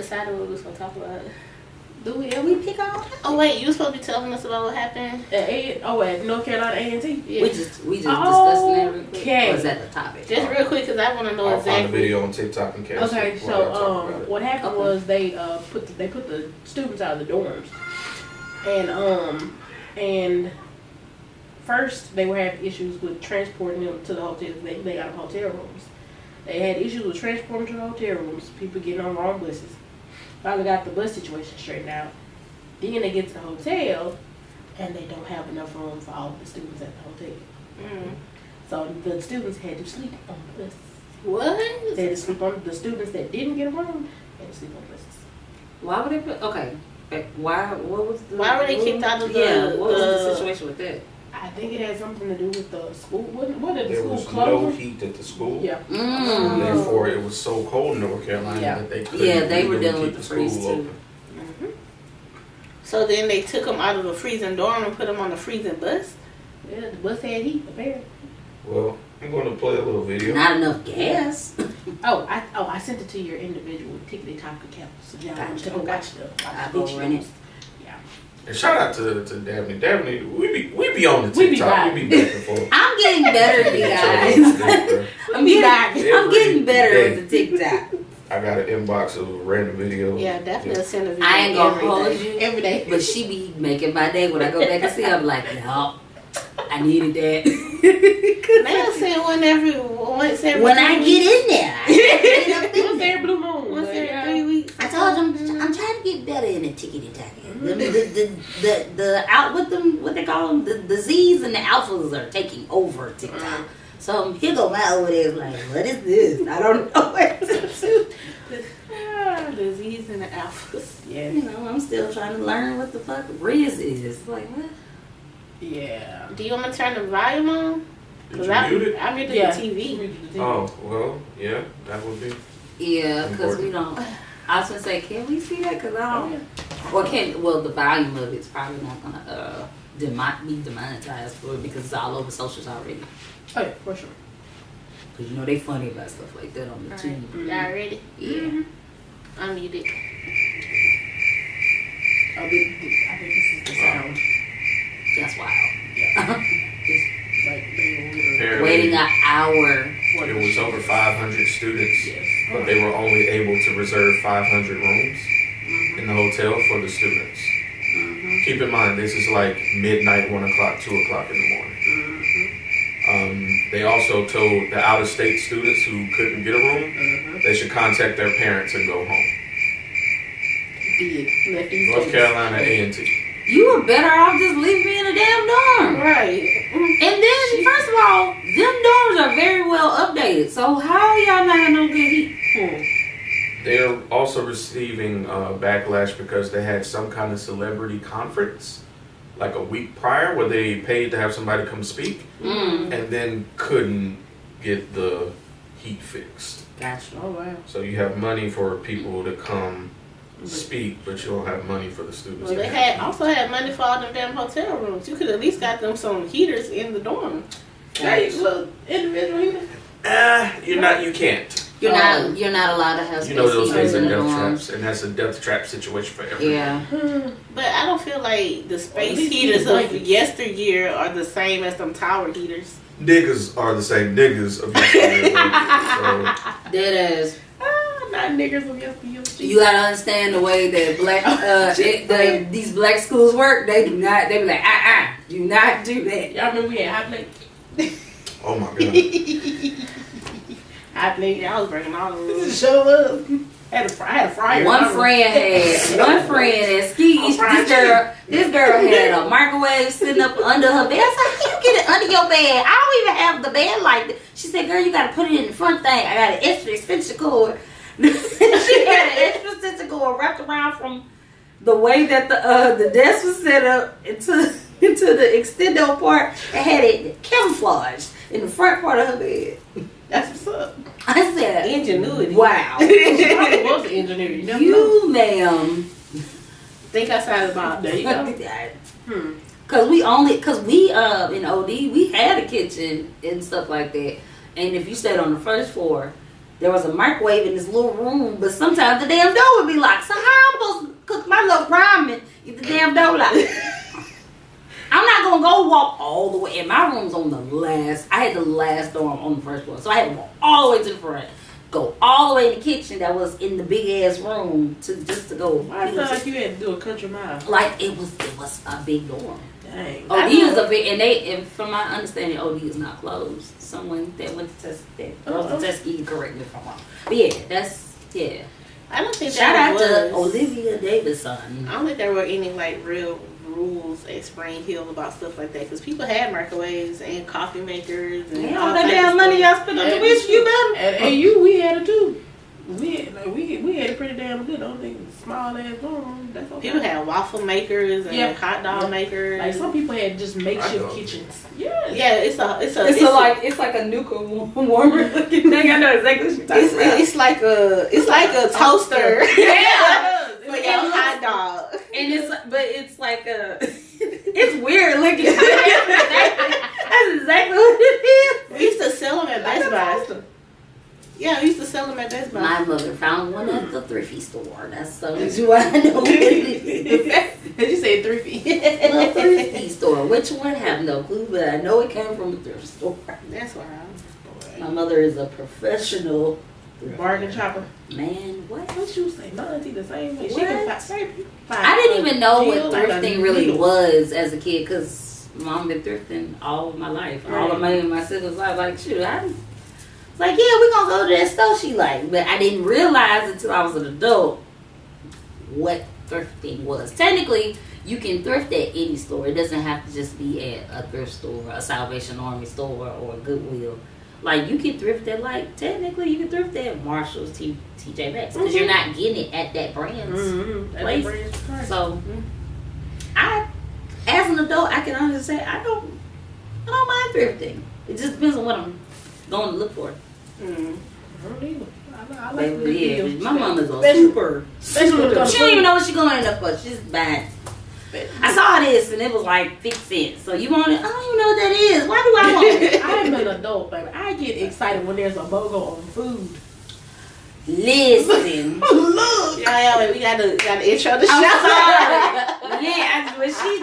decided what we was gonna talk about. Do we pick on? Oh wait, you were supposed to be telling us about what happened at North Carolina A&T. Yeah. We just discussing that real quick. Okay. Or is that the topic? Just real quick, because I want to know I'll exactly. find the video on TikTok in case. Okay, so what happened was they put the students out of the dorms, and first they were having issues with transporting them to the hotel. They got them hotel rooms. They had issues with transporting to the hotel rooms. People getting on wrong buses. Finally got the bus situation straightened out. Then they get to the hotel, and they don't have enough room for all of the students at the hotel. So the students had to sleep on the bus. What? They had to sleep on the students that didn't get a room. Had to sleep on buses. Why would they put? Okay, why? What was the? Why were they kicked out of the? Yeah, what was the situation with that? I think it had something to do with the school. What did the There school was close? no heat at the school. Yeah. Therefore, it was so cold in North Carolina that they couldn't. Yeah, they were dealing keep with the freeze school too. open. So then they took them out of the freezing dorm and put them on the freezing bus. Yeah, the bus had heat apparently. Well, I'm going to play a little video. Not enough gas. I sent it to your individual tickety top account. So y'all Gotcha. go watch I go run it. Yeah. And shout out to Dabney. Dabney, we be on the We be TikTok. We be back and forth. I'm getting better, you guys. I'm getting better with the TikTok. I got an inbox of a random video. Yeah, definitely send a video. I ain't gonna hold you every day. But she be making my day when I go back and see her. I'm like, no, I needed that. They'll send one once every when 3 I weeks. get in there. Once every blue moon. Once every 3 weeks. I told them I'm trying to get better in the tickety tacky. The out with them, what they call them, the Z's and the alphas are taking over TikTok. So here go my over there like, what is this? I don't know what to do. The Z's and the alphas. Yeah. You know, I'm still trying to learn what the fuck Riz is. Like what? Yeah. Do you want me to turn the volume on? Did you mute it? I muted the TV. Oh, well, yeah, that would be. Yeah, because we don't. I was gonna say, can we see that? Because I don't. Well, the volume of it's probably not gonna be demonetized for it because it's all over socials already. Oh yeah, for sure. Because you know they funny about stuff like that on the TV. Y'all ready? Yeah. I muted. I think this is the sound. That's wild. Yeah. Just like Apparently, Waiting an hour. it was over 500 students, Yes. but they were only able to reserve 500 rooms in the hotel for the students. Keep in mind, this is like midnight, 1 o'clock, 2 o'clock in the morning. They also told the out-of-state students who couldn't get a room, they should contact their parents and go home. North Carolina A&T. You were better off just leaving me in a damn dorm. Right. And then, first of all, them dorms are very well updated. So how are y'all not gonna get heat? They're also receiving backlash because they had some kind of celebrity conference like a week prior where they paid to have somebody come speak and then couldn't get the heat fixed. Gotcha. Oh wow. So you have money for people to come speak, but you don't have money for the students. Well, they also had money for all them damn hotel rooms. You could at least got them some heaters in the dorm. Hey, little individual heater. You can't. You're not allowed to have space You know those heaters things are in the death dorms. traps, and that's a death trap situation for everyone. Yeah. But I don't feel like the space these heaters of blankets. yesteryear are the same as them tower heaters. Niggas are the same niggas of yesterday. So That is. Not niggers of yesteryear. You gotta understand the way that these black schools work. They do not. They be like, do not do that. Y'all remember we had hot plate? oh my god. Hot plate. Yeah, I was breaking all the rules. Just show up. I had a fryer. One friend at skis. This girl had a microwave sitting up under her bed. I was like, how you get it under your bed? I don't even have the bed like that. She said, girl, you gotta put it in the front thing. I got an extra extension cord. She had an extra extension cord wrapped around from the way that the desk was set up into the extendo part. It had it camouflaged in the front part of her bed. That's what's up. I said, Ingenuity. wow. She probably was an engineer. You never know. You, ma'am. Think outside the box. There you go. Cause we in OD we had a kitchen and stuff like that, and if you stayed on the first floor, there was a microwave in this little room, but sometimes the damn door would be locked. So how I'm supposed to cook my little ramen if the damn door locked? I'm not gonna go walk all the way. And my room's on the last. I had the last dorm on the first floor, so I had to walk all the way to the front, go all the way in the kitchen that was in the big ass room to go. I feel like you had to do a country mile. Like it was a big dorm. Dang. OD is a big, and from my understanding, OD is not closed. Someone that went to Tuskegee, correct me if I'm wrong. But yeah, I don't think shout that out was, to Olivia Davidson. I don't think there were any like real rules at Spring Hill about stuff like that because people had microwaves and coffee makers and all that damn money y'all spent on tuition, you better. And we had it too. We had it pretty damn good. I don't think small ass dorm. That's okay. People had waffle makers and hot dog makers. Like some people had just makeshift kitchens. Yeah, it's like a nuka warmer looking thing. I know exactly what you're talking about. It's like a toaster. Yeah, for your hot dog. And it's like a it's weird looking. That's exactly what it is. We used to sell them at Best Buy. Yeah, we used to sell them at Best Buy. My mother found one at the thrifty store. That's so you I know what it is. Did you say thrifty? The thrifty store. Which one? I have no clue, but I know it came from a thrift store. That's why. My mother is a professional bargain shopper. Man, what? What you say? My auntie the same way. She What? can find I didn't even know what like thrifting really was as a kid because mom been thrifting all of my life. Right. All of my siblings life. Like, shoot, it's like, yeah, we gonna go to that store she like. But I didn't realize until I was an adult what thrifting was. Technically, you can thrift at any store. It doesn't have to just be at a thrift store, a Salvation Army store, or a Goodwill. Like, you can thrift at, like, technically, you can thrift at Marshall's, TJ Maxx, because you're not getting it at that brand's place. So, I, as an adult, I can honestly say I don't mind thrifting. It just depends on what I'm going to look for. I don't either. I like Baby, yeah, deals. my mom is a super. She don't even know what she's going to end up for. She's buying. I saw this and it was like 50 cents. So you want it? I don't even know what that is. Why do I want it? I'm an adult, baby. I get excited when there's a BOGO on food. Listen. Look. Yeah, we got to intro the show. I'm sorry. Yeah, when she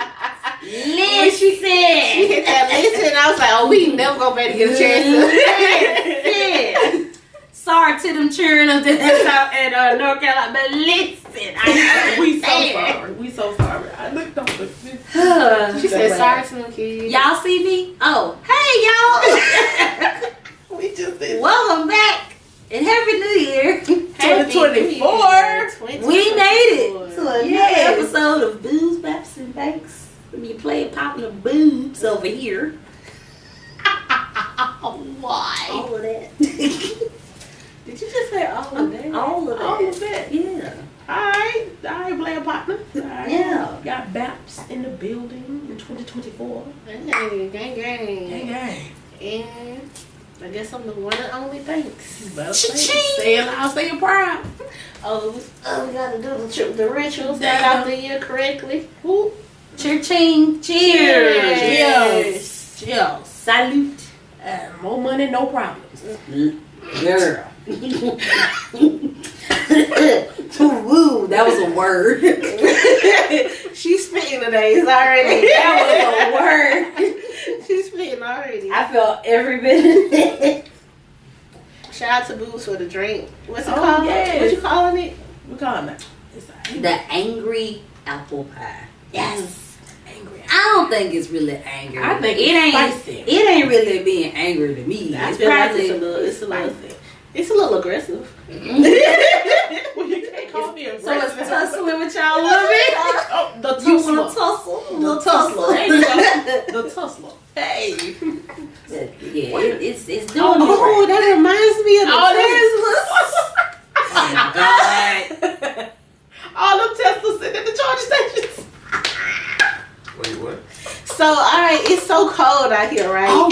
hit that listen, I was like, oh, we never go back to get a chance to. Listen. Sorry to them cheering up there South and North Carolina, but listen, We so sorry. I looked on the. She said sorry to them kids. Y'all see me? Oh, hey y'all! We just did. Welcome back and Happy New Year, 2024. We made it to another episode of Boobs, BAPs, and Banks. You playing popular boobs over here. Why? All of that. Did you just say all of that? All of that. All of that. Yeah. Alright, playing partner. Right. Yeah. Got BAPs in the building in 2024. Gang, gang. Gang. And I guess I'm the one and only thanks. Say it loud, say it proud. Oh, we gotta do the ritual. Start out the year correctly. Whoop. Cheer-ching. Cheers. Cheers. Salute. More money, no problems. Girl. Woo, that was a word. She's spitting today already. That was a word. She's spitting already. I felt every bit. Shout out to Boobs for the drink. What's it called? Yes. What you calling it? We calling it The angry apple pie. Yes. angry. I don't think it's really angry. I think it ain't spicy. It ain't really being angry to me. I It's feel like probably it's a little aggressive. Well, you can't call me aggressive. So it's tussling with y'all a little bit. Oh, the You tussler. want to tussle? The tussler. There you go. The tussler. Hey. Yeah, it's doing Oh, that reminds me of the Oh, God. All them Teslas sitting in the charging stations. Wait, what? So, alright, it's so cold out here, right? Oh,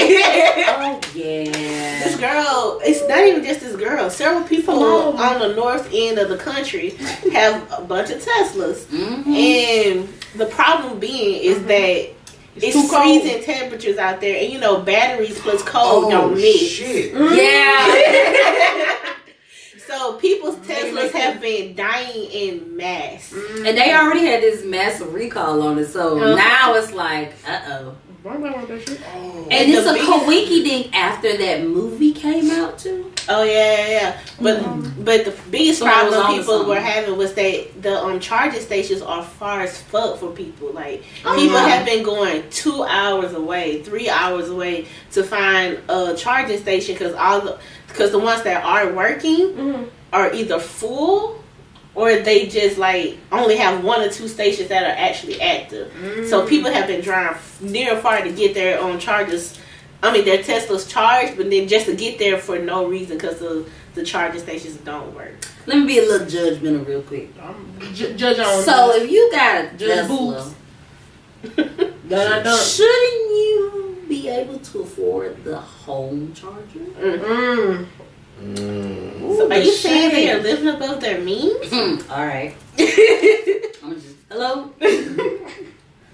yeah. This girl, it's not even just this girl. Several people on the north end of the country have a bunch of Teslas. Mm-hmm. And the problem being is that it's freezing temperatures out there. And you know, batteries plus cold don't mix. Shit. Yeah. So people's Teslas have been dying in mass. And they already had this massive recall on it, so now it's like, uh-oh. And it's a coinky-dink after that movie came out, too. Oh, yeah. But the biggest problem people were having was that the charging stations are far as fuck for people. Like, people have been going 2 hours away, 3 hours away to find a charging station because the ones that are working are either full or they just like only have 1 or 2 stations that are actually active. So people have been driving near and far to get their own chargers. I mean, their Teslas charged, but then just to get there for no reason because the charging stations don't work. Let me be a little judgmental real quick. Judge on. So if you got a Tesla, shouldn't you be able to afford the home charger? So are you saying they are living above their means? All right. I'm just, hello?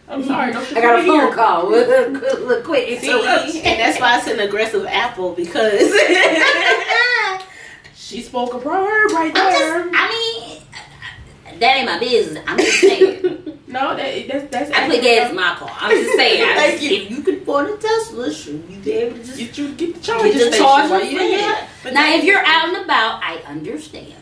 I'm sorry. I got a phone call. Look quick. See, and that's why it's an aggressive Apple because she spoke a proverb right there. That ain't my business. I'm just saying. No, that's. I put gas in my car. I'm just saying. If you can afford a Tesla, should you be able to just get the charger? Get the charger for you. Now, if you're out and about, I understand.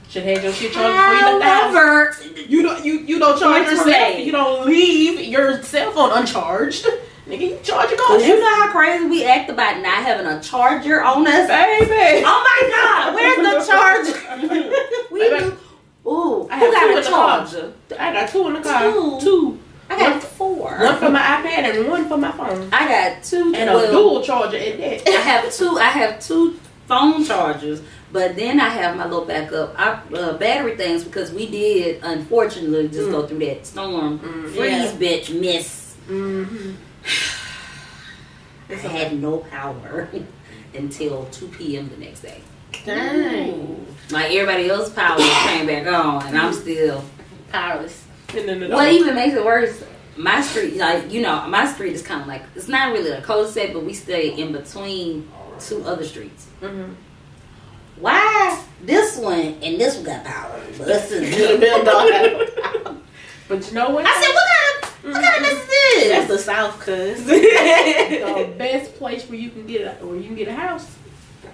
Should have your shit charged before you left the house. You don't charge yourself. You don't leave your cell phone uncharged. Nigga, you charge your car. You know how crazy we act about not having a charger on us? Baby. Oh my God, where's the charger? Ooh, I have got a charger? I got 2 in the car. Two. I got 4. One for my iPad and 1 for my phone. I got 2. And a dual charger at that. I have 2 phone chargers. But then I have my little backup battery things because we did, unfortunately, just go through that storm. Freeze, bitch, miss. I had no power until 2 p.m. the next day. Dang. Like everybody else's power came back on, and I'm still powerless. What even makes it worse, my street, my street is kind of like, it's not really a cul-de-sac, but we stay in between 2 other streets. Why this one and this one got power, but us in the middle don't have power? But you know what? I said, what kind of mess is this? That's the South, cuz. The best place where you can get a house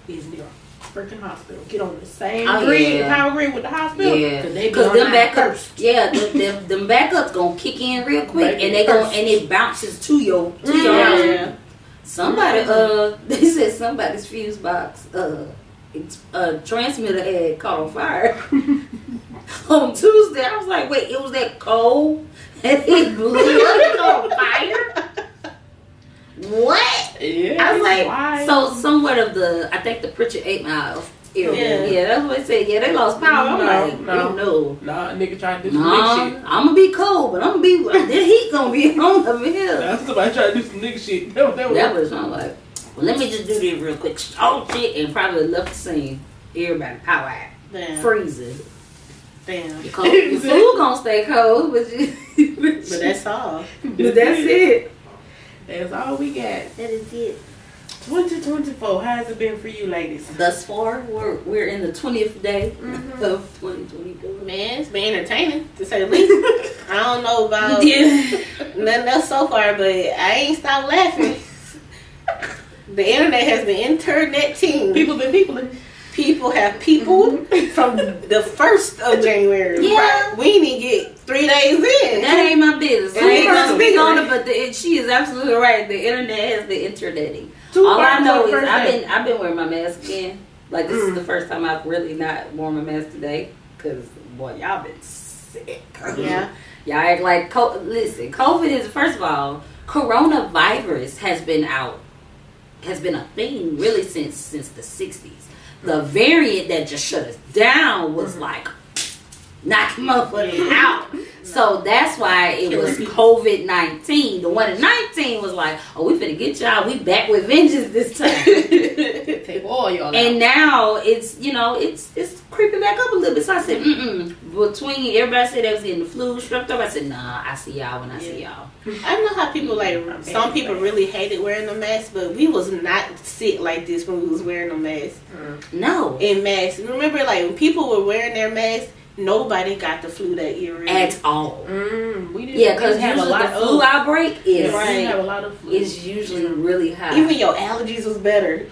is near a freaking hospital. Get on the same power grid with the hospital. Yeah, because them backups. Yeah, them backups gonna kick in real quick, and it bounces to your house. Yeah. Somebody they said somebody's fuse box transmitter had caught on fire on Tuesday. I was like, wait, it was that cold and it blew up on fire? What? Yeah, I was like, so somewhat of I think the Pritchard 8 Mile area. Yeah, that's what they said. Yeah, they lost power. I'm like, no. Nah, nigga trying to do some nigga shit. I'm gonna be cold, but I'm gonna be, the heat gonna be on the hill. That's somebody trying to do some nigga shit. That was I'm like, well, let me just do this real quick. Oh shit, and probably left the scene. Everybody power out. Damn. Freezing. Damn. Your food gonna stay cold, but that's all. But that's it. That's all we got. That is it. 2024. How has it been for you, ladies? Thus far, we're in the 20th day of 2024. Man, it's been entertaining to say the least. I don't know about nothing else so far, but I ain't stopped laughing. The internet has been internet-ing. People been peopling. People have people from the 1st of January. Yeah. We didn't get 3 days in. That ain't my business. I ain't gonna speak on it, but she is absolutely right. The internet has been interneting. All I know is I've been wearing my mask again. Like, this is the first time I've really not worn my mask today. Because, boy, y'all been sick. Yeah. Y'all act like, listen, COVID is, first of all, coronavirus has been a thing really since the 60s. The variant that just shut us down was like knocking motherfuckers out. So that's why it was COVID-19. The one in 19 was like, oh, we finna get y'all. We back with vengeance this time. Take all y'all out. And now it's, you know, it's creeping back up a little bit. So I said, between everybody said they was getting the flu, strep up. I said, nah, I see y'all when I see y'all. I know how people like, some people really hated wearing the mask, but we was not sick like this when we was wearing the mask. No. In masks. Remember, like, when people were wearing their masks, nobody got the flu that year. Really. At all. We didn't, yeah, because usually the flu outbreak is, right. Have a lot of flu. Is usually really high. Even your allergies was better.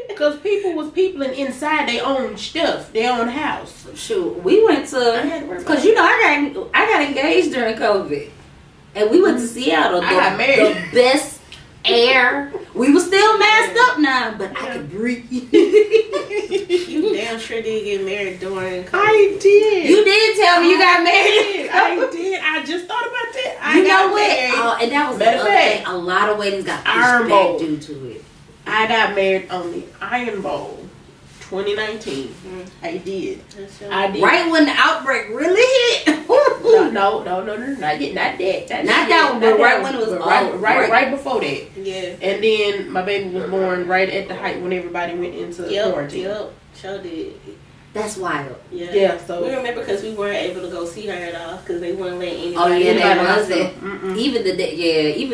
Because people was peopling inside their own stuff, their own house. Shoot, we went to, because you know I got engaged during COVID, and we went to Seattle. I got married. The best air. We were still masked up now, but I could breathe. You damn sure did get married during COVID. I did. You did tell me you got married. I did. I just thought about that. I got married. Oh, and that was the other thing. A lot of weddings got pushed back due to it. I got married on the Iron Bowl 2019. I did. I did. Right when the outbreak really hit. No, not that. Not that one, but right when it was right before that. Yeah. And then my baby was born right at the height when everybody went into quarantine. Yep. Sure did. That's wild. Yeah. So we remember because we weren't able to go see her at all because they wouldn't let anybody. Oh yeah, they wasn't. Even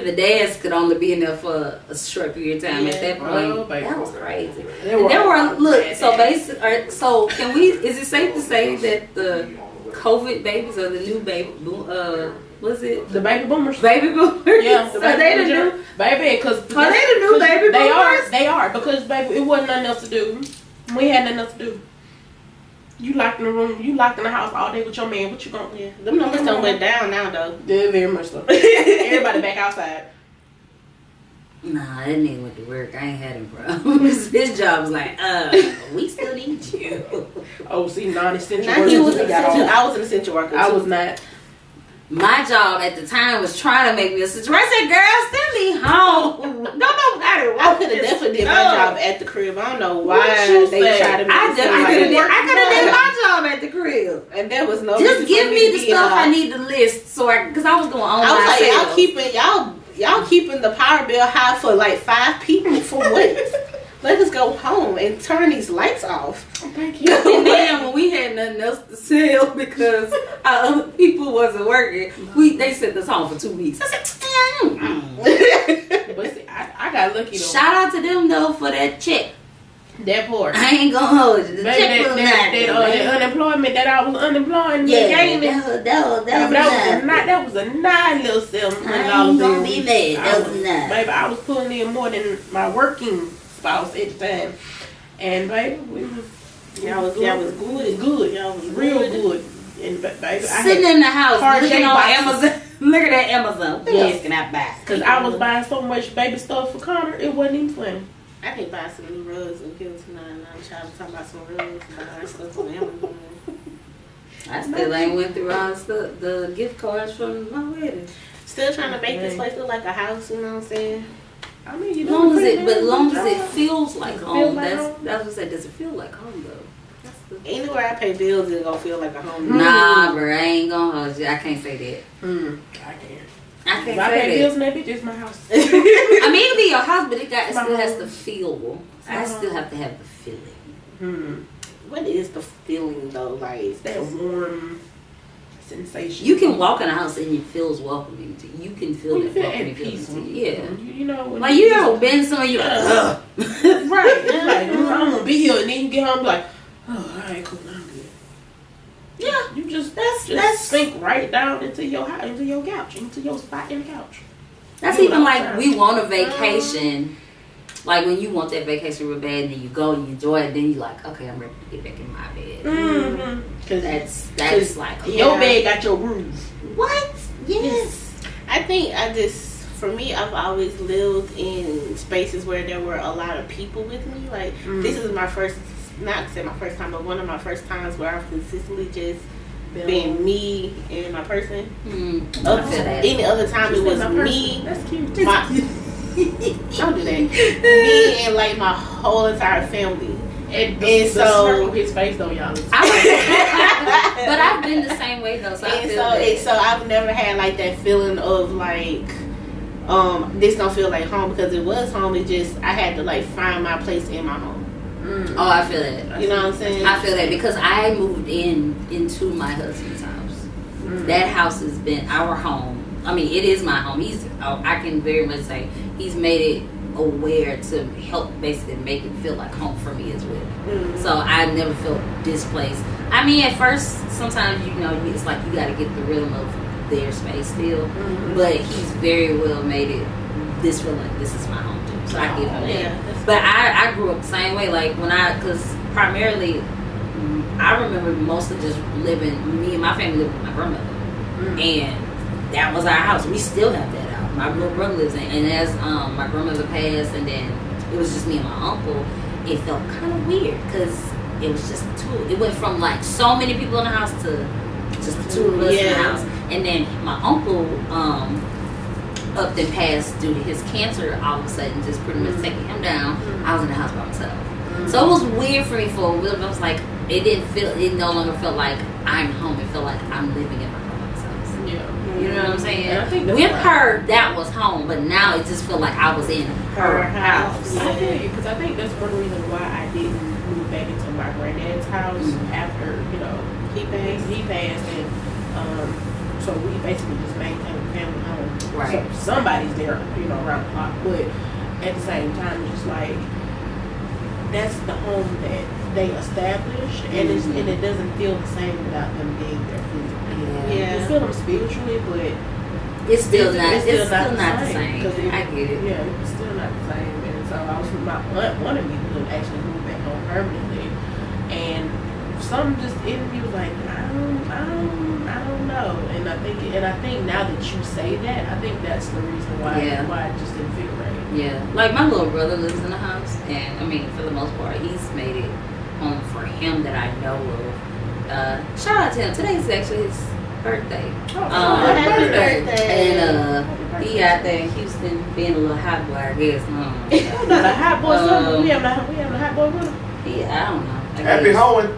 the dads could only be in there for a short period of time at that point. That was crazy. There were look. So basically, so can we? Is it safe to say that the COVID babies or the new baby? Was it the baby boomers? Baby boomers. Yeah. So they the new baby because they the new baby boomers. They are because baby, it wasn't nothing else to do. We had nothing else to do. You locked in the room. You locked in the house all day with your man. What you gonna? Yeah, them numbers don't went down now though. Yeah, very much so. Everybody back outside. Nah, that nigga went to work. I ain't had him problems. His job was like, we still need you. Oh, see, non-essential workers. I was an essential worker. I was not. My job at the time was trying to make me a situation. I said, girl, send me home. Don't nobody I could have definitely did my job at the crib. I don't know why they tried to make I definitely could have did my job at the crib. And there was no just give me the stuff I need to list because I was going on I was myself. Like, y'all keeping the power bill high for like 5 people for what? Let us go home and turn these lights off. Thank you. And then when we had nothing else to sell because our other people wasn't working, they sent us home for 2 weeks. I said, But see, I got lucky though. Shout out to them though for that check. That part. I ain't gonna hold you. The check was that unemployment that I was unemployed. Yeah, that was a nice little $700. I ain't gonna be mad. That was nice. Baby, I was pulling in more than my working spouse at the time, and baby, y'all was good. Y'all was real good. And baby, sitting in the house looking on Amazon. Look at that Amazon. Yes, can I buy? Because I was buying so much baby stuff for Connor, it wasn't even funny. I need to buy some new rugs and give it to Nine. I'm trying to talk about some rugs and buy stuff on Amazon. I still ain't went through all the gift cards from my wedding. Still trying to make this place look like a house. You know what I'm saying? I mean, you as long as it feels like home. That's what I said. Does it feel like home though? Anywhere I pay bills, it's gonna feel like a home. Nah, bro, I ain't gonna hold you. I can't say that. I can't. I can't say that. I pay bills and that bitch is my house. I mean, it can be your house, but it still has to feel. I still have to have the feeling. What is the feeling though? Like that warm sensation. You can walk in a house and it feels welcoming to you. You can feel that welcoming feeling to you. Yeah. You know, like you ever been somewhere you're like, ugh. Right. It's like, I'm gonna be here, and then you get home and be like, oh, alright, cool, I'm good. Yeah. You just sink right down into your house, into your couch, into your spot in the couch. That's even like we want a vacation. Like when you want that vacation real bad, and then you go and you enjoy it, then you're like, okay, I'm ready to get back in my bed. Because that's like your bed got your groove. What? Yes. I think for me, I've always lived in spaces where there were a lot of people with me. Like this is my first, not to say my first time, but one of my first times where I've consistently just been me and my person. Any other time it was me. That's cute. Don't do that. Me and like my whole entire family. And so smirk on his face though, y'all. But I've been the same way though, so I feel that. So I've never had like that feeling of like this don't feel like home, because it was home. It just I had to like find my place in my home. Oh, I feel that. You know what I'm saying? I feel that because I moved into my husband's house. That house has been our home. I mean, it is my home. I can very much say he's made it aware to help basically make it feel like home for me as well. So I never felt displaced. I mean, at first, sometimes it's like you got to get the rhythm of their space still, but he's very well made it this feel like this is my home too. So I give him that. But I grew up the same way. Like because primarily, I remember mostly just me and my family lived with my grandmother, and that was our house. We still have that house. My little brother lives in, and as my grandmother passed, and then it was just me and my uncle. It felt kind of weird because it was just the two. It went from like so many people in the house to just the two of us in the house. And then my uncle up and passed due to his cancer. All of a sudden, just pretty much taking him down. I was in the house by myself. So it was weird for me for a while. I was like, it no longer felt like I'm home. It felt like I'm living in my grandma's house. Yeah. You know what I'm saying? And I think with her, that was home, but now it just felt like I was in her house. I feel you, because I think that's one reason why I didn't move back into my granddad's house after he passed, and so we basically just maintained the family home. Right. So somebody's there, around the clock, but at the same time, just like that's the home that they established, and it doesn't feel the same without them being there physically. Yeah. You feel them spiritually, but it's still not the same. I get it. Yeah, it's still not the same. And so my aunt wanted me to actually move back home permanently, and some just in me was like, I don't know. And I think now that you say that, I think that's the reason why it just didn't feel right. Yeah, like my little brother lives in the house, and I mean, for the most part, he's made it home for him that I know of. Shout out to him. Today's actually his birthday. Happy birthday! And he out there in Houston being a little hot boy, I guess. I'm not a hot boy. We have a hot boy with him. I don't know. Happy hoeing.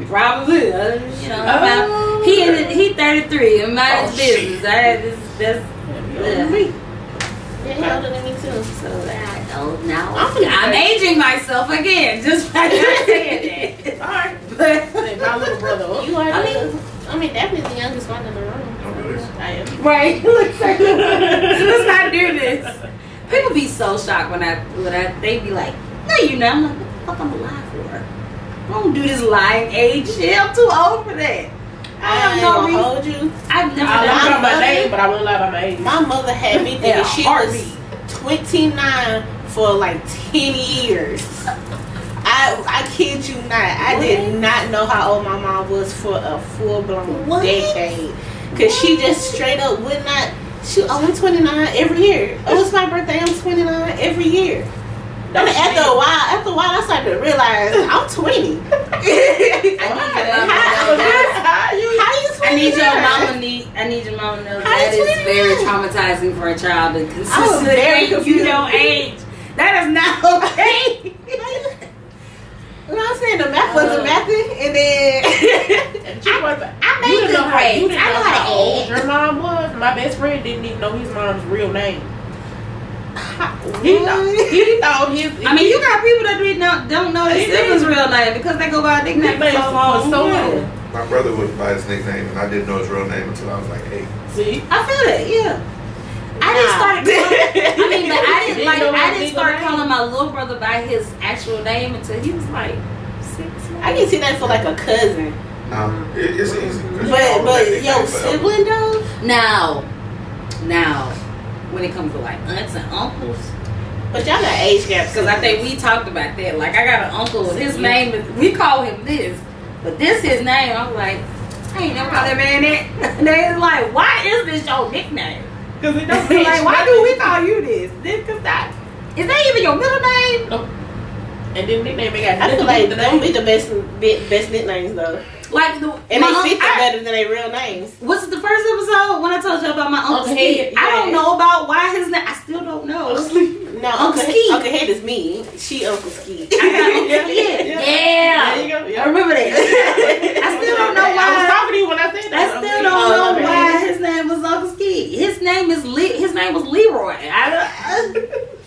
Probably. He 33. And mind his business. That's me. Yeah, he older than me too. So now I'm aging myself again, just by not saying that. Sorry, but my little brother. You are. I mean, definitely the youngest one in the room. I am. Right. Let's not do this. People be so shocked when they be like, "No, you're not." I'm like, "What the fuck I'm alive for? I don't do this lying age shit. I'm too old for that." I ain't gonna hold you. I've never I'll lie done about my name, but I won't lie about my age. My mother had me thinking she was 29 for like 10 years. I kid you not. I did not know how old my mom was for a full-blown decade. Because she just straight up would not. I'm 29 every year. Oh, it's my birthday. I'm 29 every year. I mean, after a while, I started to realize I'm 20. I need your mama to know that is very traumatizing for a child to consistently you don't age. That is not okay. You know what I'm saying? The math wasn't mathing, and then I made good grades. I know how to age. Your mom was. My best friend didn't even know his mom's real name. He thought his. I mean, you got people that don't know their siblings' real name because they go by a nickname for so long. My brother was by his nickname, and I didn't know his real name until I was like 8. See, I feel that. Yeah. I didn't start calling my little brother by his actual name until he was like 6. I can see that for like a cousin. It's easy. But your sibling though? Now, when it comes to like aunts and uncles, but y'all got age gaps. Because I think we talked about that. Like I got an uncle, his name is, we call him this, but this his name. I'm like, I ain't never called that man that. And they was like, why is this your nickname? Because it don't be like, why do we call you this? Is that even your middle name? Nope. And then nickname they got. I feel like don't be the best nicknames though. Like and they fit better than their real names. What's the first episode when I told you about my uncle's kid? I don't know about why his name. I still don't know. No, Uncle Ski. Uncle Head is me. She Uncle Ski. I got Uncle Ski. Yeah. There you go. Yeah. I remember that. I still don't know why. I was talking to you when I said that. I still don't know why his name was Uncle Ski. His name was Leroy.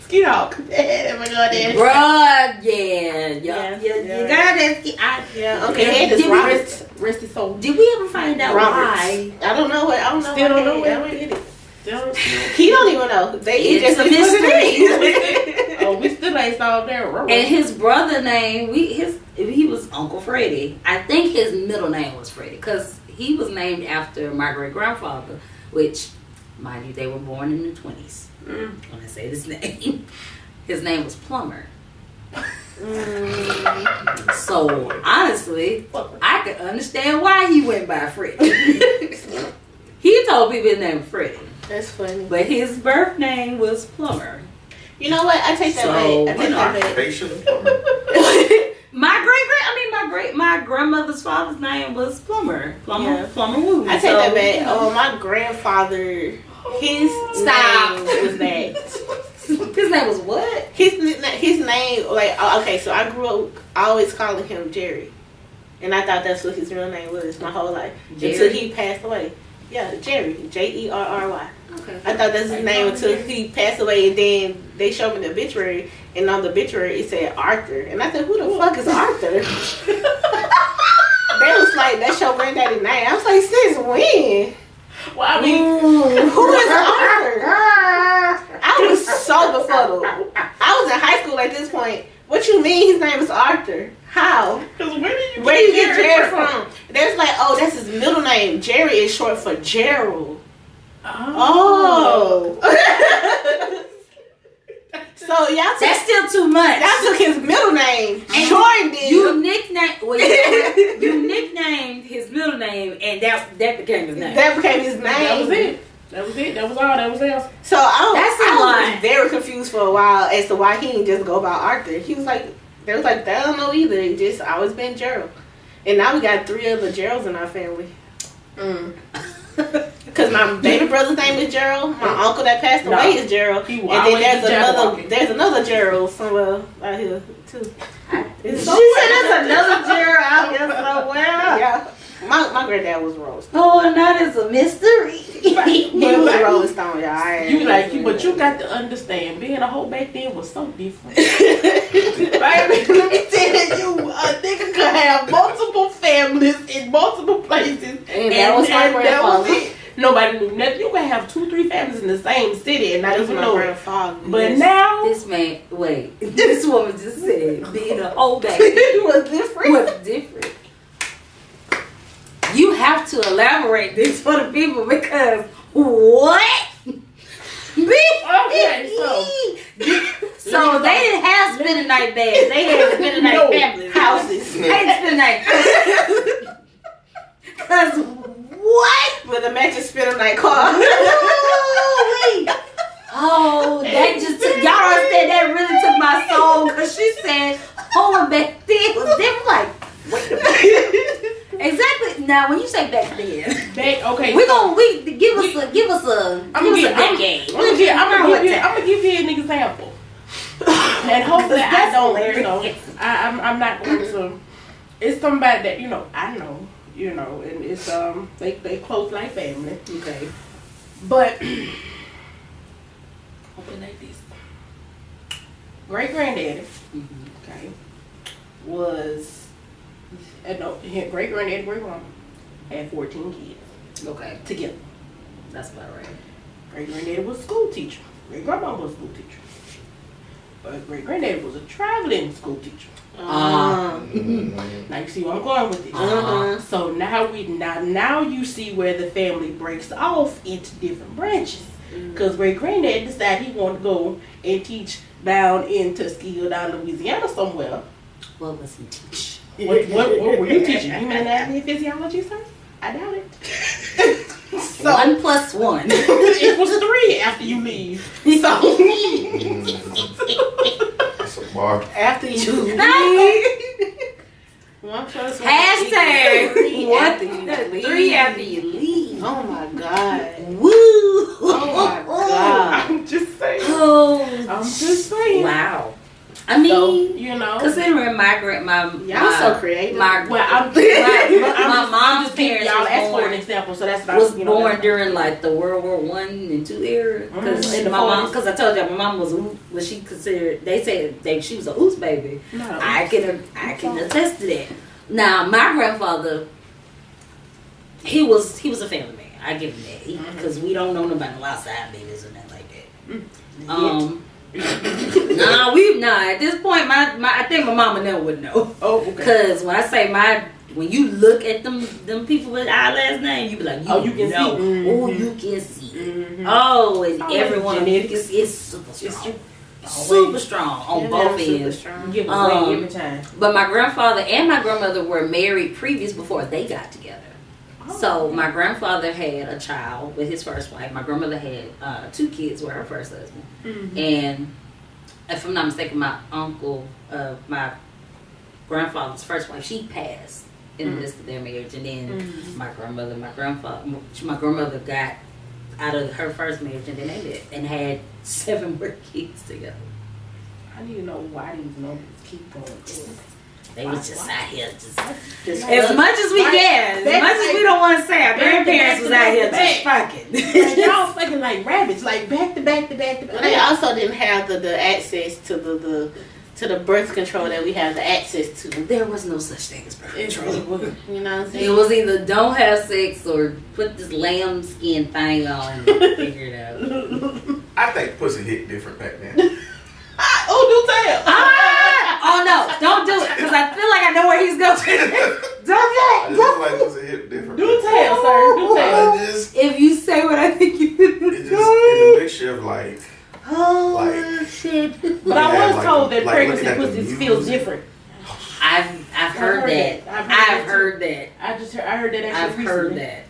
Ski Dog. Yeah, my God, Daddy. Bruh, yeah. You got that Ski. Uncle Head is Robert. Rest his soul. Did we ever find out why? I don't know. Still don't know where where it is. He He don't even know. It's a mystery. Oh, we still ain't solved that. And his brother name, he was Uncle Freddie. I think his middle name was Freddie because he was named after my great grandfather, which, mind you, they were born in the 20s. When I say this name, his name was Plumber. So honestly, I could understand why he went by Freddie. He told people his name was Freddie. That's funny. But his birth name was Plumber. You know what? I take that back. I take that back. Occupation. My grandmother's father's name was Plumber. Plumber Woo. I take that back. My grandfather, his name was that. His name was what? His name, like, okay, so I grew up always calling him Jerry. And I thought that's what his real name was my whole life. Jerry? Until he passed away. Yeah, Jerry. Jerry. Okay. I thought that's his name until he passed away, and then they showed me the obituary, and on the obituary it said Arthur. And I said, who the fuck is Arthur? They was like, that's your granddaddy's name. I was like, since when? Well, I mean, who is Arthur? I was so befuddled. I was in high school at this point. What you mean his name is Arthur? How? Because where do you get Jerry from? There's like, oh, that's his middle name. Jerry is short for Gerald. Oh. So y'all took, that's still too much. Y'all took his middle name. Jordan did. You nicknamed his middle name, and that became his name. That became his name. That was it. That was all. That was else. So I was very confused for a while as to why he didn't just go by Arthur. He was like, they was like, they don't know either. It just always been Gerald. And now we got 3 other Geralds in our family. Because my baby brother's name is Gerald. My uncle that passed away is Gerald. And then there's another Gerald somewhere out here too. She said there's another Gerald out here somewhere. Yeah. My granddad was Rolling Stone. Oh, and that is a mystery. He was a Rolling Stone, y'all. But you got to understand, being a hoe back then was so different. Let me tell you, a nigga could have multiple families in multiple places, and that was my grandfather. Nobody knew nothing. You can have 2-3 families in the same city and not even know it. But now, this woman just said being a hoe back then was different. You have to elaborate this for the people because what? Okay, so they didn't have spending night beds. They had spending night families, houses. They had spending night. Cause what? With a matching spending night car. Oh, that just took, y'all understand that really took my soul because she said home back then was different. Like, wait a minute. Exactly. Now, when you say back then, okay, give us a decade. I'm gonna give you an example, and hopefully I don't. I'm not going to. It's somebody that I know. And it's they close like family. Okay, but open like this. Great granddaddy. Okay, was. No, great granddaddy, great grandma had 14 kids. Okay. Together. That's about right. Great granddaddy was a school teacher. Great grandma was a school teacher. But great granddaddy was a traveling school teacher. Now you see where I'm going with this. So now you see where the family breaks off into different branches. Because great granddaddy decided he wanted to go and teach down in Tuskegee or down in Louisiana somewhere. What was he teaching? What were you teaching? Human anatomy and physiology, sir? I doubt it. 1 plus 1. It was 3 after you leave. So That's a bar. After you leave. 1 plus 1. Hashtag 3 after you leave. Oh my God. Woo. Oh my God. I'm just saying. Oh I'm just saying. Wow. I mean, so, you know, considering y'all so creative. My mom's parents y'all asked for an example, so that's was born during like the World War I and II era. Because my mom, because I told you my mom was she considered. They said she was a ooze baby. No. I can attest to that. Now my grandfather, he was a family man. I give him that because we don't know nobody no outside babies or nothing like that. At this point, I think my mama never would know. Oh, okay. Because when I say when you look at them people with our last name, you be like, you can see. Oh, you can see. Mm-hmm. Oh, and everyone is super strong. Super strong on both ends. Give away every time. But my grandfather and my grandmother were married before they got together. So my grandfather had a child with his first wife. My grandmother had 2 kids with her first husband. Mm-hmm. And if I'm not mistaken, my uncle, my grandfather's first wife, she passed in the midst of their marriage. And then my grandmother got out of her first marriage, and then they met and had 7 more kids together. I need to know why these numbers keep going. They was just out here, just as much as we can, as much as we don't want to say, our grandparents was out here just fucking. Y'all fucking like rabbits, like back to back to back to back. They also didn't have the access to the birth control that we have the access to. There was no such thing as birth control. You know what I'm saying? It was either don't have sex or put this lamb skin thing on and figure it out. I think pussy hit different back then. Oh, do tell. Oh no, don't do it, because I feel like I know where he's going. Don't do I just like pussy hit different. Do tell, sir. Do tell. If you say what I think you do. It's a mixture of like. Shit. But I was told that pregnancy pussy feels different. I've heard that. I've heard that. I heard that. I've heard that.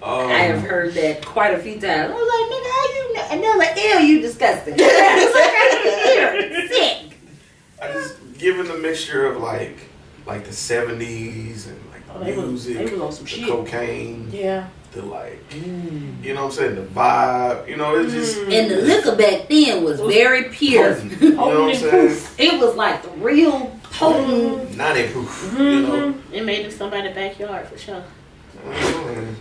I have heard that quite a few times. I was like, nigga, how you know? And they're like, ew, you disgusting. It's like, I hear sick. I just given the mixture of like the 70s and like the music, they was on some the shit. cocaine, yeah, the like, you know what I'm saying, the vibe, you know, it's just. And the liquor back then was very pure. You know what I'm saying? It was like the real potent. 90 proof, you know. It made it somebody's backyard for sure. Wait a minute.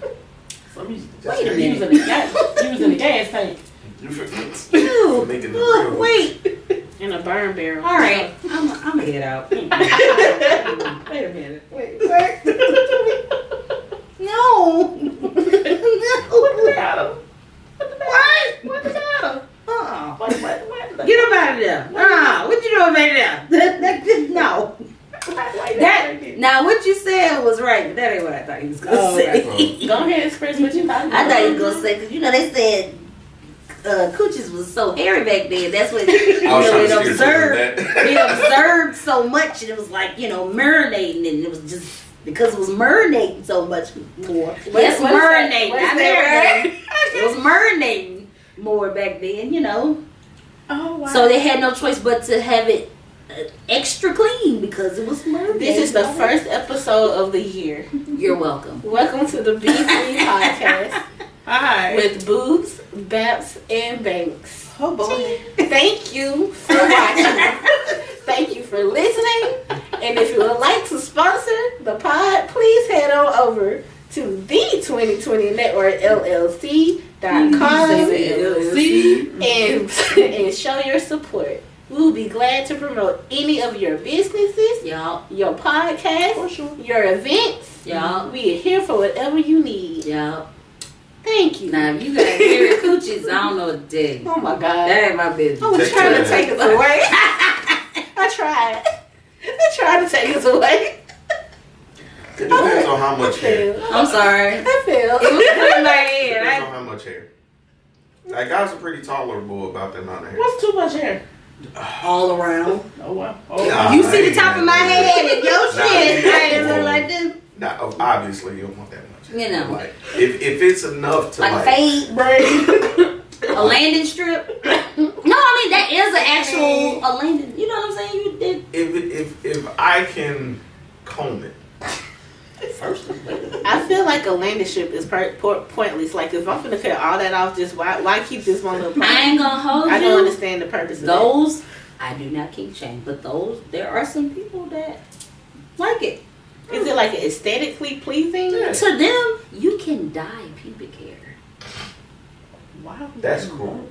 He was in the gas tank. Ew. Making the real. Wait. In a burn barrel. All right, I'm gonna head out. Wait a minute. Wait. No. What's the matter? What's the matter? Get him out of there. What you doing back there? No. Now what you said was right, but that ain't what I thought he was gonna say. Okay. Go ahead and express what you thought. I thought he was gonna say, because they said coochies was so hairy back then. That's what it observed so much, and it was like marinating, and it was just because it was marinating so much more. Yes, marinating. It was marinating more back then, Oh wow! So they had no choice but to have it extra clean because it was marinating. This is the first episode of the year. You're welcome. Welcome to the B3 podcast. Hi. With Boobs, BAPs, and Banks. Oh boy. Thank you for watching. Thank you for listening. And if you would like to sponsor the pod, please head on over to the 2020 Network LLC.com and show your support. We will be glad to promote any of your businesses, your podcast, your events. We are here for whatever you need. Thank you. Now, if you got hairy coochies, I don't know what to tell you. Oh my God. That ain't my business. I was trying to take us away. I tried to take us away. It depends on how much hair. I'm sorry. I feel. It was putting my head. Depends on how much hair. Like, guys are pretty tolerable about that amount of hair. What's too much hair? All around. Oh wow. You see the top of my head and your shit. I ain't look like this. Nah, obviously you don't want that much. Like if it's enough to like fade braid, a landing strip. No, I mean that is an actual a landing. You know what I'm saying? You did. If I can comb it. I feel like like a landing strip is pointless. Like if I'm gonna cut all that off, just why keep this one little part? I ain't gonna hold you. I don't understand the purpose of those. I do not kink shame, but there are some people that like it. Is it like aesthetically pleasing? Yeah. To them, you can dye pubic hair. Wow, that's cool.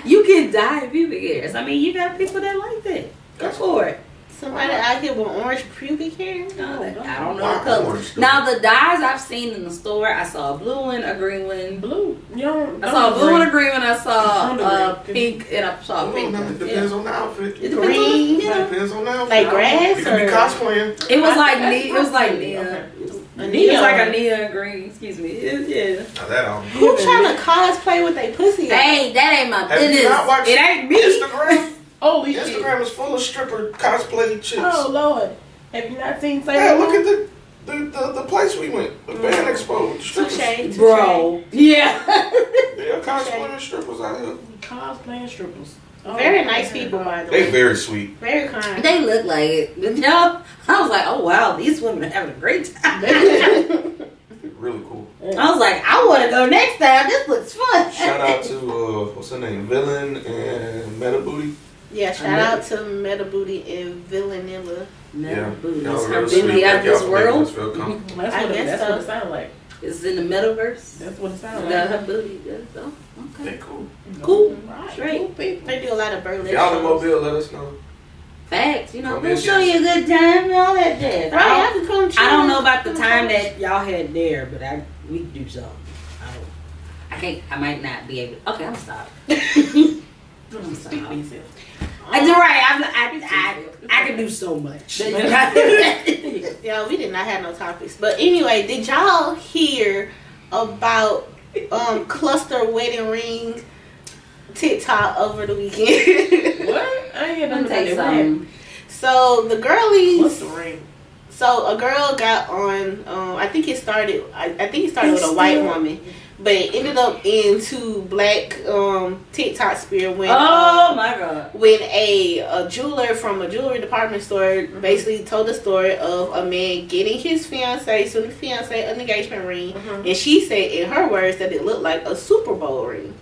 You can dye pubic hairs. I mean, you got people that like that. Go for it. Somebody out here with orange pubic hair? No, I don't know the color. Now the dyes I've seen in the store, I saw a blue one, a green one. Blue. I saw a blue and a green one. I saw pink and I saw a pink one. It depends on the outfit. It green. Depends on the outfit. Like grass you can be cosplaying. It was like neon. It was like a neon green. Excuse me. Yeah. Now that who trying to cosplay with their pussy? Hey, that ain't my business. Have you not watched it ain't me. Instagram? Holy Instagram is full of stripper cosplay chicks. Oh Lord, have you not seen? Yeah, look at the place we went, the Fan Expo. Touché, bro. Yeah. Yeah, cosplaying strippers out here. Cosplaying strippers. Very nice people, by the way. They very sweet. Very kind. They look like it. No, I was like, oh wow, these women are having a great time. Really cool. I was like, I want to go next time. This looks fun. Shout out to what's her name, Villain and Meta Booty. Yeah, shout out to Meta Booty and Villanilla. Meta Booty. Y'all Her real beauty sweet. out this Y'all world. That's what it sounds like. It's in the metaverse. That's what it sounds like. Got her booty. So, okay. They cool. Cool. Right. Straight. Cool people. They do a lot of burlesque. Y'all in shows. Mobile, let us know. Facts. You know, Come we'll in, show you a good time and all that jazz. Right, I can come I don't know about the time that y'all had there, but we can do something. I can't. I might not be able. Okay, I'm stop. I'm stop. You're right. I can do so much. Yeah, we did not have no topics. But anyway, did y'all hear about cluster wedding ring TikTok over the weekend? What? I ain't Let me gonna tell you something. So the girlies. What's the ring? So a girl got on. I think it started. I think it started with a white woman, but it ended up in two black TikTok sphere when my god, when a jeweler from a jewelry department store basically told the story of a man getting his soon fiance, an engagement ring, and she said in her words that it looked like a Super Bowl ring,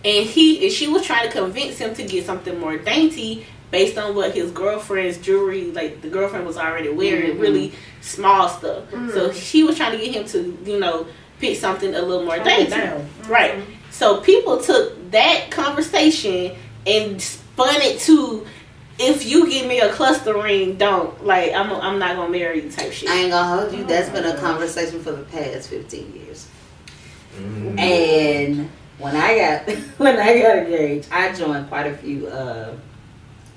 and she was trying to convince him to get something more dainty based on what his girlfriend's jewelry, like the girlfriend was already wearing, really small stuff. So she was trying to get him to, pick something a little more dainty. Right. So people took that conversation and spun it to, if you give me a cluster ring, don't. Like, I'm not going to marry you type shit. I ain't gonna hold you. That's been a conversation for the past 15 years. And when I got engaged, I joined quite a few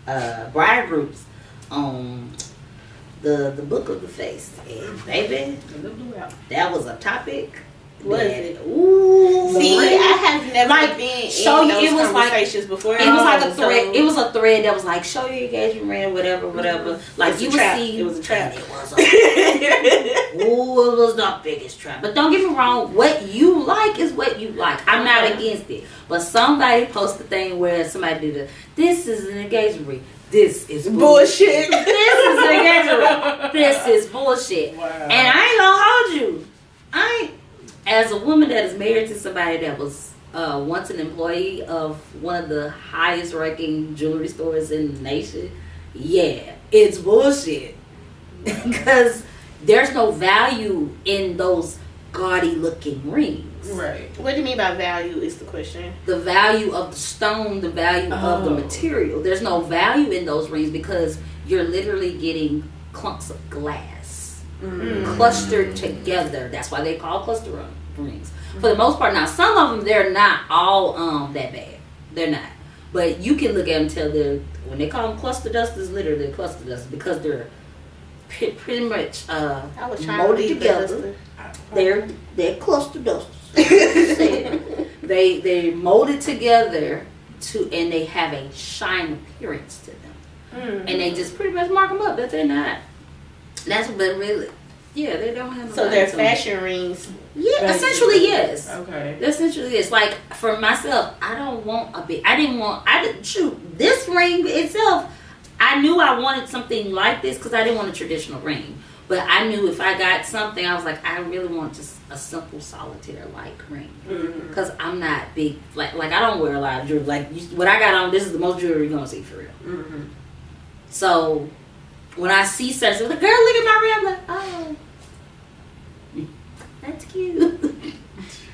bride groups on the book of the face, and baby, that was a topic. Was it? Ooh, see, I have never been in those conversations before. It was like a thread. It was a thread that was like, show your engagement ring, whatever. Like you would see, it was a trap. It was the biggest trap. But don't get me wrong, what you like is what you like. I'm not against it. But somebody posted a thing where somebody did this is an engagement ring. This is bullshit. This is an engagement ring. This is bullshit. Wow. And I ain't gonna hold you. As a woman that is married to somebody that was once an employee of one of the highest ranking jewelry stores in the nation, yeah, it's bullshit. Because there's no value in those gaudy looking rings. Right. What do you mean by value is the question? The value of the stone, the value of the material. There's no value in those rings because you're literally getting clumps of glass. Clustered together. That's why they call cluster rings. For the most part, now some of them they're not all that bad. They're not. But you can look at them and tell when they call them cluster dusters, literally cluster dusters because they're pretty much molded together. They're cluster dusters. they molded together and they have a shine appearance to them, and they just pretty much mark them up that they're not. That's but really, yeah, they don't have. So they're fashion rings. Yeah, essentially yes. Okay. Essentially yes. Like for myself, I don't want a big. Shoot, this ring itself. I knew I wanted something like this because I didn't want a traditional ring. But I knew if I got something, I was like, I really want just a simple solitaire like ring. Because I'm not big, like I don't wear a lot of jewelry. Like what I got on, this is the most jewelry you're gonna see for real. So when I see such, like, girl, look at my ring. I'm like, oh, that's cute.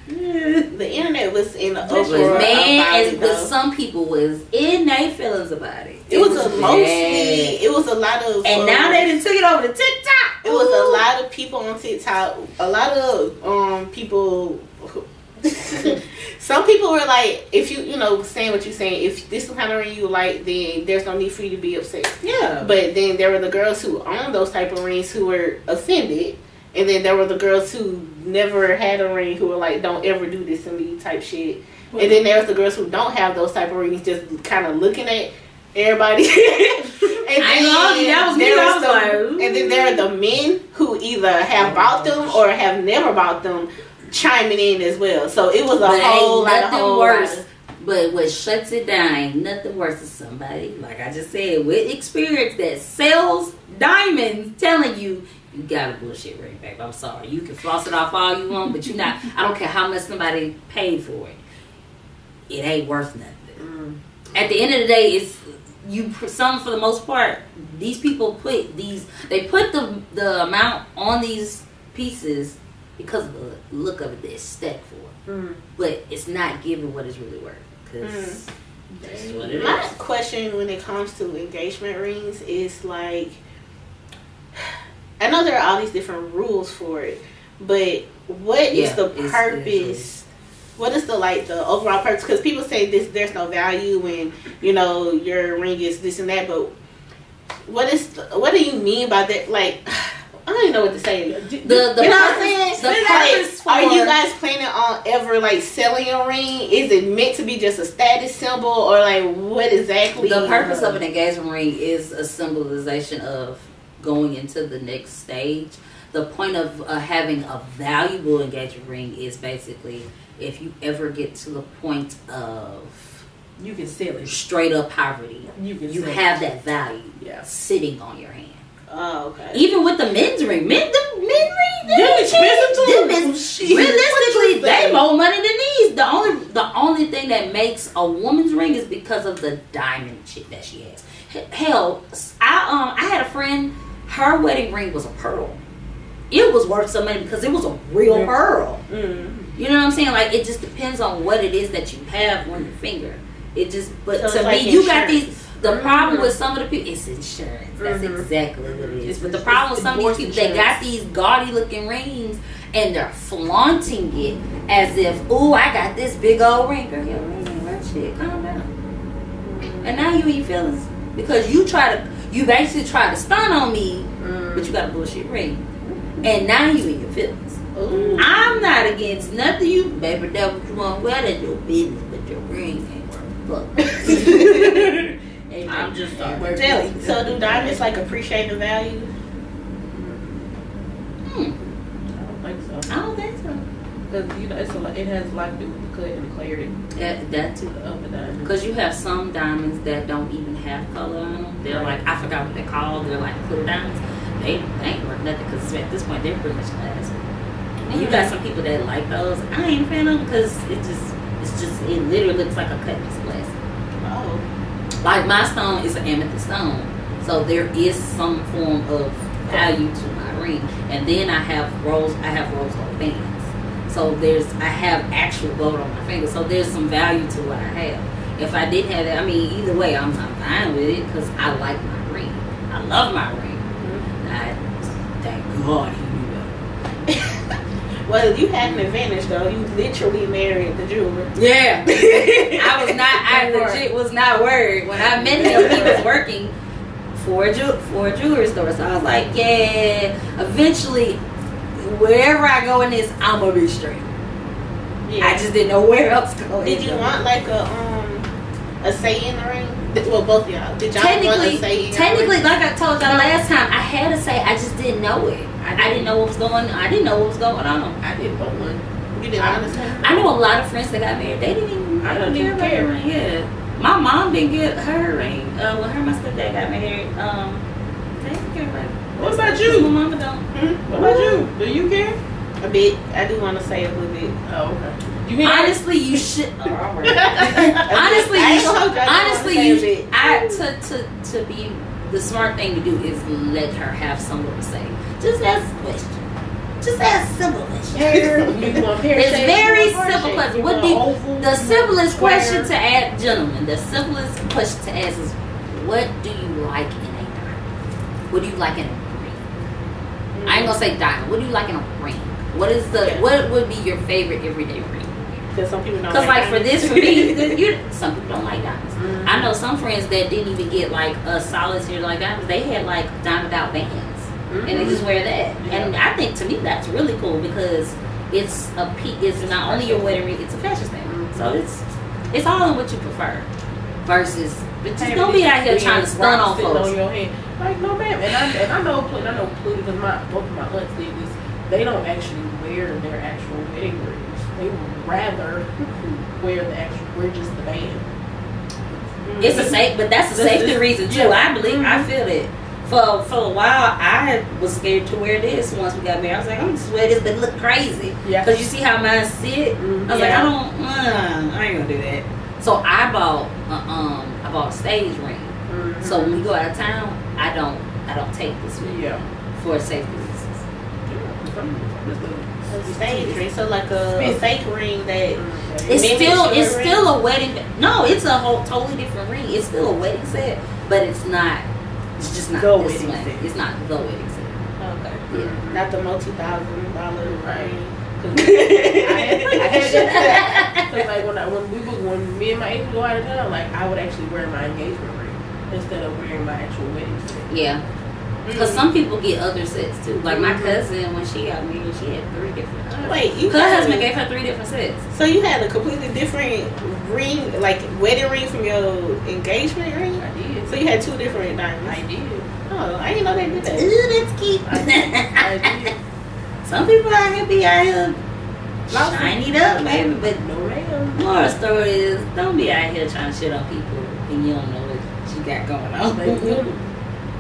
The internet was in the uproar. Man, with some people was in their feelings about it. It was a lot of, and now they done took it over to TikTok. It was a lot of people on TikTok. A lot of people. Some people were like, if you saying what you're saying, if this is the kind of ring you like, then there's no need for you to be upset. Yeah. But then there were the girls who owned those type of rings who were offended. And then there were the girls who never had a ring who were like, don't ever do this to me type shit. And then there's the girls who don't have those type of rings, just kind of looking at everybody. And then there are the men who either have bought them or have never bought them chiming in as well. So it was a whole lot. But what shuts it down ain't nothing worse than somebody, like I just said, with experience that sells diamonds telling you got a bullshit ring back. I'm sorry. You can floss it off all you want, but you're not. I don't care how much somebody paid for it. It ain't worth nothing. At the end of the day, it's some for the most part. These people put the amount on these pieces because of the look of it, the aesthetic for it. But it's not giving what it's really worth. Because that's what it is. My question when it comes to engagement rings is like, I know there are all these different rules for it, but what is the purpose? What is the overall purpose? Because people say there's no value when your ring is this and that, but what do you mean by that? Like, I don't even know what to say. You know what I'm saying? Are you guys planning on ever selling a ring? Is it meant to be just a status symbol, or what exactly? The purpose of an engagement ring is a symbolization of going into the next stage. The point of having a valuable engagement ring is basically if you ever get to the point of you can sell it, straight up poverty, you have that value sitting on your hand. Oh, okay. Even with the men's ring, men ring, they're expensive too. Realistically, they more money than these. The only thing that makes a woman's ring is because of the diamond shit that she has. Hell, I had a friend. Her wedding ring was a pearl. It was worth some money because it was a real pearl. You know what I'm saying? It just depends on what it is that you have on your finger. But so to me, you got these. The problem with some of the people, it's insurance. That's exactly what it is. But the problem with some of these people, they got these gaudy looking rings and they're flaunting it as if, ooh, I got this big old ring. Girl, your ring ain't worth shit. Calm down. And now you in your feelings because you basically try to stun on me, but you got a bullshit ring. And now you in your feelings. Ooh. I'm not against nothing you, baby, that what you want. Well, that's your business, but your ring ain't worth fuck. I'm just telling you. So do diamonds appreciate the value? I don't think so. Because it has a lot to do with the cut and the clarity. That too. Of the diamond. Because you have some diamonds that don't even have color on them. They're I forgot what they're called. They're clear diamonds. They ain't worth nothing because at this point they're pretty much glass. And you got some people that like those. I ain't a fan of them because it literally looks like a cut piece of glass. Oh. My stone is an amethyst stone, so there is some form of value to my ring. And then I have rose gold bands, so I have actual gold on my finger. So there's some value to what I have. If I didn't have that, either way, I'm fine with it because I like my ring. I love my ring. Thank God he knew that. Well, you had an advantage though. You literally married the jeweler. Yeah. I legit was not worried. When I met him, he was working for a jewelry store. So I was like, yeah, eventually, wherever I go in this, I'm going to be straight. Yeah. I just didn't know where else to go. Did you want a say in the ring? Well, both of y'all. Did y'all want a say in the ring? Technically, like I told y'all last time, I had a say. I just didn't know it. I didn't know what was going on. I didn't know what was going on. I didn't want one. You didn't understand? I know a lot of friends that got married. They didn't even care about her ring. Yeah. My mom didn't get her ring. When her and my stepdad got married, What about you? Mama don't. What about you? Do you care? A bit. I do want to say a little bit. Oh, okay. You mean Honestly, you should. Honestly, to be the smart thing to do is let her have something to say. Just ask a question. Just ask simple questions. It's very simple question. What do the simplest question to ask, gentlemen? The simplest question to ask is, what do you like in a diamond? What do you like in a ring? I ain't gonna say diamond. What do you like in a ring? What is the what would be your favorite everyday ring? Because some people don't. Because like for this, for me, some people don't like diamonds. I know some friends that didn't even get like a solid tier like diamonds. They had like diamond out bands. And they just wear that, and I think to me that's really cool because it's it's not only your wedding ring, it's a fashion statement. So it's all in what you prefer. Versus, but just don't be out here trying to stun on folks. On your head. Like no ma'am, and I know because both of my aunts did this. They don't actually wear their actual wedding rings. They would rather wear just the band. It's a but that's a safety reason too. I believe I feel it. For a while, I was scared to wear this once we got married. I was like, I'm just wear this, but it look crazy. Yeah. Because you see how mine sit? I was like, I ain't gonna do that. So I bought a stage ring. So when we go out of town, I don't take this ring for safety reasons. A stage ring, so like a fake ring that it's still a wedding. No, it's a whole totally different ring. It's still a wedding set, but it's not. It's just not the this wedding one. set. It's not the wedding set. Okay. Yeah. Not the multi-$1,000 ring. When me and my agent go out of town, like I would actually wear my engagement ring instead of wearing my actual wedding set. Yeah. Because some people get other sets too. Like my cousin, when she got married, she had 3 different. Wait, her husband gave her 3 different sets. So you had a completely different ring, like wedding ring from your engagement ring? I did. So you had 2 different diamonds? I did. Oh, I didn't know they did that. Ooh, that's cute. I did. Some people out here be out here shiny up, baby. But no ma'am. Moral story is, don't be out here trying to shit on people and you don't know what you got going on.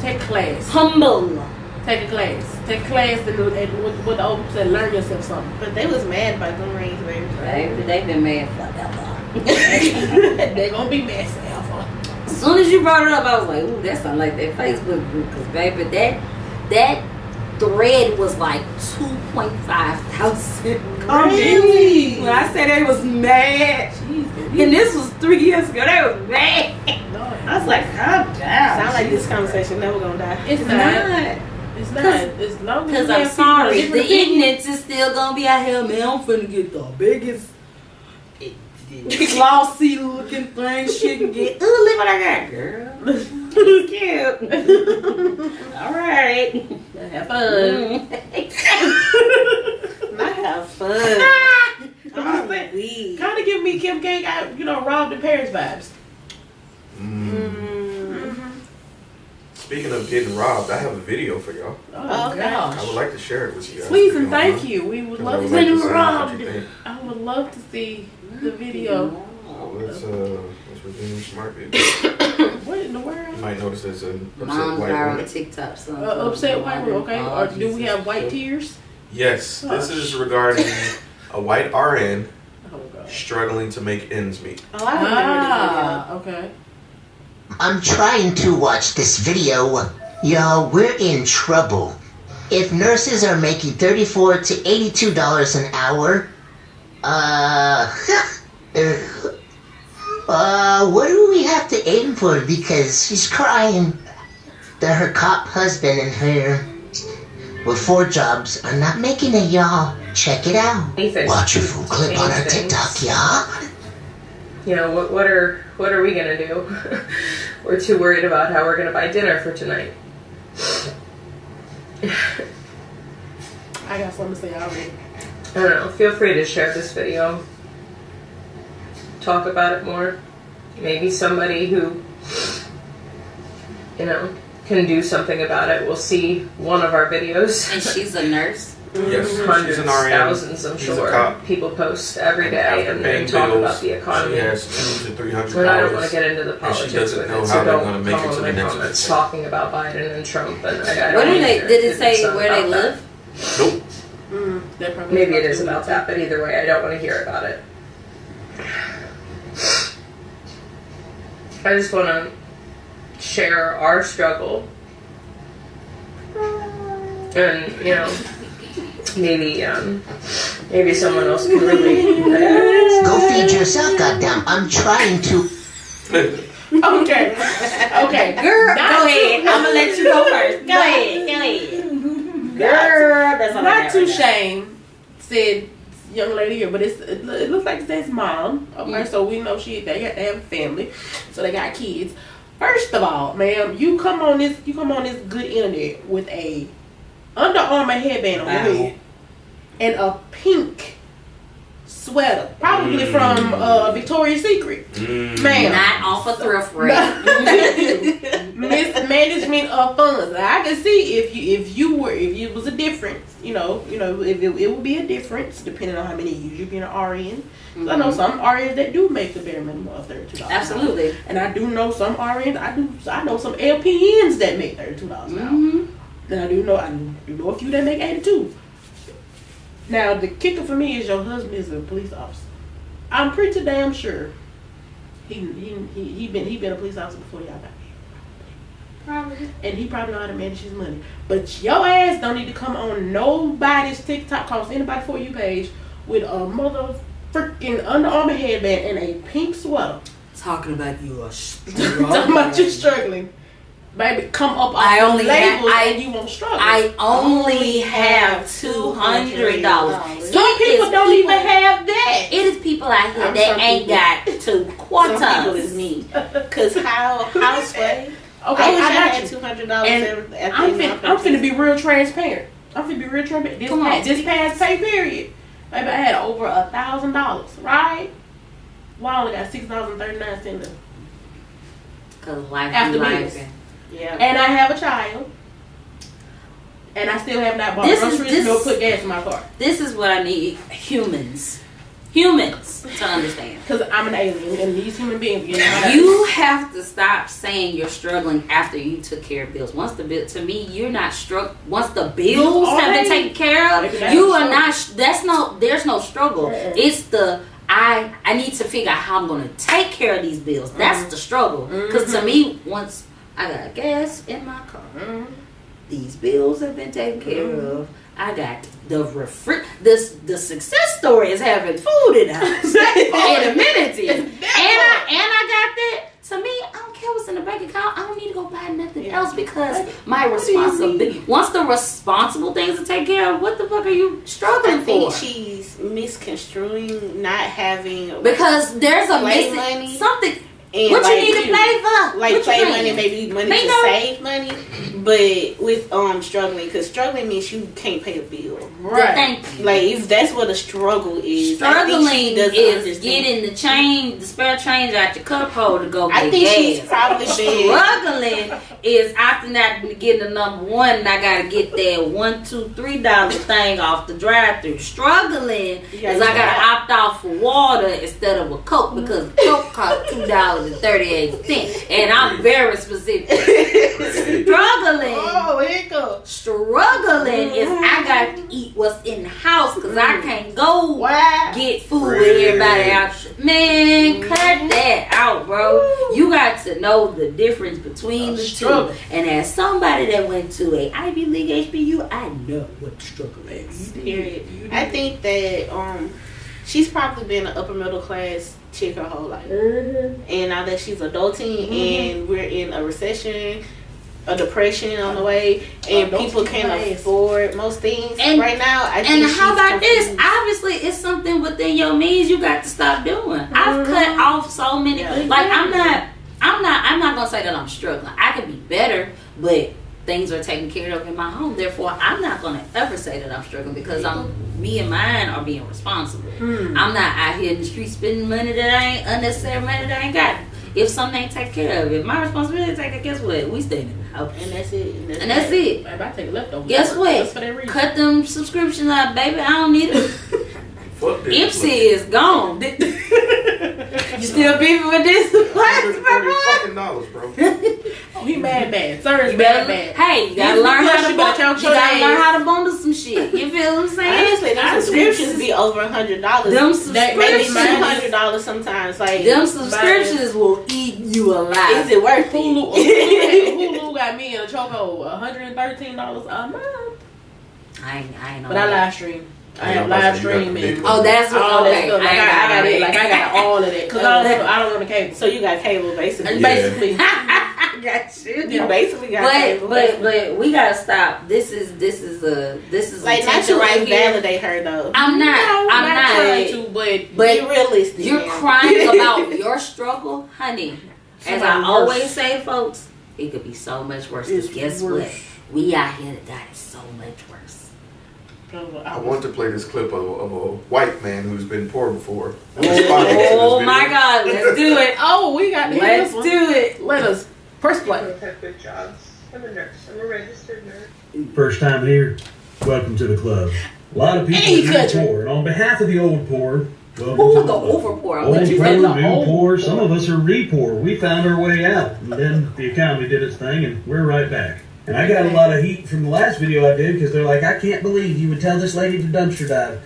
Take a class. Humble. Take a class. Take a class and what the old people said, learn yourself something. But they was mad about them rings, baby. They've been mad forever. They're gonna be mad forever. As soon as you brought it up, I was like, ooh, that sounds like that Facebook group. Because, baby, that thread was like 2,500 comments. Really? When I said they was mad. Jesus. And this was 3 years ago. They was mad. No, I was like, calm down. Sound like this conversation never gonna die. It's not. It's not. As long as because I'm sorry, the ignorance is still gonna be out here. Man, I'm finna get the biggest, glossy looking thing she can get. Ooh, look what I got, girl. It's cute. All right. Have fun. Not have fun. Kind of give me Kim K, robbed in Paris vibes. Speaking of getting robbed, I have a video for y'all. Oh gosh! I would like to share it with you guys. Please and thank you. We would love to see robbed. I would love to see the video. Let's redeem smart bitch. What in the world? You might notice there's an upset Mom's white on woman. TikTok. Upset white woman. Okay. Or do we have white tears? Yes. This is regarding a white RN struggling to make ends meet. Oh, I remember this video. Okay. I'm trying to watch this video. Y'all, we're in trouble. If nurses are making $34 to $82 an hour, what do we have to aim for? Because she's crying that her cop husband and her with 4 jobs are not making it, y'all. Check it out. Watch your full clip on our TikTok, y'all. You know, what are we gonna do? We're too worried about how we're gonna buy dinner for tonight. I got something to say already. I don't know. Feel free to share this video. Talk about it more. Maybe somebody who, can do something about it will see one of our videos. And she's a nurse? Yes, hundreds, she's an RN. thousands, I'm sure. People post every day and talk about the economy. She has $200 to $300. But I don't want to get into the politics. And she doesn't know so how they're don't going to make it to the next comments talking about Biden and Trump. And I What don't do they? Did it say where they live? Nope. Maybe it is about that, but either way, I don't want to hear about it. I just want to share our struggle. And, you know, maybe someone else can relate. Go feed yourself, goddamn. I'm trying to. Okay, Girl, go ahead. I'm gonna let you go first. Go ahead. Girl, that's all I not got too right now. shame, said young lady here, but it looks like it says mom. Okay, so we know they got to have a family, so they got kids. First of all, ma'am, you come on this good internet with a Under Armour headband on your head and a pink sweater, probably from Victoria's Secret, ma'am. Not off a thrift rate. Mismanagement of funds. I can see if it was a difference, if it would be a difference depending on how many years you've been an RN. So I know some RNs that do make the bare minimum of $32. Absolutely. And I do know some RNs. I know some LPNs that make $32 an hour. And I do know a few that make 82. Now the kicker for me is your husband is a police officer. I'm pretty damn sure he been a police officer before y'all got married. Probably. And he probably know how to manage his money. But your ass don't need to come on nobody's TikTok cost anybody for you page with a mother freaking Under Armour headband and a pink sweater. Talking about you are struggling. Talking about you struggling. Baby, come up off the labels and you won't struggle. I only have $200. Some people don't even have that. It is people out here that ain't got two quarters. Some people is me. Cause how sway? Okay, I wish I got had you. $200. I'm finna be real transparent. This past pay period, baby, I had over $1,000, right? Well, I only got $6.39 left. Cause life After life. bills. Yeah. And I have a child. And I still have not bought groceries nor put gas in my car. This is what I need humans to understand. Because I'm an alien and these human beings. You have to stop saying you're struggling after you took care of bills. Once the bill, to me, you're not struggling. Once the bills have been taken care of, you are not. There's no struggle. It's the I need to figure out how I'm going to take care of these bills. That's the struggle. Because to me, once I got gas in my car, these bills have been taken care of. I got the the success story is having food in the house and amenities, and I got that. To me, I don't care what's in the bank account. I don't need to go buy nothing else because my responsibility. Once the responsible things are taken care of, what the fuck are you struggling for? I think she's misconstruing not having because there's a play money something. And what like, you need to play for? Like play money, maybe money to save money, but with struggling, because struggling means you can't pay a bill. Right. Thank you. Like if that's what a struggle is. Struggling is getting the spare change out your cup holder to go get I think gas. she's probably been struggling is after not getting the number one, and I gotta get that $1, $2, $3 thing off the drive-through. Struggling is I gotta opt out for water instead of a Coke because Coke costs $2.38, and I'm very specific. Struggling is I got to eat what's in the house because I can't go get food with everybody out. Man, cut that out, bro. You got to know the difference between the two. And as somebody that went to a Ivy League HBCU, I know what struggle is. I think that she's probably been an upper middle class chick her whole life, and now that she's adulting and we're in a recession, a depression on the way, and people can't afford most things right now. I think how about this? Obviously, it's something within your means you got to stop doing. I've cut off so many. Like I'm not gonna say that I'm struggling. I can be better, but things are taken care of in my home. Therefore, I'm not gonna ever say that I'm struggling because me and mine are being responsible. I'm not out here in the street spending money that I ain't unnecessary money that I ain't got. if something ain't taken care of, if my responsibility is taken, guess what? We stay in the house. And that's it. And that's it. If I take a leftover. Guess what? Cut them subscriptions out, baby. I don't need it. MC is gone. You still beefing with this? $140 bro. Oh, he mad. Sir is mad. Hey, you gotta learn how to bundle some shit. You feel what I'm saying? Honestly, them subscriptions be over $100. Them subscriptions $100 sometimes. Like them subscriptions will eat you alive. Is it worth it? Hulu got me in a chokehold. $113 a month. I ain't know. But I live stream. I have live streaming. Oh, that's what. Okay, I got it. Like I got all of it because I don't own the cable. So you got cable basically. Basically, got you. You basically got cable. But we gotta stop. This is like not to validate her though. I'm not trying to, but be realistic. You're crying about your struggle, honey. As I always say, folks, it could be so much worse. Because guess what? We out here that got it so much worse. I want to play this clip of a white man who's been poor before. Oh my God, let's do it. Oh, we got Let's do it. Let us press play. Both have good jobs. I'm a nurse. I'm a registered nurse. First time here, welcome to the club. A lot of people are poor, and on behalf of the old poor, welcome to the over poor? Old poor, new poor, some of us are re-poor. We found our way out, and then the economy did its thing, and we're right back. And I got a lot of heat from the last video I did because they're like, I can't believe you would tell this lady to dumpster dive.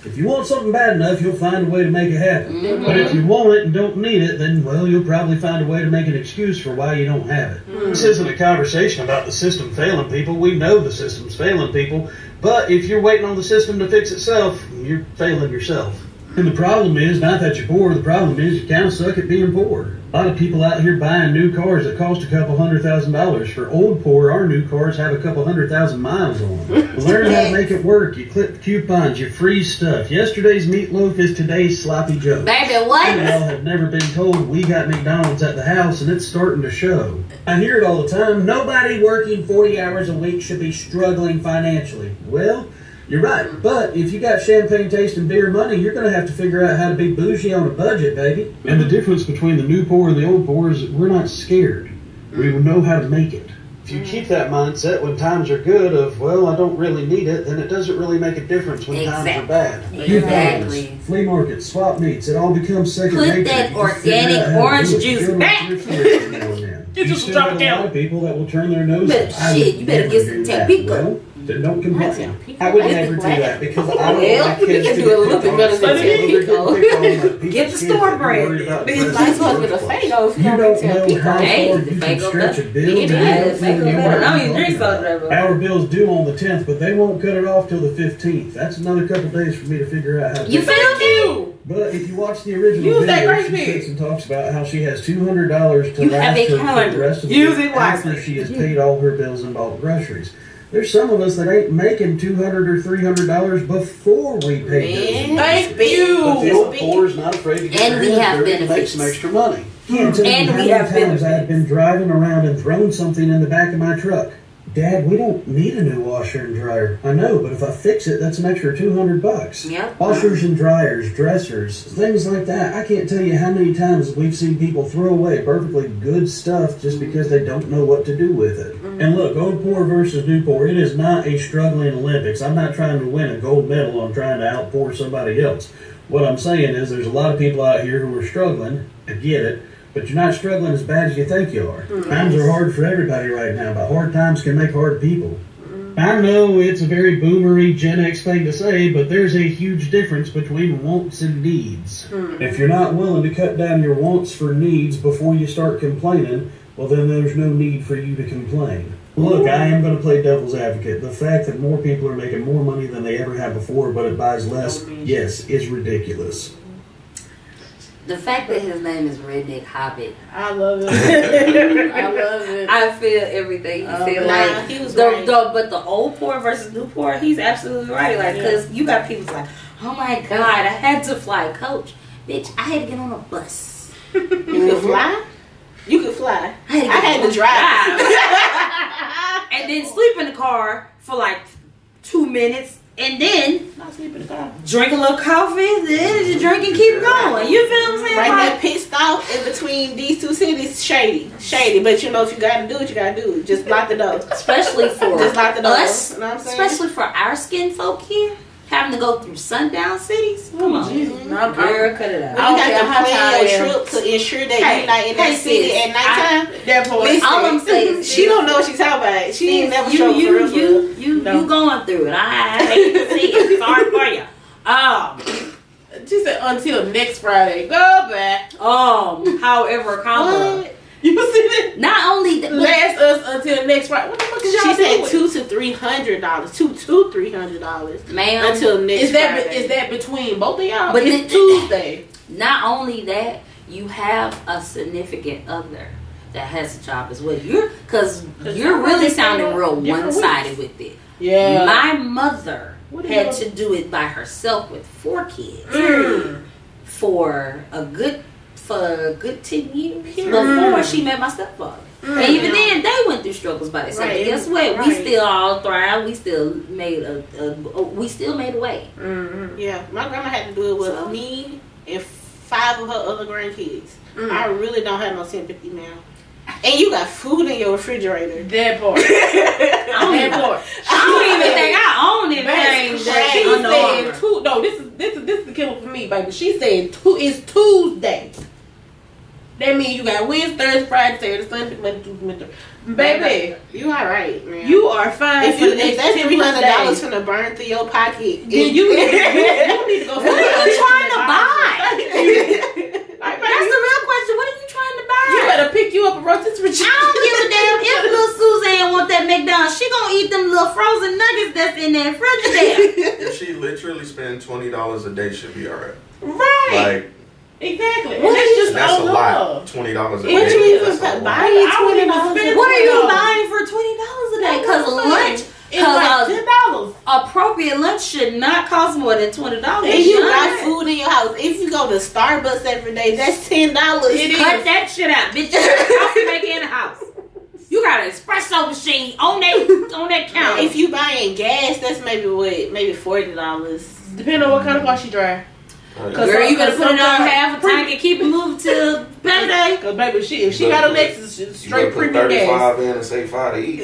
If you want something bad enough, you'll find a way to make it happen. But if you want it and don't need it, then, well, you'll probably find a way to make an excuse for why you don't have it. This isn't a conversation about the system failing people. We know the system's failing people. But if you're waiting on the system to fix itself, you're failing yourself. And the problem is not that you're poor. The problem is you kind of suck at being poor. A lot of people out here buying new cars that cost a couple $100,000. For old poor, our new cars have a couple 100,000 miles on them. Learn how to make it work. You clip coupons, you freeze stuff. Yesterday's meatloaf is today's sloppy joe. Baby, what? Some of y'all have never been told we got McDonald's at the house, and it's starting to show. I hear it all the time. Nobody working 40 hours a week should be struggling financially. Well, you're right, but if you got champagne tasting beer money, you're going to have to figure out how to be bougie on a budget, baby. And the difference between the new poor and the old poor is we're not scared. We know how to make it. If you keep that mindset when times are good of, well, I don't really need it, then it doesn't really make a difference when times are bad. Exactly. Flea markets, swap meets, it all becomes second nature. Put that organic orange juice back. Get you some Tropicana. A lot of people that will turn their nose up. Shit, you better get some Tampico. Don't complain. I would never do that because I don't want my kids to do a little bit better than Tampico. Get the store brand. You might as well get a Faygo if you don't don't know Tampico. how far you can stretch a bill. Our bill's due on the 10th, but they won't cut it off till the 15th. That's another couple days for me to figure out how to. You feel me? But if you watch the original video, she sits and talks about how she has $200 to last her for the rest of the week after she has paid all her bills and bought groceries. There's some of us that ain't making $200 or $300 before we pay bills. Thank you. But the old poor is not afraid to get we have benefits. Make some extra money. Can't tell you And how we many have times I've been driving around and thrown something in the back of my truck. Dad, we don't need a new washer and dryer. I know, but if I fix it, that's an extra $200. Yep. Washers and dryers, dressers, things like that. I can't tell you how many times we've seen people throw away perfectly good stuff just because they don't know what to do with it. And look, old poor versus new poor, it is not a struggling Olympics. I'm not trying to win a gold medal. I'm trying to outpour somebody else. What I'm saying is there's a lot of people out here who are struggling. I get it. But you're not struggling as bad as you think you are. Times are hard for everybody right now, but hard times can make hard people. I know it's a very boomery Gen X thing to say, but there's a huge difference between wants and needs. If you're not willing to cut down your wants for needs before you start complaining, well then there's no need for you to complain. Look, I am going to play devil's advocate. The fact that more people are making more money than they ever have before, but it buys less, yes, is ridiculous. The fact that his name is Redneck Hobbit. I love it. I love it. I feel everything he said. Like he was but the old poor versus new poor, he's absolutely right. Like, because you got people like, oh my God, I had to fly coach. Bitch, I had to get on a bus. You could fly? You could fly. I had to drive. And then sleep in the car for like 2 minutes and then Not sleep in the car. drink a little coffee, then just drink and keep going. You feel what I'm saying? Right, Like, that pit stop in between these two cities, shady. But you know, if you gotta do it, you gotta do it. Just lock the door. especially for Just lock the door. us, You know what I'm saying? especially for our skin folk here, having to go through sundown cities. Come on, No, girl, cut it out. I don't You care got how to plan tired I your am. trip to ensure that Hey, you're not in that hey, city sis, at nighttime. That part. Listen, All I'm saying is she don't know what she's talking about. She ain't never showed for real. you No. going through it. I hate to see it. Sorry for you. She said until next Friday. Go back. However, comma. What? You see that? Not only that, but Last us until next Friday. What the fuck is y'all She said doing? $200 to $300. $200-$300 ma'am, until next Is that Friday. between both of y'all? But It's the- Tuesday. not only that, you have a significant other that has a job as well. You're really sounding real Different one-sided with it. Yeah. My mother What do had you- to do it by herself with 4 kids Mm. for a good 10 years before she met my stepfather. And even then, they went through struggles by themselves. Right. But guess what? We Right. still all thrived. We still made a way. Mm-hmm. Yeah, my grandma had to do it with So? me and 5 of her other grandkids. I really don't have no sympathy now. And you got food in your refrigerator. That part. I don't even think I own anything She that said Under Armour. no, this is the killer for me, baby. She said it's Tuesday. That means you got Wednesday, Thursday, Friday, Saturday, Sunday, Monday, Tuesday, Wednesday. Baby, You all right, man. you are fine. if for the next that's 10 $300 days. finna burn through your pocket, Then you need to go. What are you trying to buy? Like, That's the real question. What are you trying to buy? you better pick you up a rotisserie chicken. I don't give a damn if little Suzanne want that McDonald's. She gonna eat them little frozen nuggets that's in that refrigerator. If she literally spend $20 a day, she'll be alright. Right. Like, Exactly. What And that's is- just and that's a all lot. love. $20 a What day. you even That's a buy lot. it? I wouldn't even spend What are you $20. buying for $20 a day? Because lunch, It's like $10. appropriate lunch should not cost more than $20. and you got food in your house. If you go to Starbucks every day, that's $10. Cut that shit out, bitch. You got a coffee maker in the house. You got an espresso machine on that counter. If you buying gas, that's maybe $40. Depending on what kind of car she drive. Girl, you better put it on half a tank and keep it moving till better day. Cause baby, if she got a Lexus, it's You straight better put premium gas. 35 in and say 5 to eat.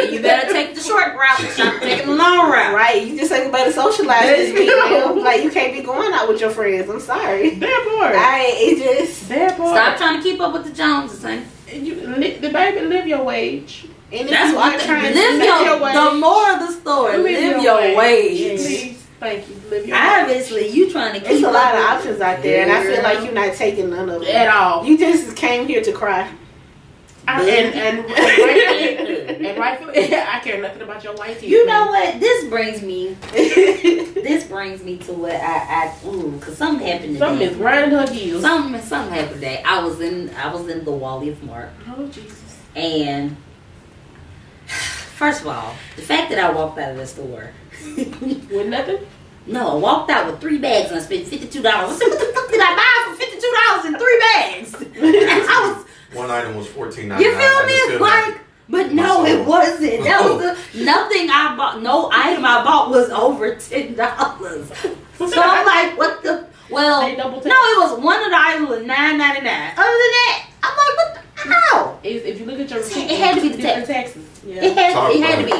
And you better take the short route. Stop taking the long route. Right, you just ain't about to socialize this week, man. Like, you can't be going out with your friends. I'm sorry. That part. It just... That part. Stop trying to keep up with the Joneses, honey. The baby live your wage. And if That's you what are trying live to... your your. wage. The more of the story, live your wage. Please. Thank you. Live your wage. Obviously, you trying to keep It's a up lot of with options out there, and I feel like you're not taking none of them. At all. You just came here to cry. And rightfully, I care nothing about your white teeth. You know what? This brings me to what cause something happened today. Something is grinding her heels. Something happened today. I was in the Wally Mart, Oh Jesus. and first of all, the fact that I walked out of the store. With nothing? No, I walked out with 3 bags and I spent $52. I said, what the fuck did I buy for $52 in 3 bags? And I was, One item was $14.99. you feel me? Like, but no, it wasn't. That was nothing I bought. No item I bought was over $10. So I'm like, what the? Well, They no, double it tax. was one of the items was $9.99. Other than that, I'm like, what the? How? If you look at your receipt, It had to be the different tax. taxes. It had to be.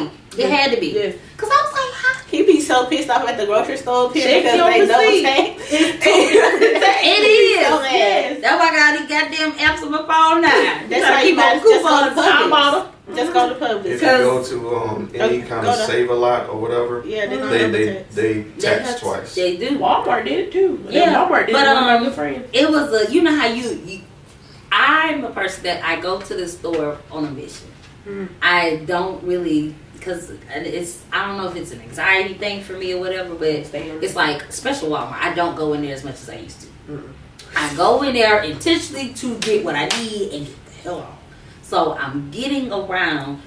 It had to be. Yes. Cause I was like, how? He be so pissed off at the grocery store Check because your they double receipt. tax. It is. So mad. Yes. That's why I got these goddamn apps on my phone now. That's why you gotta just go to I bought Publix. Just go to Publix. If you go to any kind go of to- Save-A-Lot or whatever, Yeah, they don't they double tax. they tax twice. They do. Walmart did it too. Yeah, Walmart did but, it. One of my good friends. It was a, you know how you I'm a person that I go to the store on a mission. I don't really, because it's, I don't know if it's an anxiety thing for me or whatever, but it's like, special Walmart, I don't go in there as much as I used to. I go in there intentionally to get what I need and get the hell on. So I'm getting around,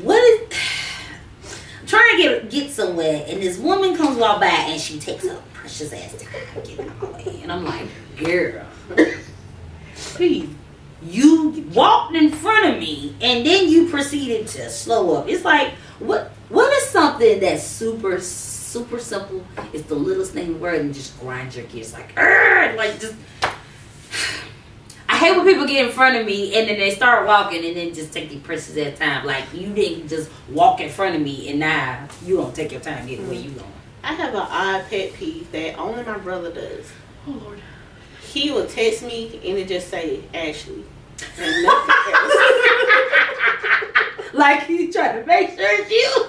I'm trying to get somewhere, and this woman comes walk by and she takes her precious ass time getting out of my way. And I'm like, girl, Please. you walked in front of me and then you proceeded to slow up. It's like, what is something something that's super simple. It's the littlest thing in the world, and just grind your gears like just. I hate when people get in front of me and then they start walking and then just take their precious ass time. Like, you didn't just walk in front of me and now you don't take your time either way you going. I have an odd pet peeve that only my brother does. Oh Lord. He will text me and it just say Ashley and nothing else. Like he trying to make sure it's you.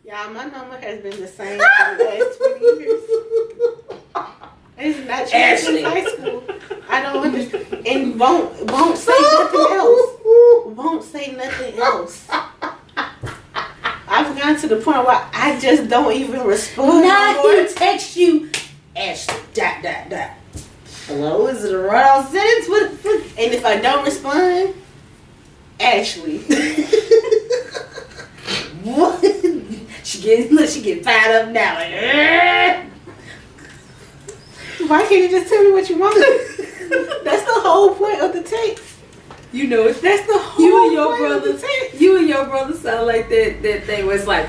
Y'all, my number has been the same for the last 20 years. It's not changed since high school. I don't understand. And won't say nothing else. Won't say nothing else. I've gotten to the point where I just don't even respond. Now he text you, Ashley, ... Hello, is it a run-on sentence? And if I don't respond, Ashley. What? She getting fired up now. Like, why can't you just tell me what you want? That's the whole point of the text. You know, that's the whole point of the text. You and your brother sound like that thing where it's like,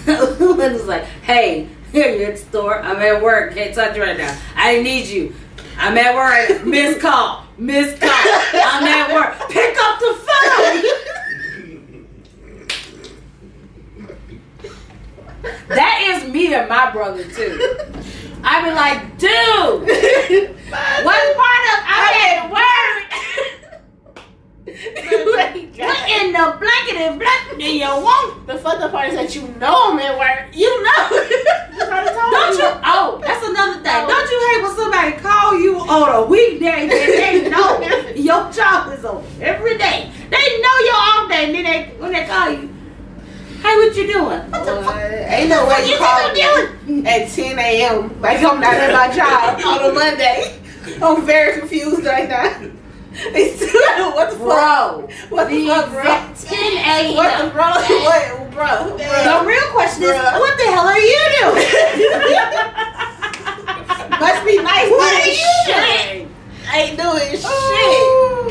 it's like, hey, here you're at the store. I'm at work. Can't talk to you right now. I need you. I'm at work. Missed call. I'm at work. Pick up the phone. That is me and my brother too. I be like, dude, what part of I'm at work? What in the blanket do you want? The fucked up part is that you know I'm at work. You know. Don't you? Oh, that's another thing. Don't you hate when somebody call you on a weekday and they know your job is on every day? They know you're off day, and then when they call you, hey, what you doing? What the fuck? Ain't no way you call me at 10 a.m. like I'm not at my job on a Monday. I'm very confused right now. What the fuck? What the fuck, bro? 10 a.m. What the bro? What, bro? The real question is, what the hell are you doing? Must be nice. What are you doing? Ain't doing shit.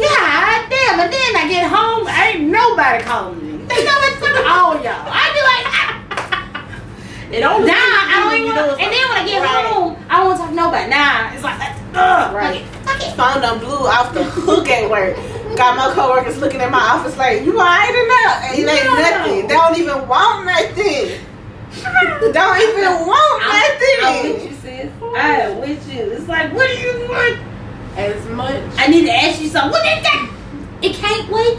God damn! And then I get home, ain't nobody calling me. They know it's for all y'all. I be like, It don't. nah, I don't even. And then when I get home, I don't want to talk to nobody. Nah, it's like, right. Phone done blew off the hook at work. Got my coworkers looking at my office like, you alright or not? It ain't nothing. They don't even want nothing. Don't even want nothing. I'm with you, sis. I am with you. It's like, what do you want? As much. I need to ask you something. What is that? It can't wait.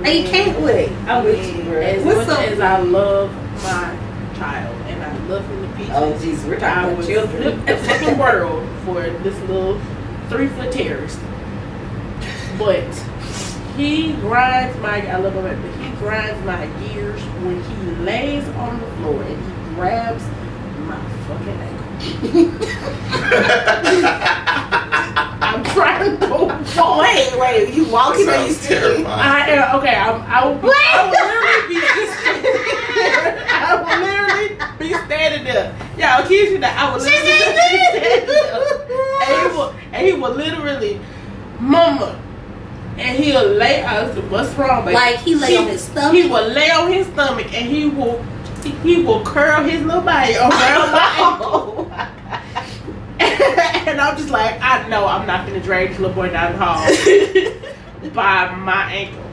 It can't wait. I'm with you, bro. As much as I love my child and I love him to pieces. Oh, jeez, we're talking about children. Flip the fucking world for this little 3-foot terrorist. But he grinds my. I love him, but he grinds my gears when he lays on the floor and he grabs my fucking ankle. I'm trying to go. Wait, you walking or you sitting? I will literally be standing there. Y'all kid you that I will literally be standing there. And he will literally mama. And he'll lay out. What's wrong, baby? Like he lay on his stomach. He will lay on his stomach and he will curl his little body around my ankle. And I'm just like, I know I'm not gonna drag this little boy down the hall by my ankle.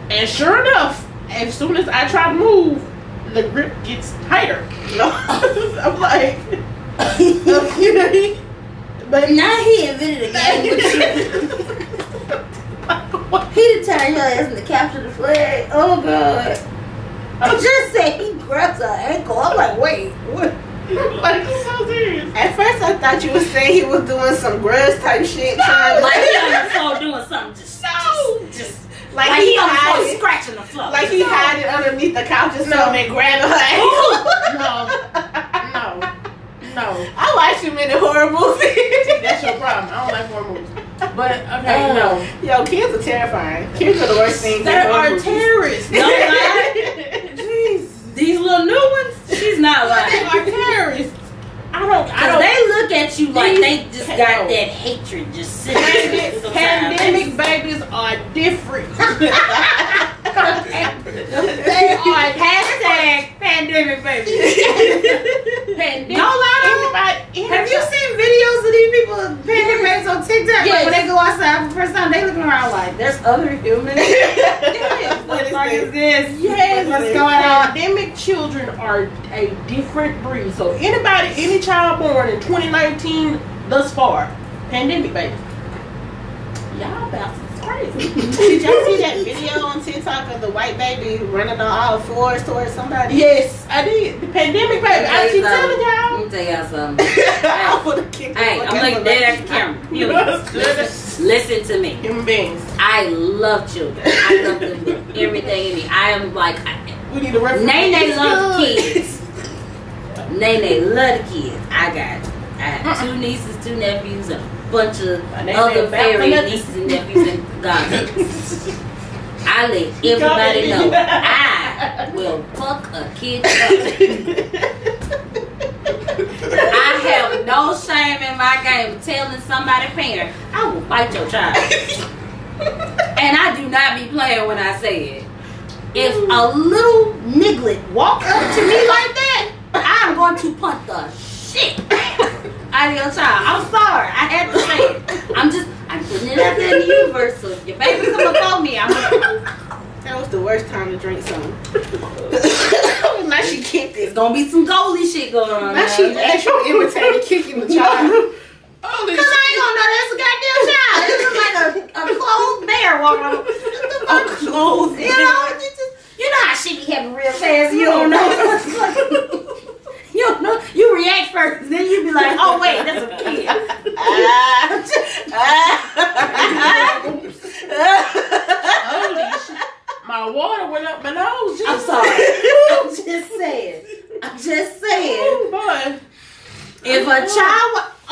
And sure enough, as soon as I try to move, the grip gets tighter. I'm like, okay. But now he invented a game with you. He done turned your ass into capture the flag. Oh god. I just said he grabs her ankle. I'm like, wait, what? Like, he's so serious. At first I thought you were saying he was doing some grudge type shit. No, like he on the floor doing something just like he on the floor scratching the floor. Like he hiding underneath the couch or something and grabbing her ankle. No. I watched him in a horror movie. That's your problem. I don't like horror movies. But okay, no. Yo, kids are terrifying. Kids are the worst things. They are terrorists. No lie. Jeez. These little new ones, she's not lying. They are terrorists. I don't. They look at you like they just got that hatred just sitting there. Pandemic babies are different. They are pandemic, baby. Pandemic. Don't lie. Have you seen videos of these people, pandemic babies on TikTok? Like when they go outside for the first time, they looking around like, there's other humans. What is this? Yes, what's going on? Pandemic children are a different breed. So any child born in 2019 thus far, pandemic baby. Y'all bastards crazy. Did y'all see that video on TikTok of the white baby running on all fours towards somebody? Yes, I did. The pandemic baby. I keep telling y'all. Let me tell y'all something. I would have kicked Hey, I'm like dead at the camera. Listen to me. Human beings. I love children. I love them with everything in me. I am like, We need a reference. Nene love kids. Nene love the kids. I have 2 nieces, 2 nephews, and a bunch of other fairy nieces and nephews and godmothers. I let everybody know I will fuck a kid up. I have no shame in my game telling somebody parent, I will fight your child. And I do not be playing when I say it. If a little niglet walk up to me like that, I'm going to punt the shit out of your child. I'm sorry. I had to say it. I'm putting it out there in the universe. So if your baby come up on me, I'm That was the worst time to drink something. Now she kicked it. It's gonna be some goalie shit going on. Now she actually imitated kicking the child. Cause I ain't gonna know that's a goddamn child. It looks like a closed bear walking on. A closed bear. You know how she be having real fast. You don't know. You don't know. You react first, then you be like, oh wait, that's a kid. My water went up my nose. I'm sorry. I'm just saying. Oh, boy. If a child I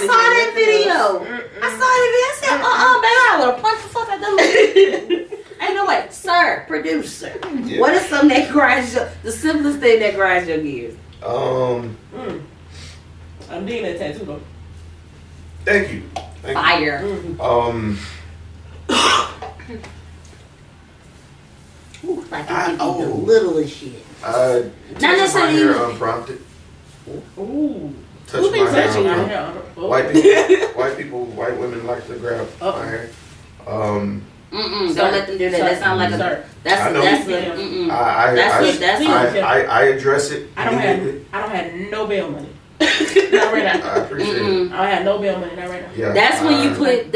saw that video. I saw that video. I said, baby, I would have punched the fuck out that little ain't no way. Sir, producer. Yeah. What is something that grinds the simplest thing that grinds your gears? I'm digging that tattoo though. Thank you. Fire. Ooh, like you can do the littlest shit. Not necessarily my hair unprompted. Ooh. Touch my hair. White women like to grab my hair. Don't let them do that. That sounds like I address it. I don't have no bail money. Not right now. I appreciate it. I don't have no bail money. Not right now. Yeah, that's when you put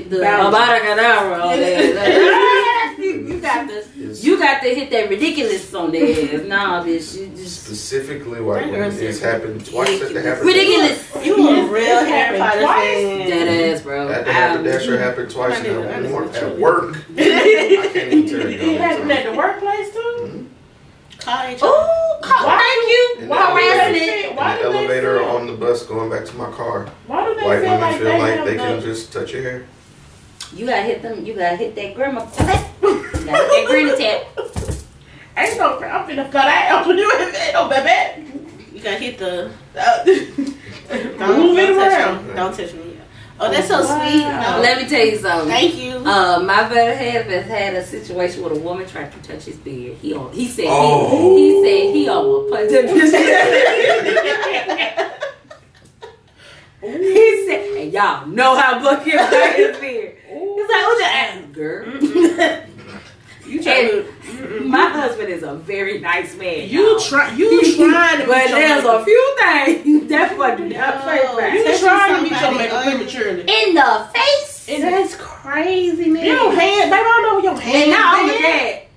the Avada Kedavra on there. You got to hit that ridiculous on their ass. Nah, bitch. You just specifically white women. It's happened twice at the happy. Ridiculous. You a real Harry Potter fan. Dead ass, bro. At the haberdasher happened twice at work. I can't even tell you. It happened at the workplace too. College. Ooh, thank you. In the elevator or on the bus going back to my car. Why do they white feel women like feel like they can just touch your hair? You gotta hit them. You gotta hit that grandma. You gotta hit that granny tap. Ain't no. I'm finna cut out. You ain't no baby. You gotta hit the. Move it around. Don't touch me. Oh, that's so sweet. No. Let me tell you something. Thank you. My better half has had a situation with a woman tried to touch his beard. He said he almost punched that bitch. He said, and y'all know how Bucky about his beard. He's like, what's your ass, girl? My husband is a very nice man. You trying to but there's a few things that wasn't right. You trying to meet your makeup prematurely. In the face? That's crazy, man. Your hand, baby, I don't know where your hand. And not only that,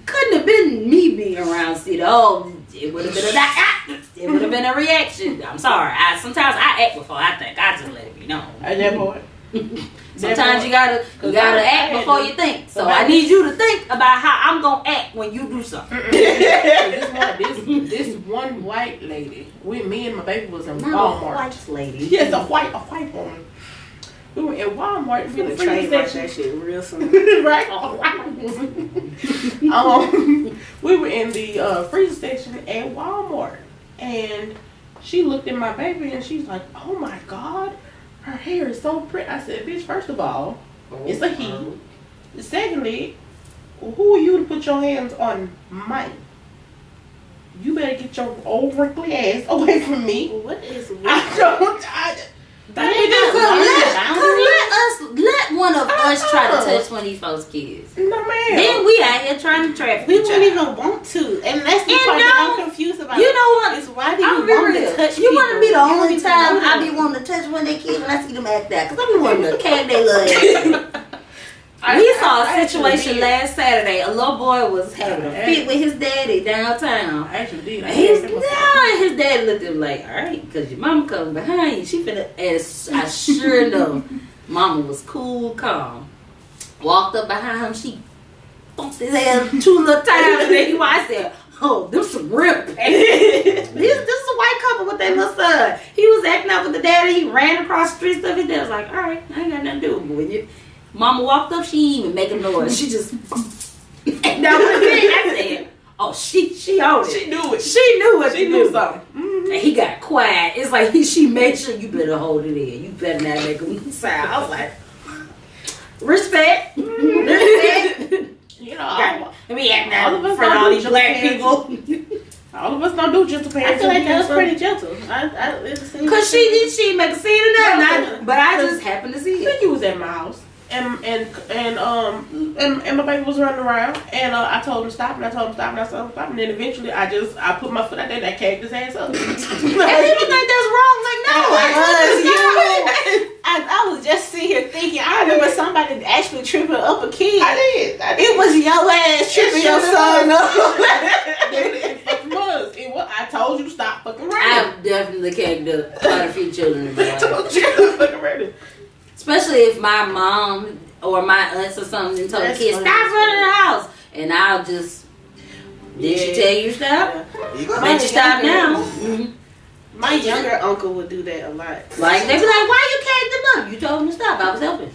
couldn't have been me being around Cedar. Oh, it would have been it would have been a reaction. I'm sorry. Sometimes I act before I think. I just let it be known. At that point. Sometimes you gotta act before you think. So I need you to think about how I'm gonna act when you do something. this one white lady, me and my baby was in Walmart. A white lady. Yes, a white woman. We were in Walmart. We were trademark that shit real soon. Right? We were in the freezer section at Walmart, and she looked at my baby and she's like, "Oh my God, her hair is so pretty." I said, "Bitch, first of all, it's a he. Secondly, who are you to put your hands on mine? You better get your old wrinkly ass away from me. What is let one of us try to touch one of these folks' kids. No, man. Then we out here trying to traffic. We wouldn't even want to, and that's the part that I'm confused about. You know what? Is why do you want to touch You people? want to be the only time I be wanting to touch one of their kids when I see them act out, because I be wanting to cave their little ass. We saw a situation last Saturday. A little boy was having a fit with his daddy downtown. I actually did. His daddy looked at him like, all right, because your mama coming behind you. She finna, as I sure know, mama was cool, calm. Walked up behind him. She bumped his ass 2 little times. And then he watched that. Oh, them some real parents. This is a white couple with their little son. He was acting out with the daddy. He ran across the street stuff. His dad was like, all right, I ain't got nothing to do with you. Mama walked up, she didn't even make a noise. She just, and that was it. I said, oh, she owned it. She knew it. She knew what she to knew do. something. Mm-hmm. And he got quiet. It's like she made sure you better hold it in. You better not make him sound. I was like, respect. Respect. You know, let me act out in front of all these black people. All of us don't do gentle parenting. I feel like that was pretty gentle. Cause she make a scene of nothing, but I just happened to see I it. think you was at my house, and my baby was running around, and I told him to stop, and I told him to stop, and I told him to stop, and then eventually I put my foot out there and I cagged his ass up. And people think that's wrong. Like, no, I was just sitting here thinking. I remember somebody actually tripping up a kid. I did. It was your ass tripping your son up. It was. I told you to stop fucking running. I've definitely cagged up quite a few children in my life. I told you to fucking running. Especially if my mom or my aunts or something told the kids, stop running the house. And I'll just, did she tell you to stop? Yeah. You stop now. Mm-hmm. My younger uncle would do that a lot. Like, they be like, why you cagged them up? You told him to stop. I was helping.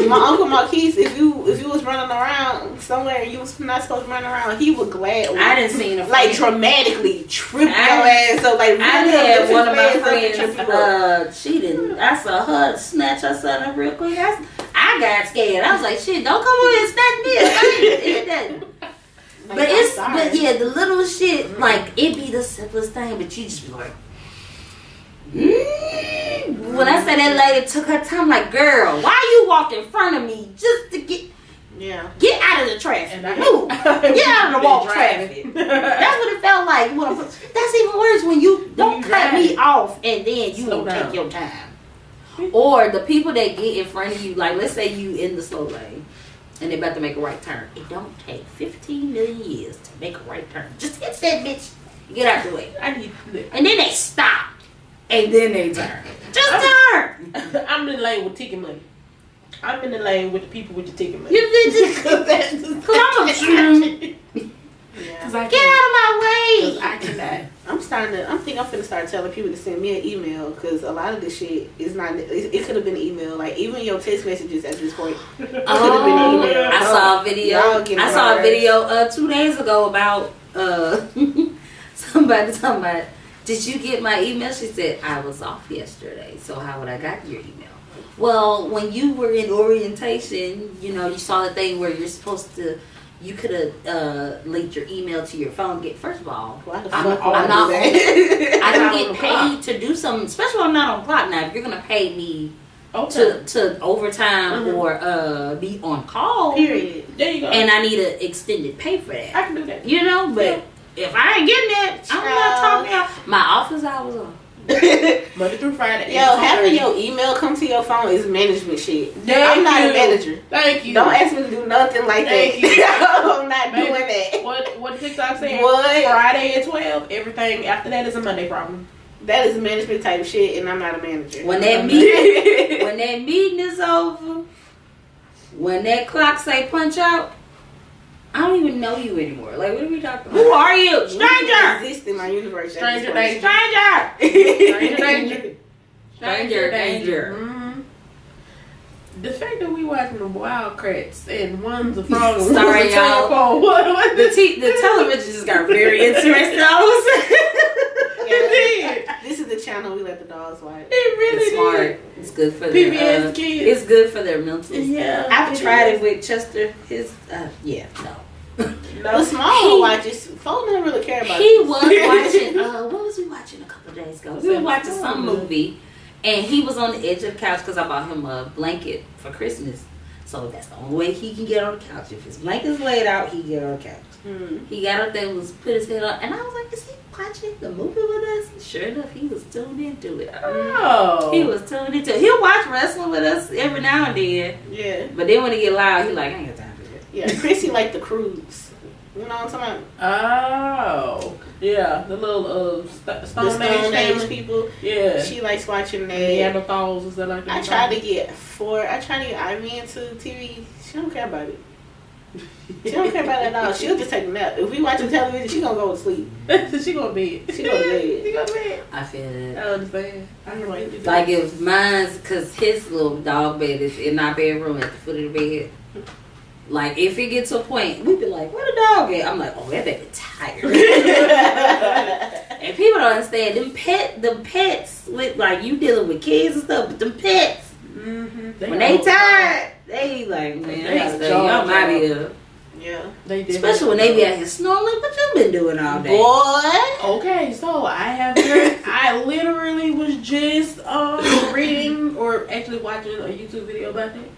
My uncle Marquise, if you was running around somewhere and you was not supposed to run around, he would gladly. I didn't see him like dramatically trip your ass. So like, I had one of my friends. She didn't. I saw her snatch her son up real quick. I got scared. I was like, shit, don't come over and snatch me. But yeah, the little shit, like it be the simplest thing, but you just be like. When I said that lady took her time, like, girl, why you walked in front of me just to get out of the traffic? Move. Get out of the walk traffic. That's what it felt like. That's even worse when you don't cut me off and then you don't take your time. Or the people that get in front of you, like let's say you in the slow lane and they're about to make a right turn. It don't take 15 million years to make a right turn. Just hit that bitch. Get out the way. And then they stop. And then they turn. Just turn. I'm in the lane with ticket money. I'm in the lane with the people with the ticket money. Cause I'm a get out of my way. I cannot. I'm finna start telling people to send me an email because a lot of this shit is not. It could have been an email. Like even your text messages at this point. It could have been an email. I saw a video. I saw a video 2 days ago about somebody talking about. Did you get my email? She said, I was off yesterday, so how would I got your email? Well, when you were in orientation, you know, you saw the thing where you're supposed to, you could have linked your email to your phone. First of all, I don't get paid to do something, especially when I'm not on clock. Now, if you're going to pay me to overtime or be on call, period. There you go. And I need an extended pay for that. I can do that. You know, but... Yeah. If I ain't getting that, I'm not talking about my office hours on. Monday through Friday. Yo, having your email come to your phone is management shit. I'm not a manager. Thank you. Don't ask me to do nothing like that. I'm not doing that. What TikTok saying? Friday at 12. Everything after that is a Monday problem. That is management type shit, and I'm not a manager. When that meeting is over, when that clock say punch out. I don't even know you anymore. Like, what are we talking about? Who are you? Stranger! You exist in my universe. Stranger danger. Stranger danger. Mm-hmm. The fact that we watching the Wildcats and one's a frog and sorry, y'all. The television just got very interesting all of a sudden. It did. This is the channel we let the dogs watch. It really did. It's good for PBS their kids. It's good for their mental. Yeah, I've tried it with Chester. His no. The small watches. Folks don't really care about. He was watching. What was he watching a couple of days ago? We were watching some movie, and he was on the edge of the couch because I bought him a blanket for Christmas. So that's the only way he can get on the couch. If his blanket's laid out, he can get on the couch. He got up there and was put his head on, and I was like, "Is he watching the movie with us?" Sure enough, he was tuned into it. Oh, He was tuned into it. He'll watch wrestling with us every now and then. Yeah. But then when it get loud, he like, "I ain't got time for that." Yeah, Chrissy like the cruise. You know what I'm talking about? Oh, yeah, the little The Stone Age people. Yeah, She likes watching that. Neanderthals and stuff like that. I tried to get Ivy into TV. She don't care about it. She don't care about it at all. She'll just take a nap. If we watching television, she gonna go to sleep. She go to bed. She go to bed. She go to bed. I feel that. I understand. I can like to do Like if mine's, cause his little dog bed is in our bedroom at the foot of the bed. Like if it gets to a point, we be like, "Where the dog at?" I'm like, "Oh, that baby tired." And people don't understand them pets with like you dealing with kids and stuff, but them pets when they tired, they like, man, I gotta stay. I'm out of here. Yeah. Especially when they be out here snoring. What you been doing all day? Boy. Okay, so I literally was just reading or actually watching a YouTube video about that.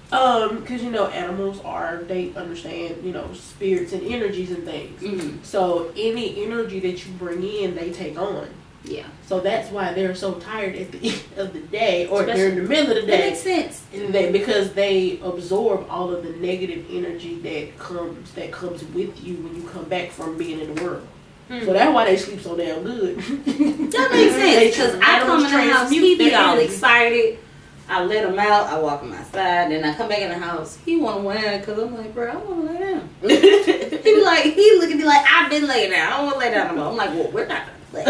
Because animals they understand spirits and energies and things. So any energy that you bring in, they take on. Yeah. So that's why they're so tired at the end of the day, or they're in the middle of the day. That makes sense. And because they absorb all of the negative energy that comes with you when you come back from being in the world. So that's why they sleep so damn good. That makes sense. Because I come in the house, he be all excited. I let him out. I walk him outside. Then I come back in the house. He want to whine because I'm like, bro, I want to lay down. he look at me like, I've been laying down. I don't want to lay down no more. I'm like, well, we're not going to play.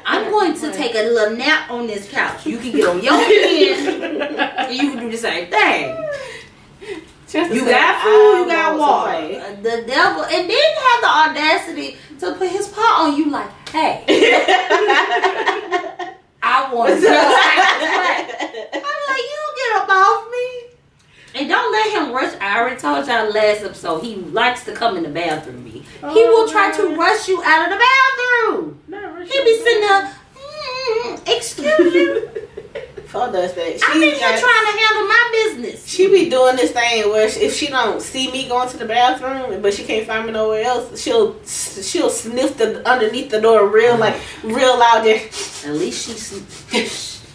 I'm going to take a little nap on this couch. You can get on your end and you can do the same thing. You got food, you got water. The devil, and then have the audacity to put his paw on you like, hey. I want to I'm like, you get up off me. And don't let him rush. I already told y'all last episode, he likes to come in the bathroom. He will try to rush you out of the bathroom. He be sitting there, excuse you. Phone does that. I'm in here trying to handle my business. She be doing this thing where if she don't see me going to the bathroom, but she can't find me nowhere else, she'll sniff underneath the door real loud. At least she's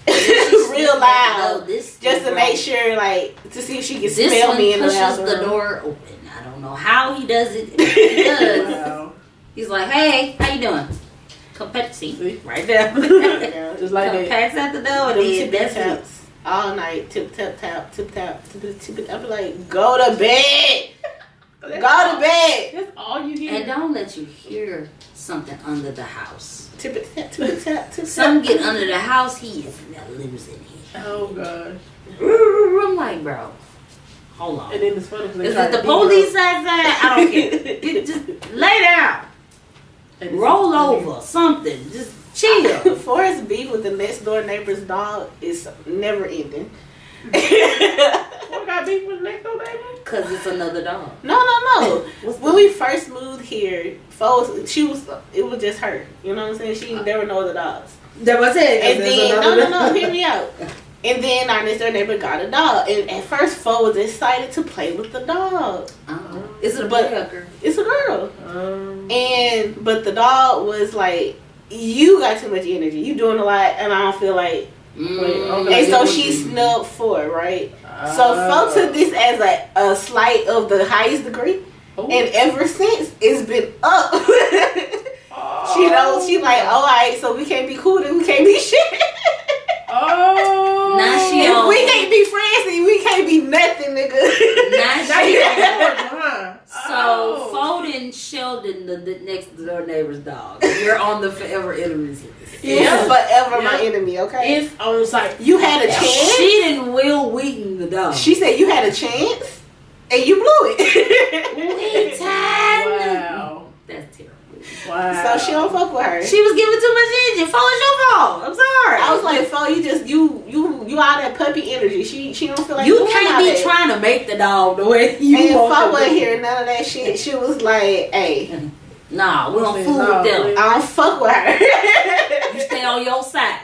real loud, just to make sure, to see if she can smell me in the bathroom. Pushes the door open. I don't know how he does it. But he does. Wow. He's like, "Hey, how you doing?" Competency, right there. Just like that. Pats at the door, and then that's it. All night, tip tap tap, tip tap, tip tip. I be like, go to bed. Go to bed. That's all you hear. And don't let you hear something under the house. Tip tap, tip tap, tip. Some get under the house. He is losing it. Oh God. I'm like, bro, hold on. And then it's funny because is it the police outside? I don't care. Just lay down. Roll over, something. Just chill. Forrest beef with the next door neighbor's dog is never ending. What got beef with the next door neighbor? Cause it's another dog. No. When we first moved here, it was just her. You know what I'm saying? There were no other dogs. That was it. And then no, hear me out. And then our next door neighbor got a dog, and at first, Fo was excited to play with the dog. Is it a boy or a girl? It's a girl. But the dog was like, "You got too much energy. You doing a lot, and I don't feel like." And so she snubbed for right. So Fo took this as a slight of the highest degree, and ever since it's been up. She like, all right, so we can't be cool, then we can't be shit. Now she if we can't be friends, then we can't be nothing, nigga. Now she So Foden Sheldon, the next door neighbor's dog. You're on the forever enemies list. Yeah, forever my enemy. Okay, it's on site. You had a chance. She didn't Will Wheaton the dog. She said you had a chance, and you blew it. Wheaton. Wow, that's terrible. Wow. So she don't fuck with her. She was giving too much energy. Fo, it's your fault. I'm sorry. I was like, Fo, you all that puppy energy. She don't feel like you doing can't all be that. trying to make the dog the way you And want Fo to wasn't do. hearing none of that shit. She was like, hey, Nah, we don't Said, fool nah, with them. I don't fuck with her. You stay on your side.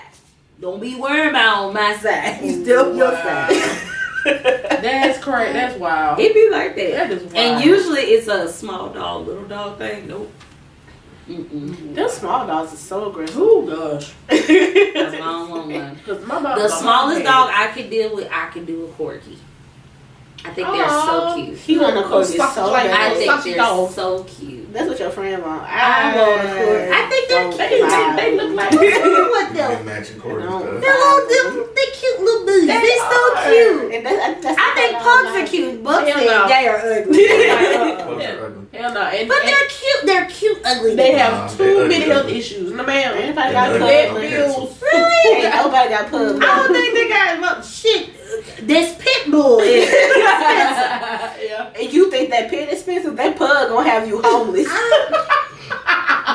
Don't be worried about on my side. You stay on your side. That's crazy. That's wild. It be like that. That is wild. And usually it's a small dog, little dog thing. Nope. Them small dogs are so aggressive. Oh gosh. That's why I don't want one. Because my mom. The smallest dog I could deal with, I could do a corgi. I think they're so cute. He want a corgi so like bad. I think Sausage they're dog. so cute. That's what your friend want. I want a corgi. I think they're don't cute. lie. They look like. What And them? matching cords No. and They're stuff. little, they cute little booties. They so are. cute. And that's I think pugs are cute. Bugs Hell say no. they are ugly. Pugs are ugly. Hell no. And, But they're cute. They're cute ugly. they Nah, have they too ugly. many health issues. No ma'am. Anybody got Yeah, pugs? ugly. bills. Really? Ain't nobody got pugs. I don't think they got much shit. This pit bull is expensive. Yeah. And you think that pet expensive? That pug gonna have you homeless.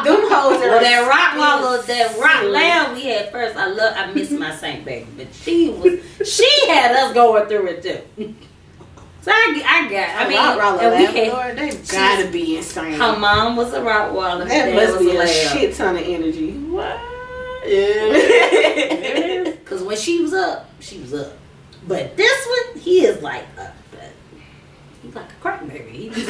Them hoes are Well, that Rottweiler, that expensive. Rock Lamb we had first, I miss my Saint baby, but she had us going through it too. So I mean, Rottweiler and we Labrador, had, they gotta be insane. her mom was a Rottweiler, her That dad must was be a a Lamb. shit ton of energy. What? Yeah. Cause when she was up, but this one, he is like he's like a crack baby. He's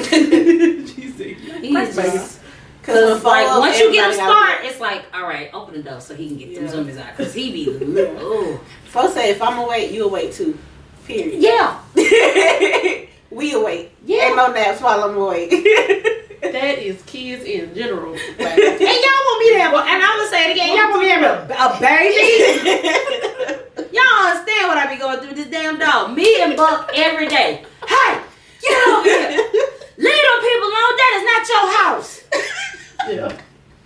just. Cause like once you get him started, it's like, all right, open the door so he can get them zoomies out. Cause he be little. Folks say if I'm awake, you awake too. Period. Yeah. We awake. Yeah. Ain't no naps while I'm awake. That is kids in general. Like, And y'all want me to have, and I'm gonna say it again, y'all want me to have a baby? Y'all understand what I be going through this damn dog. Me and Buck every day. Hey, get over here. Leave them people alone. That is not your house. yeah.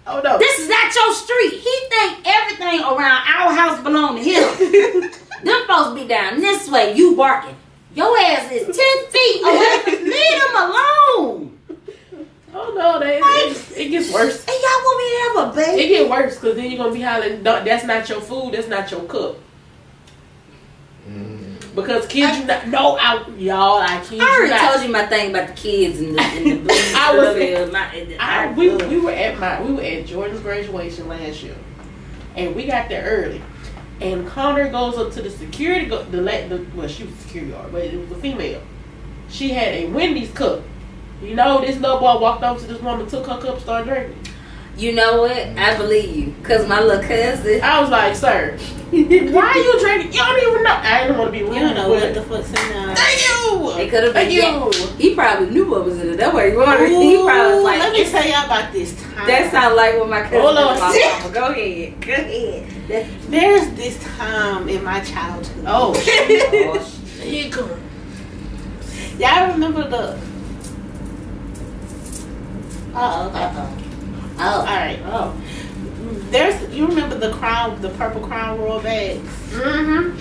Oh no. This is not your street. He think everything around our house belong to him. Them folks be down this way. You barking. Your ass is 10 feet away from. Leave them alone. Oh no, it gets worse. And y'all want me to have a baby? It get worse because then you're gonna be hollering, that's not your food, that's not your cup. Because kids, I kid I you already not. told you my thing about the kids and the blues. We were at Jordan's graduation last year, and we got there early. And Connor goes up to the security, well, she was a security guard, but it was a female. She had a Wendy's cup. You know, this little boy walked over to this woman, took her cup, started drinking. You know what? I believe you. Because my little cousin. I was like, sir, why are you drinking? You don't even know. I didn't want to be rude. You don't know what the fuck's in there. Thank you. It could have been. Thank you. Yeah, he probably knew what was in it. That's why he wanted it. He probably was like, let me tell y'all about this time. that sounds like what my cousin Hold on. did to my mama. Go ahead. Go ahead. There's this time in my childhood. Oh, Oh, here you come. Y'all remember the... okay. Oh. Alright. Oh. You remember the purple Crown Royal bags? Mm-hmm.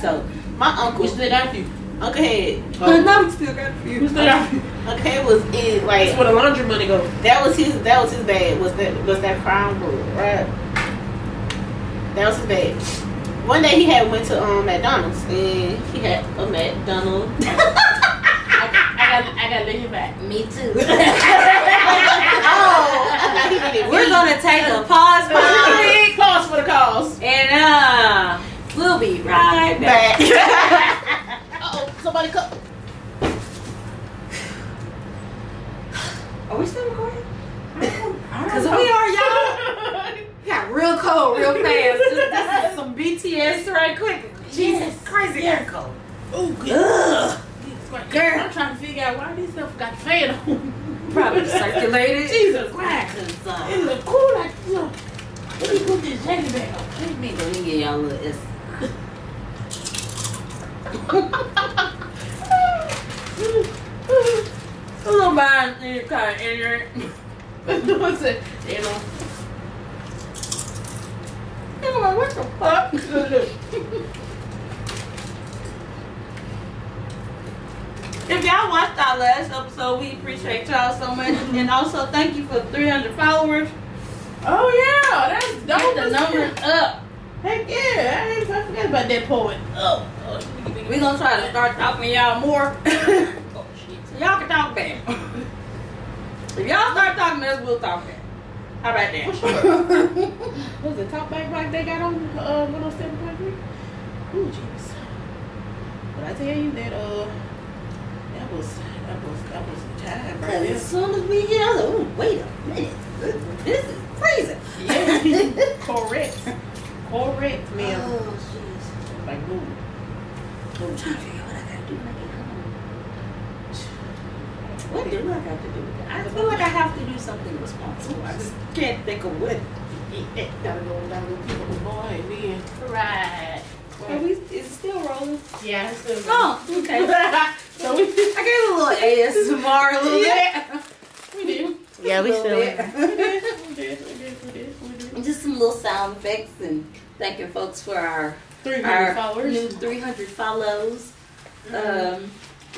So, my uncle... We still got you. Uncle had... But now we still got a few. We still got you. Uncle had was in, like... That's where the laundry money goes. That was his bag. Was that Crown Royal, right? That was his bag. One day he had went to McDonald's and he had a McDonald's. I got to let him back. Me too. We're We're gonna take a pause for the week. Pause for the cause. And we'll be right back. Uh-oh, somebody come. Are we still recording? Because we are, y'all. Got real cold real fast. This is some BTS right quick. Jesus, crazy air cold. Oh, good. Ugh. Girl, I'm trying to figure out why these stuff got the fan on. Probably circulated. Jesus Christ. It look cool like, look. Let me put this jacket back on. Let me give y'all a little S. A little mind kind of ignorant. What's it? You know. I'm like, what the fuck? If y'all watched our last episode, we appreciate y'all so much. And also, thank you for 300 followers. Oh yeah, that's dope. Get the numbers up. Heck yeah, I forgot about that poet. Oh, We're going to try to start talking to y'all more. So y'all can talk back. If y'all start talking to us, we'll talk back. How about that? Was it Talk Back like they got on 107.3? Ooh, jeez. But I tell you that that was time right Because there. as soon as we hear, I was like, oh, wait a minute. This is crazy. Yeah. Correct, ma'am. Oh, jeez. Like, ooh. I'm trying to figure out what I got to do when I get home. What do I got to do with that? I feel like I have to do something responsible. I just can't think of what. Gotta go pick up the boy and then. Right. Is it still rolling? Yeah, it's still Oh, okay. So we I gave a little ASMR a little bit. We did. Yeah, we still. We did. Just some little sound effects and thanking folks for our 300 followers. new 300 follows.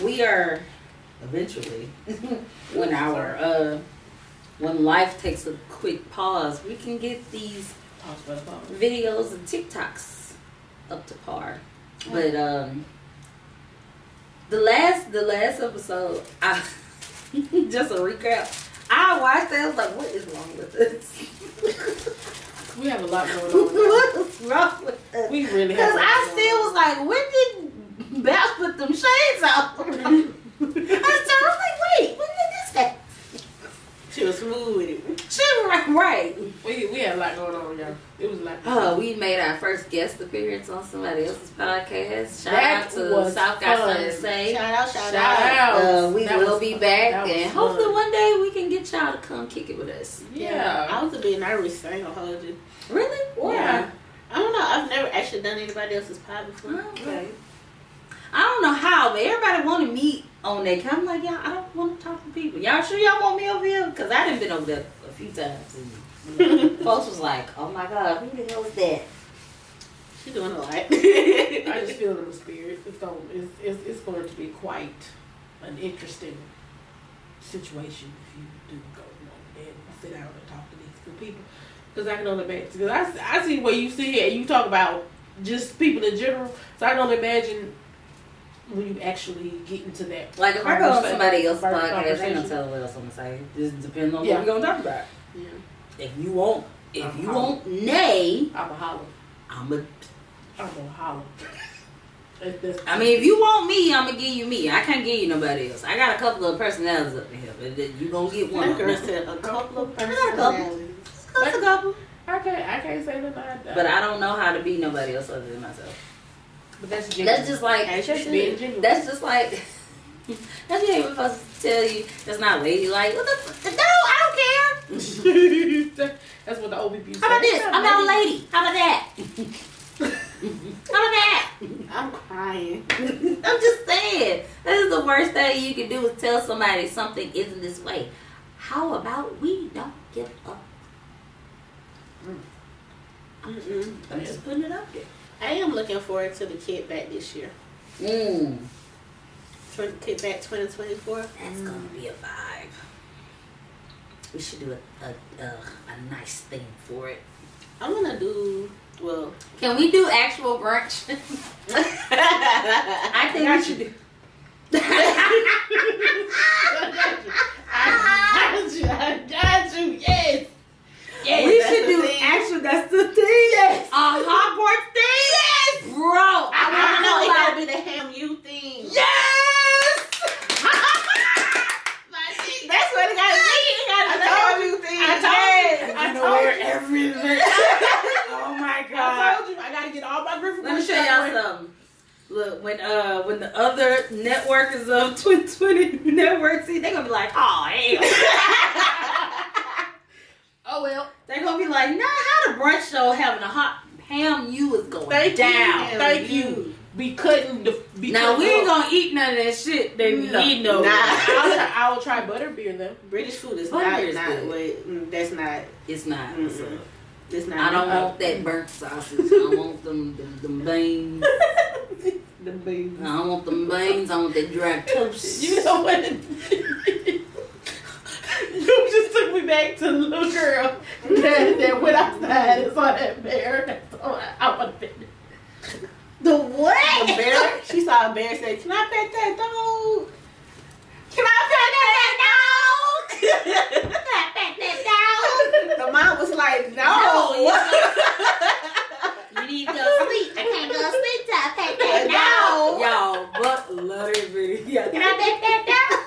We are eventually when life takes a quick pause, we can get these videos and TikToks up to par. But the last episode, just a recap. I watched it. I was like, "What is wrong with this? We have a lot going on. What's wrong with us?" We really Because have. I still was like, "When did Baps put them shades on?" I was like, "Wait, when did this happen?" She was smooth with it. She was right. We had a lot going on, y'all. It was a lot. Oh, we made our first guest appearance on somebody else's podcast. Shout That out to was South Got fun. Something to Say. Shout out. We That will was be fun. back, That was and fun. hopefully one day we can get y'all to come kick it with us. Yeah. I was a bit nervous. I ain't gonna hold you. Really? Why? Yeah. I don't know. I've never actually done anybody else's pod before. Okay. I don't know how, but everybody wanted me on that. I'm like, y'all, I don't want to talk to people. Y'all sure y'all want me over here? Because I done been over there a few times. And folks was like, oh my God, who the hell is that? She doing a lot. I just feel in the spirit. It's going to be quite an interesting situation if you do go and sit down and talk to these good people. Because I can only imagine. Because I see where you sit here and you talk about just people in general. So I can only imagine when you actually get into that. Like if I go on somebody else's podcast, I ain't conversation. gonna tell them what else I'm gonna say. Just depends on Yeah. what we're gonna talk about. Yeah. If you want nay, I'm a holler. I'm gonna holler. I mean, if you want me, I'm gonna give you me. I can't give you nobody else. I got a couple of personalities up in here, but you gonna get one. That girl said a couple of I got a couple. Just a couple. I can't say nothing. But I don't know how to be nobody else other than myself. But that's genuine. That's just like That's just being genuine. That's just like that's you ain't supposed to tell you. That's not ladylike. What the no? I don't care. That's what the OBP said. How about this? I'm not a lady. How about that? How about that? I'm crying. I'm just saying. That is the worst thing you can do is tell somebody something isn't this way. How about we don't give up? I'm just putting it up there. I am looking forward to the kickback this year. Kickback 2024. That's gonna be a vibe. We should do a nice thing for it. I'm gonna do Can we do actual brunch? I think we should do. I got you. Yes. Yes, We that's should the do thing. actual. That's the thing. Yes. A Hogwarts thing. Yes, bro. I want to know it gotta be the ham you thing. Yes. That's what it gotta be. It gotta be the ham you thing. I told you. everything. Oh my I God. told you. I gotta get all my Griffin. Let me show y'all something. Look, when the other networkers of 2020 network see, they're gonna be like, oh hell. Oh well. They're gonna be like, nah, how the brunch show having a hot ham you is going down. Thank you. Be cutting the. Now we ain't gonna eat none of that shit. They need no. I will try butterbeer though. British food is Butter is not good. wait, that's not. It's not. It's not. I don't want that burnt sausage. I want them beans. The beans. I don't want them beans. I want that dry toast. You know what? You just took me back to the little girl that went outside and saw that bear. I want to pet it. The what? The bear. She saw a bear. Said, "Can I pet that dog? Can I pet that dog?" The mom was like, "No." You need to go sleep. I can't go sleep till I pet that dog. Y'all, but let it be. Can I pet that dog?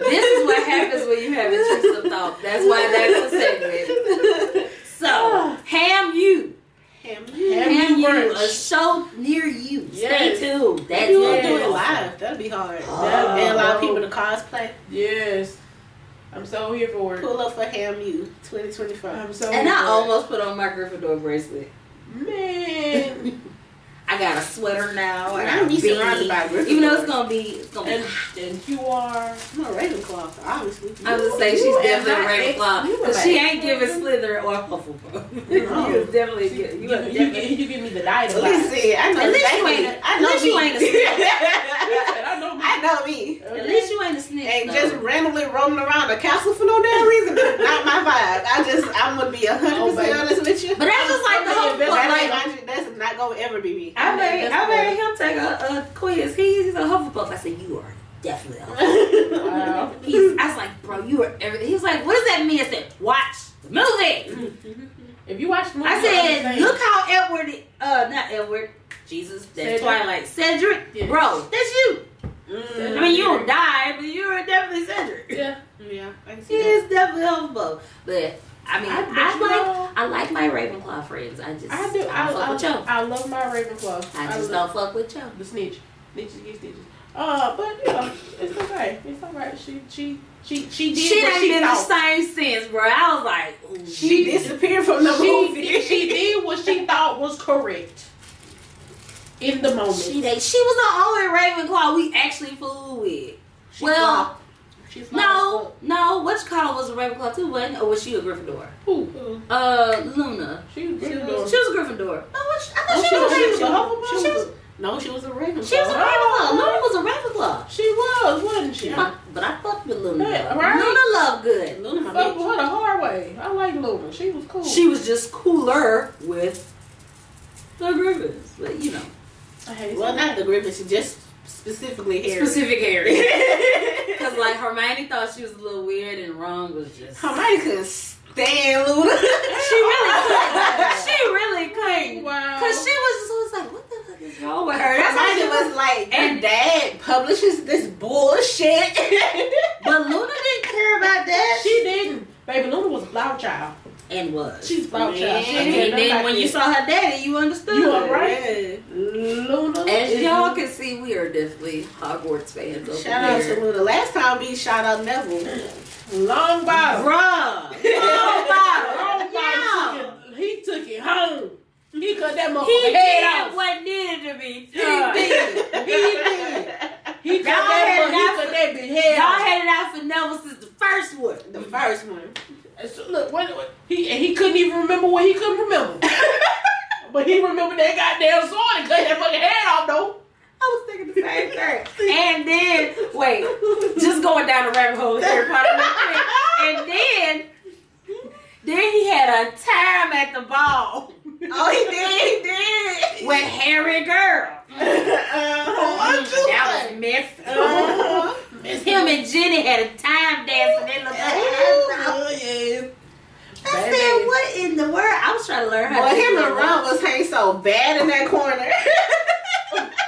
This is what happens when you have intrusive thought. That's why that's a segment. So, Ham You, a show near you. Stay tuned. That's you gonna do it live. That'll be hard. And allow people to cosplay. Yes. I'm so here for it. Pull up for Ham You 2025. I'm so and here I for almost put on my Gryffindor bracelet. Man. I got a sweater now. I I'm got a surrounded by beanie. Gryffindor. Even though it's gonna be And you are. I'm a Ravenclaw, obviously. I would say she's definitely a You Ravenclaw because she ain't giving Slither or Hufflepuff. You was definitely good. You give me the diet. Listen, I know At least exactly. you ain't a snitch. I know me. At least you ain't a snitch. Ain't just randomly roaming around the castle for no damn reason. Not my vibe. I'm gonna be 100% honest with you. But that's just like the Hufflepuff. That's not gonna ever be me. I made him take a quiz. He's a Hufflepuff. I said, you are definitely a Hufflepuff. Wow. I was like, bro, you are everything. He was like, what does that mean? I said, watch the movie. If you watch the movie, I said, look how not Edward, Jesus, that's Twilight. Cedric, yes. bro, that's you. I mean, you don't die, but you're definitely Cedric. Yeah. I can He see that. is definitely Hufflepuff. But I mean, I I like my Ravenclaw friends. I do. I fuck with y'all. I love my Ravenclaw. I just don't fuck with y'all. The snitch. Snitches get stitches. But you know, it's okay. It's alright. She did She what ain't she been the thought. same since, bro. I was like, ooh. She disappeared from the movie. She did what she thought was correct in the moment. She was the only Ravenclaw we actually fooled with. No. Which Carl was a Ravenclaw too, wasn't? Or was she a Gryffindor? Who? Luna. She was Gryffindor. She was a Gryffindor. No, I thought she was a Ravenclaw. She was a Ravenclaw. She was a Ravenclaw. Luna was a Ravenclaw. She wasn't she? But I fucked with Luna. Yeah, right? Luna loved good. Luna, my Fuck bitch. with her the hard way. I like Luna. She was cool. She was just cooler with the Griffins, but you know. Well, not the Griffin. She just specifically Harry. Specific Harry. Because like Hermione thought she was a little weird and Ron was just. Hermione couldn't stand Luna. She really couldn't. Wow. Because she was just like, what the fuck is wrong with her? Hermione was like, and Dad publishes this bullshit. But Luna didn't care about that. She didn't. Baby, Luna was a flower child. And was. She's a flower child. And then when you saw her daddy, you understood. You are right. Yeah. Luna. As y'all can see, we are definitely Hogwarts fans over Shout out here. to Luna. Last time we shout out Neville. Long bottle. Bruh. Long bottle. Yeah. He took it home. He cut that He motherfucker head did off. what needed to be He done. did. He cut that bitch head Y'all off. had it out for Neville since the first one. The first one. So look, he couldn't even remember what he couldn't remember. But he remembered that goddamn sword and cut that fucking head off though. I was thinking the same thing. And then, wait, just going down the rabbit hole here, and then he had a time at the ball. Oh, he did. With Harry Girl. That was myth. Him and Jenny had a time dance and they looked like Yeah. I said, what in the world? I was trying to learn how Boy, to do him and it. Ron was hanging so bad in that corner.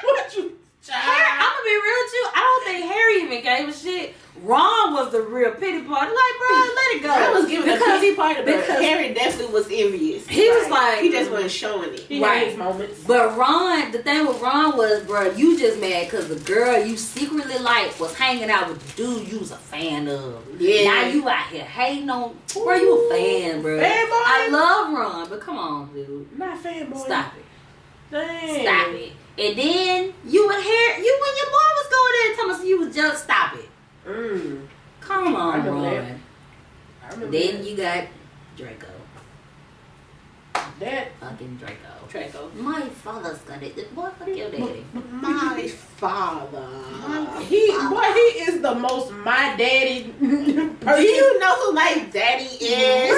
What you I'm gonna be real with you. I don't think Harry even gave a shit. Ron was the real pity party. Like, bro, let it go. I was giving a pity party, but because Harry definitely was envious. he was like, he just wasn't showing it. He had his moments. But Ron, the thing with Ron was, bro, you just mad because the girl you secretly liked was hanging out with the dude you was a fan of. Yeah. Now you out here hating on, bro, you a fan, bro. Fanboy? I love Ron, but come on, dude. Not fanboy. Stop it. Dang. Stop it. And then you and your boy was going there and telling us you was just stop it. Come I on, remember Ron. that. I remember Then that. you got Draco. That fucking Draco. My father's gonna. What? Fuck your daddy. My father. he is the most my daddy person. Do you know who my daddy is?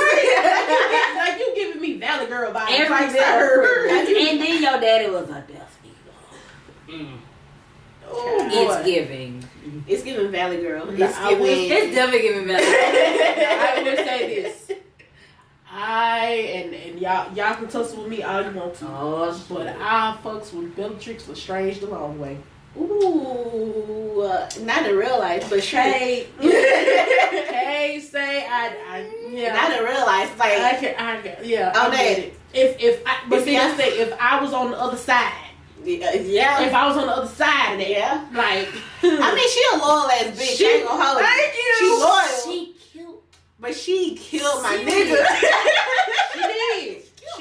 Like you giving me Valley Girl vibes. And then your daddy was a death eater. It's giving. It's giving Valley Girl. It's definitely giving Valley Girl. I will say this. And y'all can tussle with me all you want to. But I fucks with Bellatrix Lestrange the long way. Ooh, not in real life, but say not in real life. Like I get it. If I was on the other side. Yeah. If I was on the other side of that. Yeah. Like I mean, she a loyal ass bitch. I ain't gonna hold you. Thank you. She loyal. But she killed my nigga. She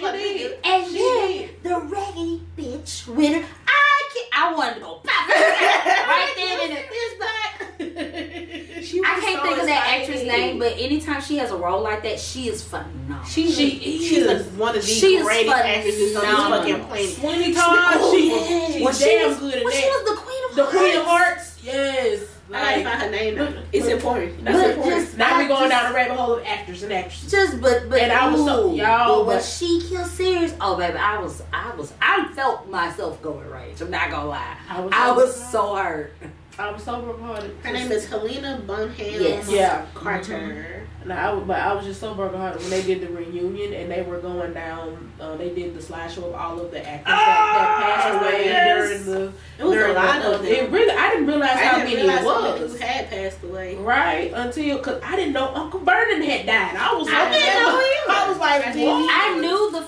did. And then the raggedy bitch winner. I wanted to go pop right then and there. I can't think of that actress name, but anytime she has a role like that, she is phenomenal. She's one of the greatest actresses on this fucking planet. Sweeney Todd, she's damn good at that. She was the Queen of Hearts. The Queen of Hearts, yes. I gotta find her name now. It's important. That's important. Now we're going down the rabbit hole of actors and actresses. And I was so y'all. But when she killed Sirius, oh baby, I felt myself going rage. I'm not gonna lie. I was so hurt. I was so brokenhearted. Her name is Helena Bonham Carter. Mm-hmm. I was just so brokenhearted when they did the reunion and they were going down. They did the slideshow of all of the actors that passed away during the. It was a lot of them. It really, I didn't realize how many it was. Who had passed away, right? Because I didn't know Uncle Vernon had died. I was like, I knew the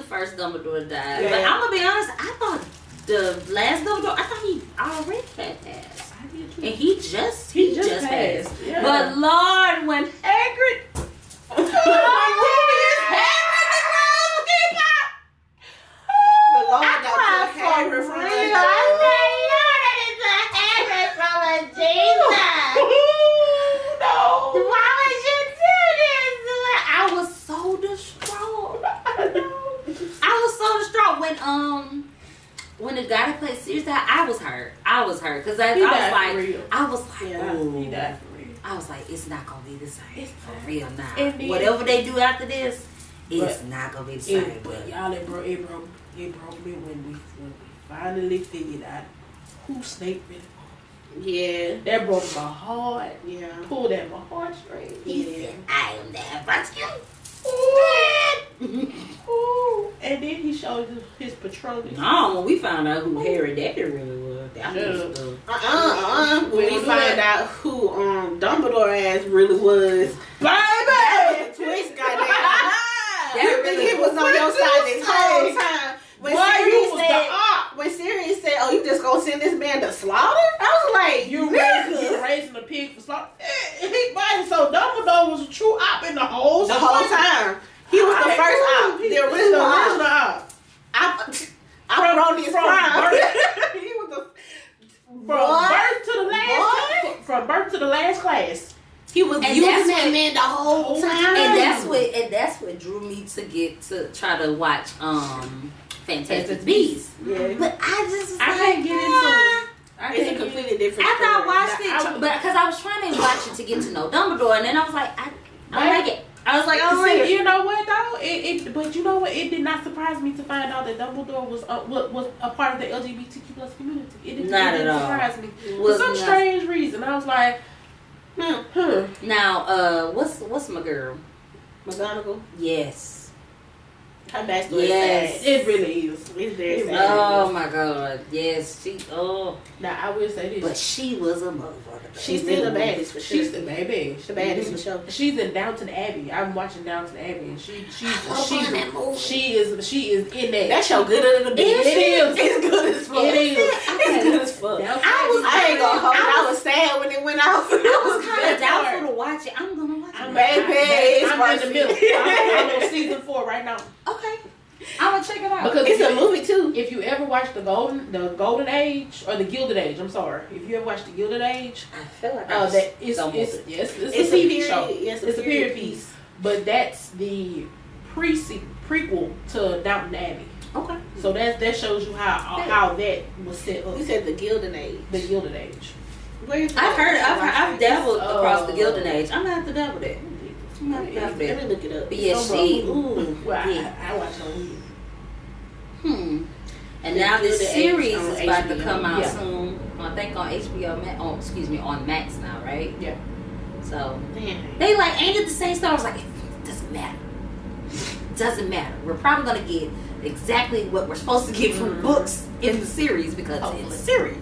first Dumbledore died, but I'm gonna be honest. I thought the last Dumbledore. I thought he already had passed. And he just passed. Yeah. But Lord, when Hagrid the Lord got Hagrid from real. I said, Lord, that is a Hagrid from a Jesus. No. Why would you do this? I was so distraught. I was so distraught when the guy that played Sirius died. I was hurt because I was like, he died for real. I was like, it's not gonna be the same. It's for real now. Whatever they do after this, it's not gonna be the same. But y'all, it broke me when we finally figured out who Snape really was. Yeah, that broke my heart. Yeah, pulled at my heartstrings. He said, I am that rescue. And then he showed his Patronus. No, when we found out who Harry Daddy really was, that was when we find out who Dumbledore ass really was, baby, twist goddamn. You think he was on your side this whole time? When Sirius said, "Oh, you just gonna send this man to slaughter?" I was like, "You raising a pig for slaughter?" So Dumbledore was a true op in the whole time. He was the first op, the original op. From birth to the last class. He was using that man the whole time. And that's what drew me to try to watch Fantastic Beasts. Yeah. But I can't get into it. It's a completely different after I watched it, because I was trying to watch it to get to know Dumbledore, and then I was like, I don't like it. I was like, oh, you know what though? But you know what? It did not surprise me to find out that Dumbledore was a part of the LGBTQ plus community. It didn't surprise me for some strange reason. I was like, Now, what's my girl? McGonagall. Yes. Her backstory is sad. It really is. It's very sad. Oh my God. Yes. Now I will say this. But she was a motherfucker. She's still the baddest for sure. She's the baby. The baddest for sure. She's in Downton Abbey. I'm watching Downton Abbey, and she is in that. That show good as a bitch. It is. It's good as fuck. It is. It's good as fuck. I ain't gonna hold. I was sad when it went off. I was kind of doubtful to watch it. I'm gonna watch it. I'm in the middle. I'm on season 4 right now. Okay. I'm gonna check it out because it's a movie too. If you ever watched the Golden Age or the Gilded Age, I'm sorry. If you ever watched the Gilded Age, I feel like it's a TV show. Yes, it's a period piece. But that's the prequel prequel to Downton Abbey. Okay. So that shows you how that was set up. You said the Gilded Age. The Gilded Age. I've dabbled across the Gilded Age. I'm gonna have to dabble that. Let me look it up. But yeah, she. Well, Yeah. I watched it on And The now this Gilded series Age is on about to HBO. come out Yeah. soon. I think on HBO. On Max now, right? Yeah. So Damn. they like, ain't it the same story? I was like, it doesn't matter. Doesn't matter. We're probably gonna get exactly what we're supposed to get from books in the series because it's a series.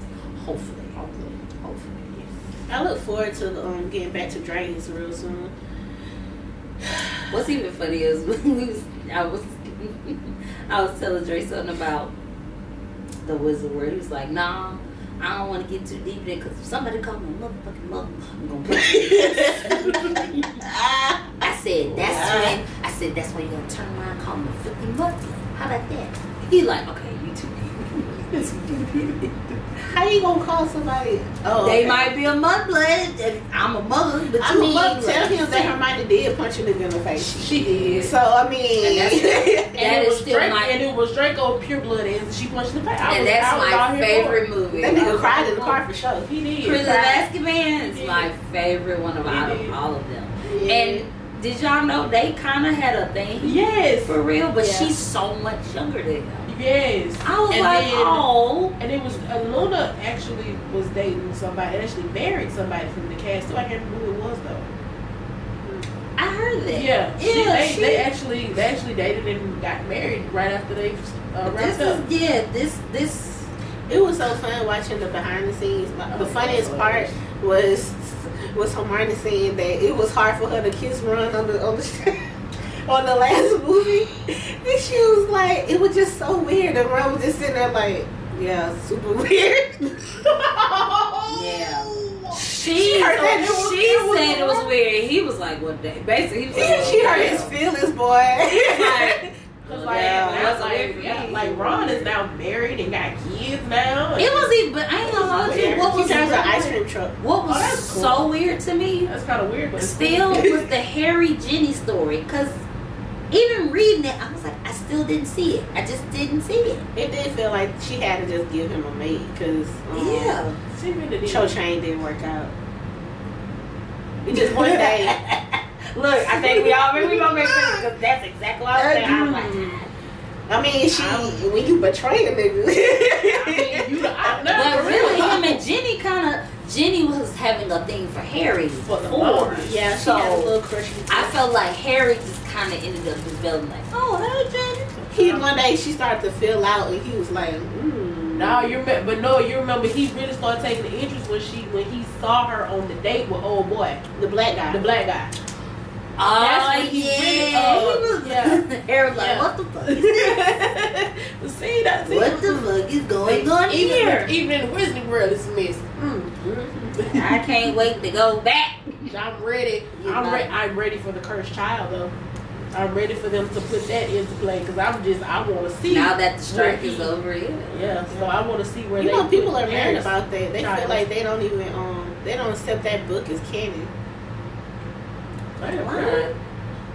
Hopefully. I look forward to getting back to Dragons real soon. What's even funny is I was telling Dre something about the Wizard World. He was like, "Nah, I don't want to get too deep in it because if somebody call me a motherfucking mother, I'm gonna put you." I said that's when you gonna turn around and call me a fucking mother. How about that? He like, okay, you too deep. How you gonna call somebody? Oh, They okay. might be a mudblood. I'm a mother, but I you mean, a mudblood. tell him that Hermione did punch a nigga in the face. She did. So I mean, And that's- And it was still Draco, my- and it was Draco pure blood, and she punched in the face. And that's my favorite movie. that nigga cried in the car for sure. He did. Prisoner of Azkaban is He my favorite one of He did. all of them. Yeah. And did y'all know they kind of had a thing Yes. for real? But Yeah. she's so much younger than him. Yes. I was And like, then- oh. And it was Luna actually was dating somebody. Actually married somebody from the cast. So I can't remember who it was though. I heard that. Yeah. Yeah, They actually dated and got married right after they wrapped up. This. It was so fun watching the behind the scenes. The funniest part was Hermione saying that it was hard for her to kiss Ron on the on the last movie. And she was like, it was just so weird. And Ron was just sitting there like, yeah, super weird. Yeah. She heard that said it was weird. He was like, what day? Basically, he was like, She hurt his feelings, boy. Cause like Ron is now married and got kids now. it was even, but I ain't gonna hold you. What He was drives an ice cream truck. What was that's cool. so weird to me That's kind of weird, but it's still cool. was the Harry Ginny story. Because even reading it, I was like, I still didn't see it. I just didn't see it. It did feel like she had to just give him a mate because Yeah. She really did. Cho Chang didn't work out. It just one day. Look, I think we gonna make sense because that's exactly what I was saying. I was like, I mean, when you betray a nigga. but really, him and Jenny was having a thing for Harry before. Yeah, she So, had a little crush. I felt like Harry just kind of ended up developing like, oh, hey, Jenny. One day she started to fill out, and he was like, No, you remember he really started taking the interest when he saw her on the date with old boy, the black guy. the black guy. Oh, That's when he Harry was like, Yeah. what the fuck? See, that's What the fuck is going on here? Even in the Wizarding World, it's a mess. I can't wait to go back. I'm ready. I'm ready for the cursed child though. I'm ready for them to put that into play because I want to see. Now that the strike where is over, Yeah, so I want to see where You they know, people put are mad Harry's about that. They child. feel like they don't even they don't accept that book as canon. Why?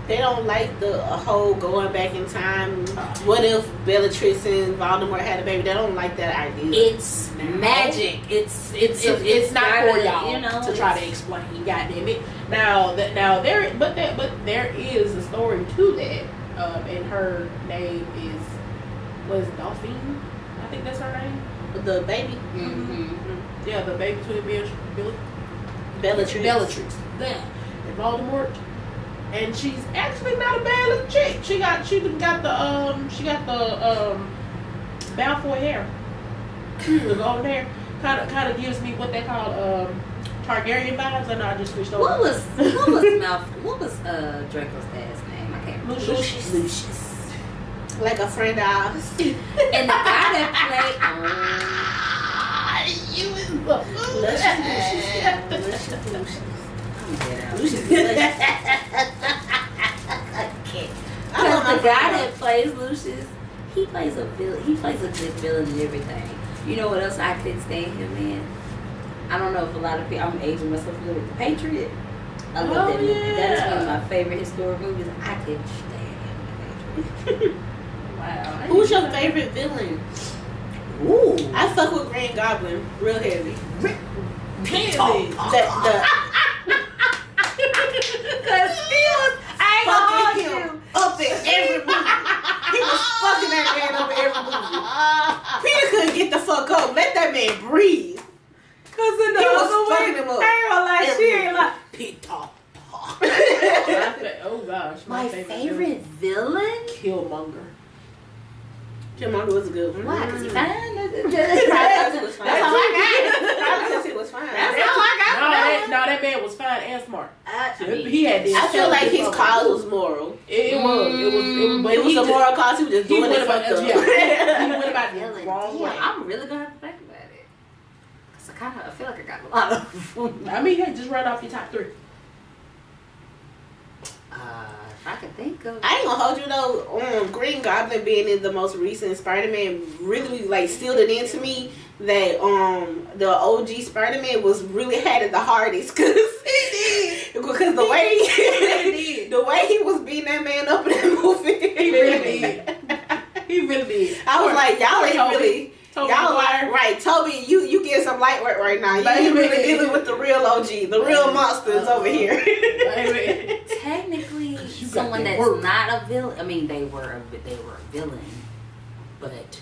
They don't like the whole going back in time. What if Bellatrix and Voldemort had a baby? They don't like that idea. it's magic. It's not for gotta, y'all you know, to try to explain. Goddamn it! Now there is a story to that, and her name was Dauphine. I think that's her name. The baby, Mm-hmm. Yeah, the baby twin Bellatrix. That and Voldemort. And she's actually not a bad little chick. She got the Malfoy hair. The golden hair. Kind of gives me what they call Targaryen vibes. I know I just switched over. What was Draco's dad's name? I can't remember. Lucius. Like a friend of ours. And the guy that played Lucius. The guy that plays Lucius, he plays a villain. He plays a good villain and everything. You know what else I couldn't stand him in? I don't know if a lot of people. I'm aging myself a little bit. The Patriot. I love that movie. That is one of my favorite historic movies. I couldn't stand him in The Wow. Who's your favorite villain? Ooh. I fuck with Green Goblin real heavy. Really? Cause he was, I ain't gonna hold you. Up in every movie. He was fucking that man up in every movie. Peter couldn't get the fuck up. Let that man breathe. Cause in the He was other fucking way, him up. I ain't gonna lie, she Every ain't like Peter. Oh gosh. my favorite villain. Killmonger. Killmonger was a good one. Why? Cause he fine? That's all I Probably because he was fine. That's all I got. No, that man was fine and smart. I mean, He had this. I feel like his cause was moral. It was It was a moral cause. He was just doing it for Yeah, he went about the villain. wrong way. Yeah, I'm really gonna have to think about it. Cause I feel like I got a lot of. I mean, hey, just run off your top 3. If I could think of. I ain't gonna hold you though. Green Goblin being in the most recent Spider-Man really like sealed it into me that the OG Spider-Man was really had it the hardest because the way he was beating that man up in that movie. He really did. He really did. I was like, y'all ain't Toby. really. Toby Y'all Maguire. right, Toby, you get some light work right now. You ain't really dealing with the real OG, the real monsters over here. Technically, You got someone that that's work. not a villain. I mean, they were a villain, but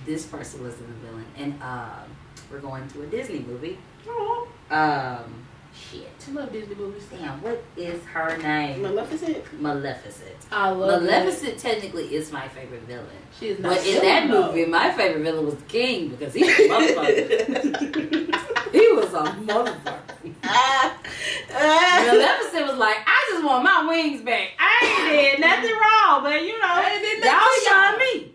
this person wasn't a villain. And we're going to a Disney movie. Shit. I love Disney movies. Damn, what is her name? Maleficent. Maleficent. I love Maleficent technically is my favorite villain. She is not. But in that movie, my favorite villain was the King because he was a motherfucker. He was a motherfucker. Maleficent was like, I just want my wings back. I ain't did nothing wrong, but you know, y'all shot me.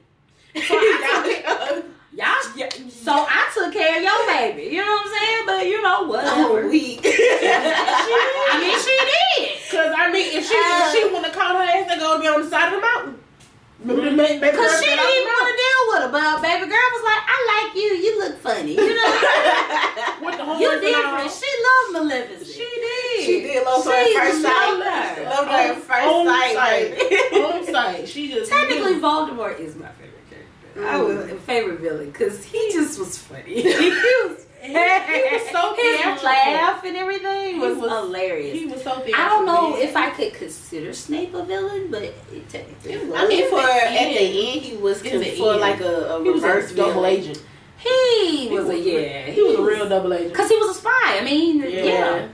So I took care of your baby. You know what I'm saying? But you know, whatever. Oh, weak. I mean, she did. Because I mean, if she wouldn't have caught her ass, they gonna be on the side of the mountain. Because she didn't even want to deal with her, but baby girl was like, I like you. You look funny. You know, With the horns you and different. all. She loved Maleficent. She did. She did love her at first sight. Love her at first sight. On sight. She just Technically, Voldemort is my favorite character. I was a favorite villain because he just was funny. He was so his theatrical. laugh and everything was hilarious. He was so theatrical. I don't know if I could consider Snape a villain, but it technically was. I mean, at the end, he was like a He was reverse a double villain. agent. He was a real double agent. because he was a spy. I mean, Yeah.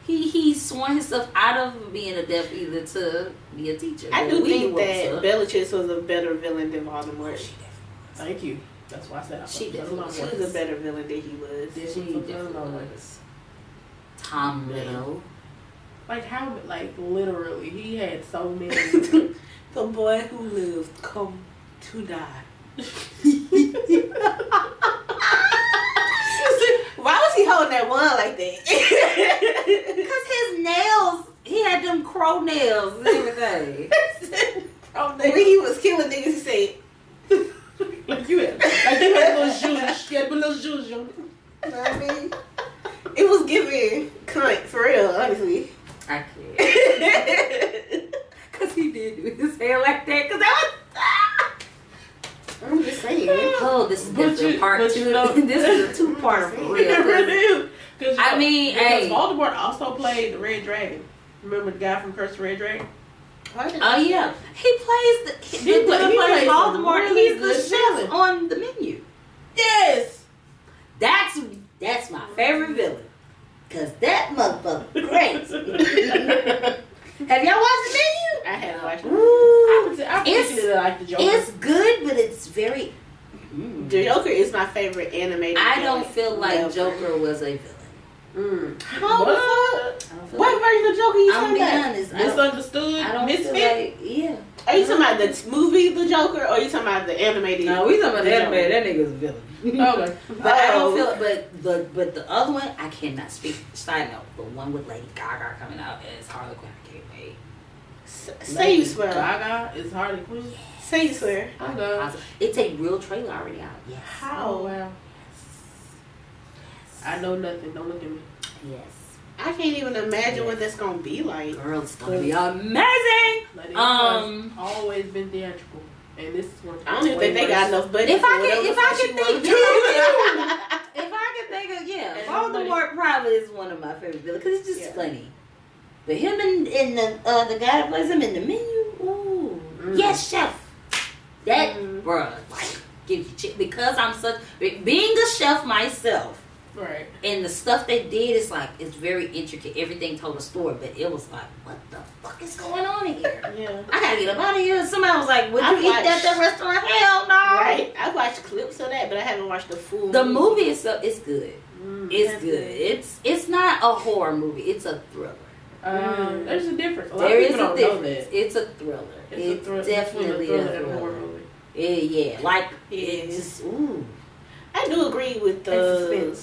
He swung himself out of being a Death Eater to be a teacher. I But do we think knew what that was up. Bellatrix was a better villain than Voldemort. Thank you. That's why I said She definitely She was a better villain than he was. She definitely was. Tom Riddle. Like how? Like literally, he had so many. The boy who lived come to die. Why was he holding that one like that? Because his nails, he had them crow nails and everything. When he was killing niggas, he said, like you had little shoes. You had little shoes on. you know what I mean? It was giving cunt, for real, honestly. I can't. Because he did do his hair like that. Because that was... I'm just saying. Oh, this is definitely part 2. This is a 2-parter for real. I mean, because hey. Voldemort also played the Red Dragon. Remember the guy from Curse the Red Dragon? Oh yeah, he plays He plays Voldemort. really He's the good chef villain. on the menu. Yes. That's my favorite villain. Cause that motherfucker crazy. Have y'all watched the menu? I haven't watched it. I particularly like the Joker. It's good, but it's very. The Joker is my favorite animated I villain don't feel like ever. Joker was a villain. How the fuck? I don't feel What like, version of Joker you I'm talking being about? honest. Misunderstood. I don't feel Misfit. like yeah. Are you talking about the movie The Joker, or are you talking about the animated? No, we talking about The that Joker? man. That nigga's a villain. Okay. But I don't feel. But the other one, I cannot speak. Side note, the one with Lady Gaga coming out as Harley Quinn, I can't wait. Say you swear. Gaga is Harley Quinn. Say you swear. Okay. It's a real trailer already out. Yes. How? Oh wow. I know nothing. Don't look at me. Yes. I can't even imagine what that's gonna be like. Girl, it's gonna be amazing. Like, always been theatrical, and this is one. I don't even think they got enough budget. If I can think of Voldemort probably is one of my favorite villains because it's just funny. But him and the guy that plays him in the menu, ooh, yes, chef. That bruh, like, give you because I'm being a chef myself. Right. And the stuff they did is like, it's very intricate. Everything told a story, but it was like, what the fuck is going on here? Yeah. I gotta get up out of here. Somebody was like, would you eat that at the restaurant? Hell no. Right. I watched clips of that, but I haven't watched the full The movie itself is good. It's good. It's not a horror movie. It's a thriller. There's a difference. There is a difference. It's a thriller. It's definitely a horror movie. Yeah. Like, it's just, ooh. I do agree with the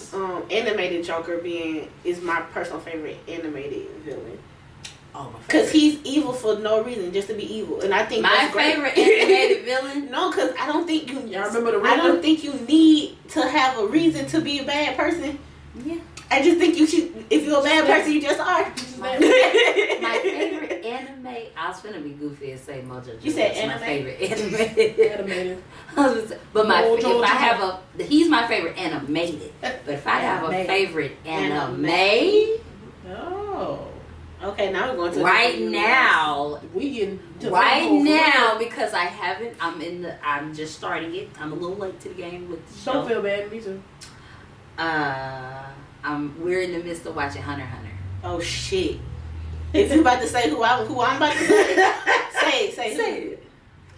animated Joker is my personal favorite animated villain. Oh, my because he's evil for no reason, just to be evil, and I think my favorite animated villain. No, because I don't think you. Y'all remember the? I don't think you need to have a reason to be a bad person. Yeah. I just think you should. If you're a bad person, you just are. My favorite anime. I was finna be goofy and say Mojo. You said anime. My favorite animated. But he's my favorite animated. But if I have a favorite anime. Oh. Okay, now we're going to right now. We getting because I haven't. I'm just starting it. I'm a little late to the game with the show. Don't feel bad, me too. We're in the midst of watching Hunter x Hunter. Oh shit! If you about to say who I'm about to say, say it.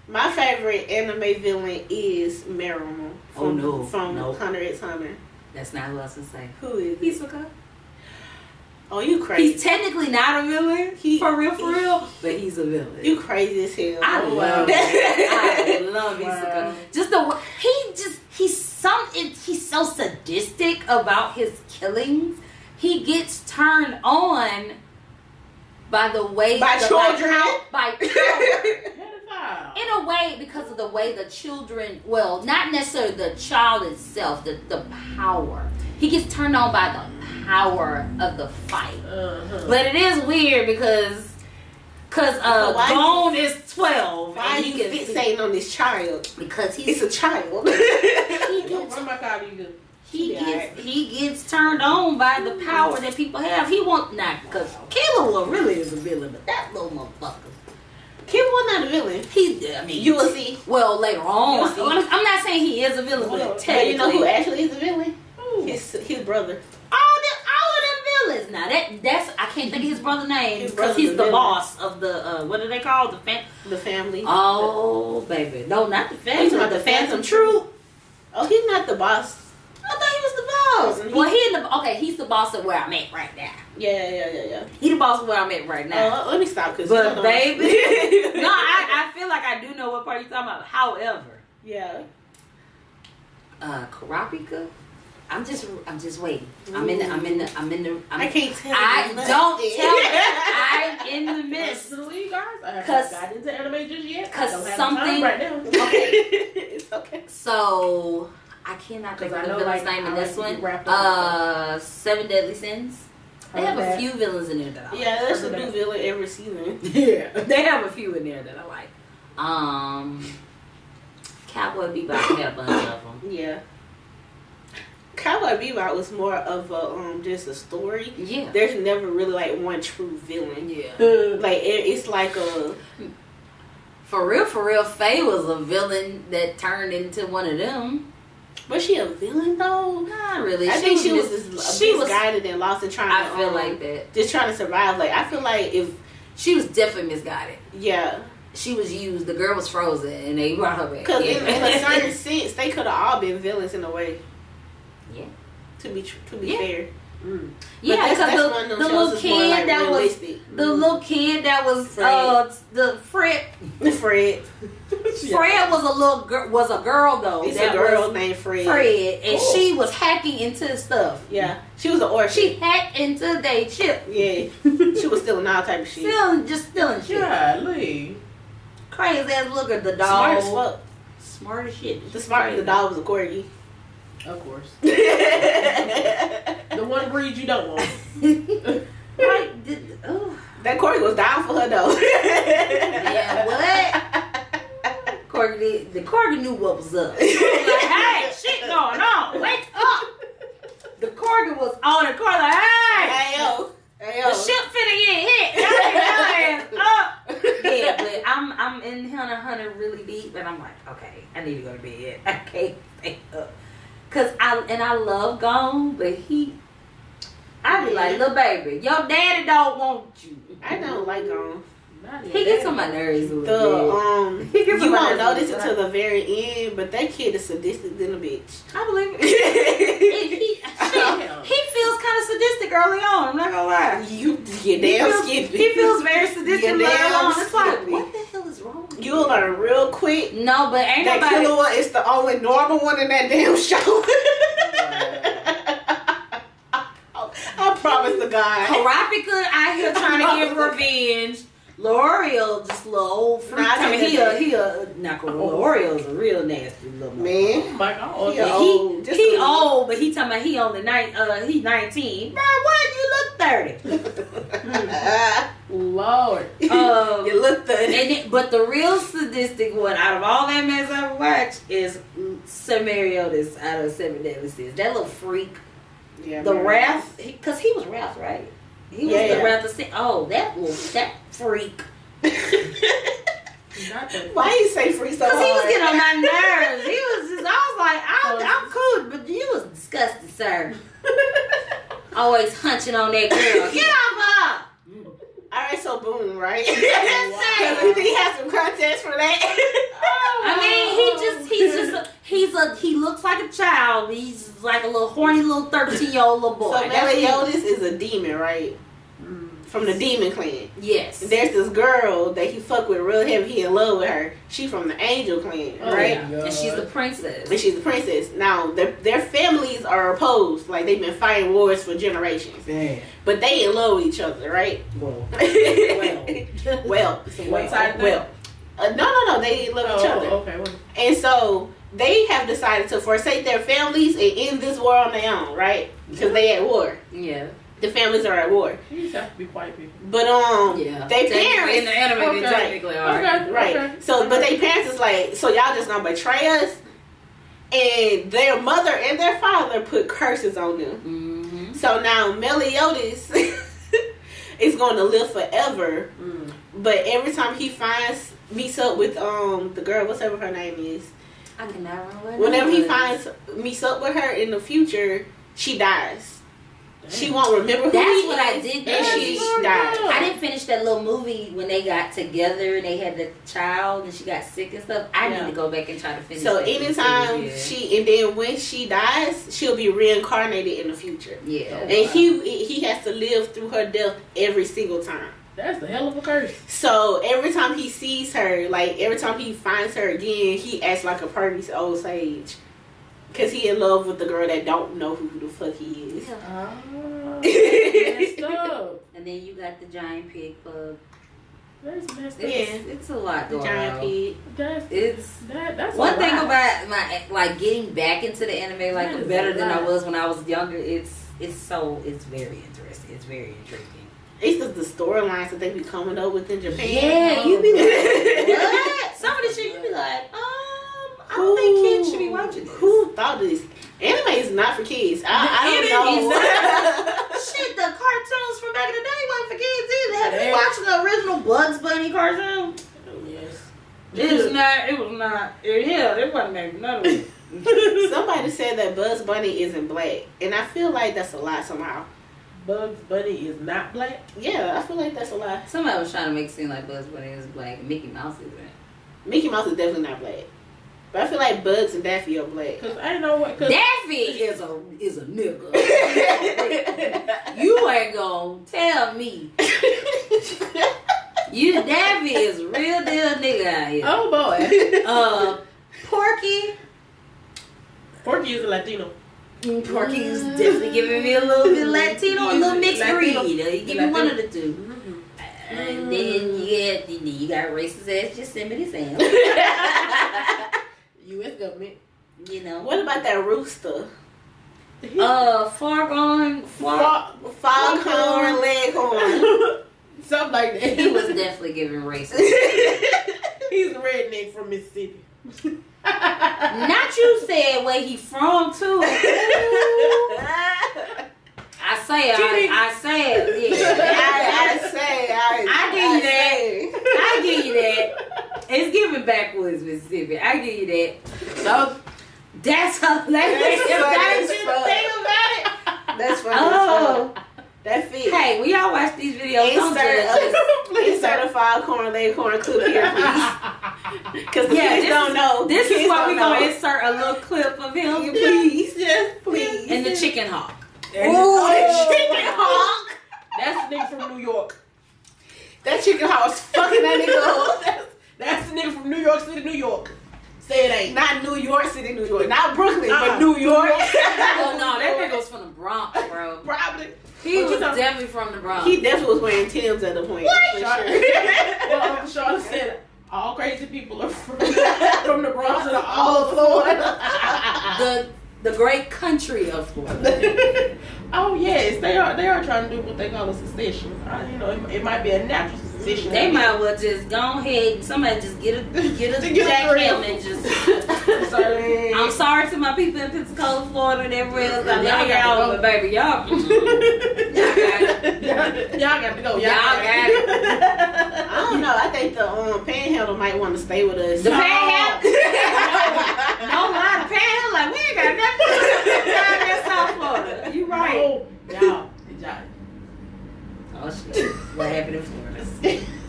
My favorite anime villain is Meruem from Hunter x Hunter. That's not who else to say. Who is it? Hisoka. Oh, you crazy. He's technically not a villain, for real, but he's a villain. You crazy as hell. I love Hisoka. Just the way, he's so sadistic about his killings. He gets turned on by the way by children. In a way, because of the way the children, well, not necessarily the child itself, the power. He gets turned on by the power of the fight. But it is weird because Bone is 12. Why are you fixating on this child? Because it's a child. He gets turned on by the power that people have. He won't not because Killua really is a villain, but that little motherfucker. Killua not a villain. You will see. Well, later on, I'm not saying he is a villain, but technically, you know who actually is a villain? His brother. All of them villains. Now that's I can't think of his brother's name because he's the boss of the what are they called? The family. Oh baby, no, not the family. He's not the Phantom Troop. Oh, he's not the boss. I thought he was the boss. Well, he's the boss of where I'm at right now. Yeah. He the boss of where I'm at right now. Let me stop because. But baby, no, I feel like I do know what part you're talking about. However, yeah. Kurapika. I'm just waiting. Ooh. I can't tell. Don't tell me. I'm in the midst. Personally, guys, I haven't got into anime just yet. Because something right now. Okay. It's okay. So I cannot think of the villain's name in this one. 7 Deadly Sins. They have a few villains in there that I like. Yeah, there's a new villain every season. Yeah, they have a few in there that I like. Cowboy Bebop had a bunch of them. Yeah. Cowboy Bebop was more of a just a story. Yeah. There's never really like one true villain. Yeah. Like it's like a. For real, Faye was a villain that turned into one of them. Was she a villain though? Not really. I think she was misguided and lost and trying to. I feel like that. Just trying to survive. Like I feel like if she was definitely misguided. Yeah. She was used. The girl was frozen, and they brought her back. Because in a certain sense, they could have all been villains in a way. Yeah. To be fair. Mm. Yeah, because the little kid that was the little kid that was Fred. Fred was a girl though. It's a girl named Fred. And she was hacking into stuff. Yeah, she was an orphan. She hacked into their chip. Yeah, she was stealing all type of shit. Stealing shit. Golly. Crazy ass look at the dog. Smart as fuck. Smart as shit. The dog was a corgi. Of course. The one breed you don't want. That Corgi was down for her though. Yeah, what? The Corgi knew what was up. He was like, hey, shit going on. Wake up. The Corgi was on the Corgi like, hey, yo. The ship finna get hit. Y'all up. Yeah, but I'm in Hunter really deep, and I'm like, okay, I need to go to bed. I can't stay up. Cause I love Gone, but I be like, little baby, your daddy don't want you. I don't like Gone. He gets on my nerves a little bit. You won't notice it till the very end, but that kid is sadistic than a bitch. I believe it. He feels kind of sadistic early on. I'm not gonna lie. You're damn skippy. He feels very sadistic early on. It's like, skippy. what the hell is wrong with you? You'll learn real quick. No, but ain't that nobody. killer one is the only normal one in that damn show. I promise to God. Karapika out here trying to get revenge. L'Oreal just a little old freak. Now L'Oreal's a real nasty little man. Oh my God. He old, but he talking about he only he's 19. Bro, what? You look 30. Lord. You look 30. But the real sadistic one out of all that mess I've watched is Samariotis out of Seven Deadly Sins. That little freak. Yeah, the Wrath, because he was Wrath, right? He was the Wrath of Sin. Oh, that freak. Why you say freak so hard? Because he was getting on my nerves. He was just, I was like, I'm cool, but you was disgusting, sir. Always hunching on that girl. Get off her! Alright, so boom, right? You think he has some context for that? He looks like a child. He's like a little horny little 13-year-old little boy. So Meliodas is a demon, right? From the demon clan. Yes. And there's this girl that he fuck with real heavy. He in love with her. She from the angel clan, right? Yeah. And she's the princess. Now, their families are opposed. Like, they've been fighting wars for generations. Damn. But they in love with each other, right? Well. It's a one-sided thing? No. They love each other. Okay. Well. And so, they have decided to forsake their families and end this war on their own, right? Because they at war. Yeah. The families are at war. You just have to be white people. But they parents in the anime they technically are. Right. Okay. So but they parents is like, so y'all just gonna betray us? And their mother and their father put curses on them. Mm-hmm. So now Meliodas is gonna live forever. Mm. But every time he meets up with the girl, whatever her name is. I cannot remember. Whenever he meets up with her in the future, she dies. She won't remember who That's he what is, I did. and she died. I didn't finish that little movie when they got together and they had the child and she got sick and stuff. I need to go back and try to finish. So that anytime then when she dies, she'll be reincarnated in the future. Yeah. And he has to live through her death every single time. That's the hell of a curse. So every time he sees her, like every time he finds her again, he acts like a pervy old sage. Cause he in love with the girl that don't know who the fuck he is. Oh, messed up. And then you got the giant pig bug. That's messed up. It's a lot going on. The giant pig. That's one thing about my getting back into the anime better than I was when I was younger. It's very interesting. It's very intriguing. It's just the storylines that they be coming up with in Japan. Yeah, you be like, what? Some of the shit you be like, I don't think kids should be watching this. Who thought this? Anime is not for kids. I don't know. Shit, the cartoons from back in the day weren't for kids either. Have you watched the original Bugs Bunny cartoon? Oh, yes. It was not. Yeah, it wasn't made none of it. Somebody said that Bugs Bunny isn't black, and I feel like that's a lie somehow. Bugs Bunny is not black? Yeah, I feel like that's a lie. Somebody was trying to make it seem like Bugs Bunny is black and Mickey Mouse isn't. Mickey Mouse is definitely not black. But I feel like Bugs and Daffy are black. Cause I know what. Daffy is a nigga. You ain't gonna tell me. Daffy is a real deal nigga out here. Oh boy. Porky is a Latino. Porky is definitely giving me a little bit Latino, a little mixed breed. He give me one of the two. Mm-hmm. And then you got racist ass Yosemite Sam. U.S. government. You know. What about that rooster? Foghorn Leghorn. Something like that. He was definitely giving racist. He's a redneck from Mississippi. Not you said where he from too. I say it, yeah. I give you that. It's giving backwoods Mississippi. I give you that. So that's hilarious. That's you think about it. That's funny. Oh, that fit. Hey, we all watch these videos. Don't judge us. Insert a Foghorn Leghorn clip here, please. Because the kids don't know. This is why we're gonna insert a little clip of him, please. Yes, please. And the chicken hawk. Oh, the chicken hawk. That's the nigga from New York. That chicken hawk was fucking that nigga. That's the nigga from New York City, New York. Say it ain't. Not New York City, New York. Not Brooklyn, but New York. Oh no, that nigga was from the Bronx, bro. Probably. He was definitely from the Bronx. He definitely was wearing Timbs at the point. What? Well, Charlotte said all crazy people are from the Bronx and all of Florida. The great country of Florida. Oh yes, they are trying to do what they call a secession. It might be a natural secession. They might well just go ahead and somebody just get a jackhammer and just. I'm sorry to my people in Pensacola, Florida, and everywhere else. I love y'all, but baby, y'all got to go. Y'all got it. I don't know. I think the Panhandle might want to stay with us. The Panhandle? No lie, the Panhandle, like, we ain't got nothing down in South Florida. You right. Y'all. Oh shit. What happened in Florida?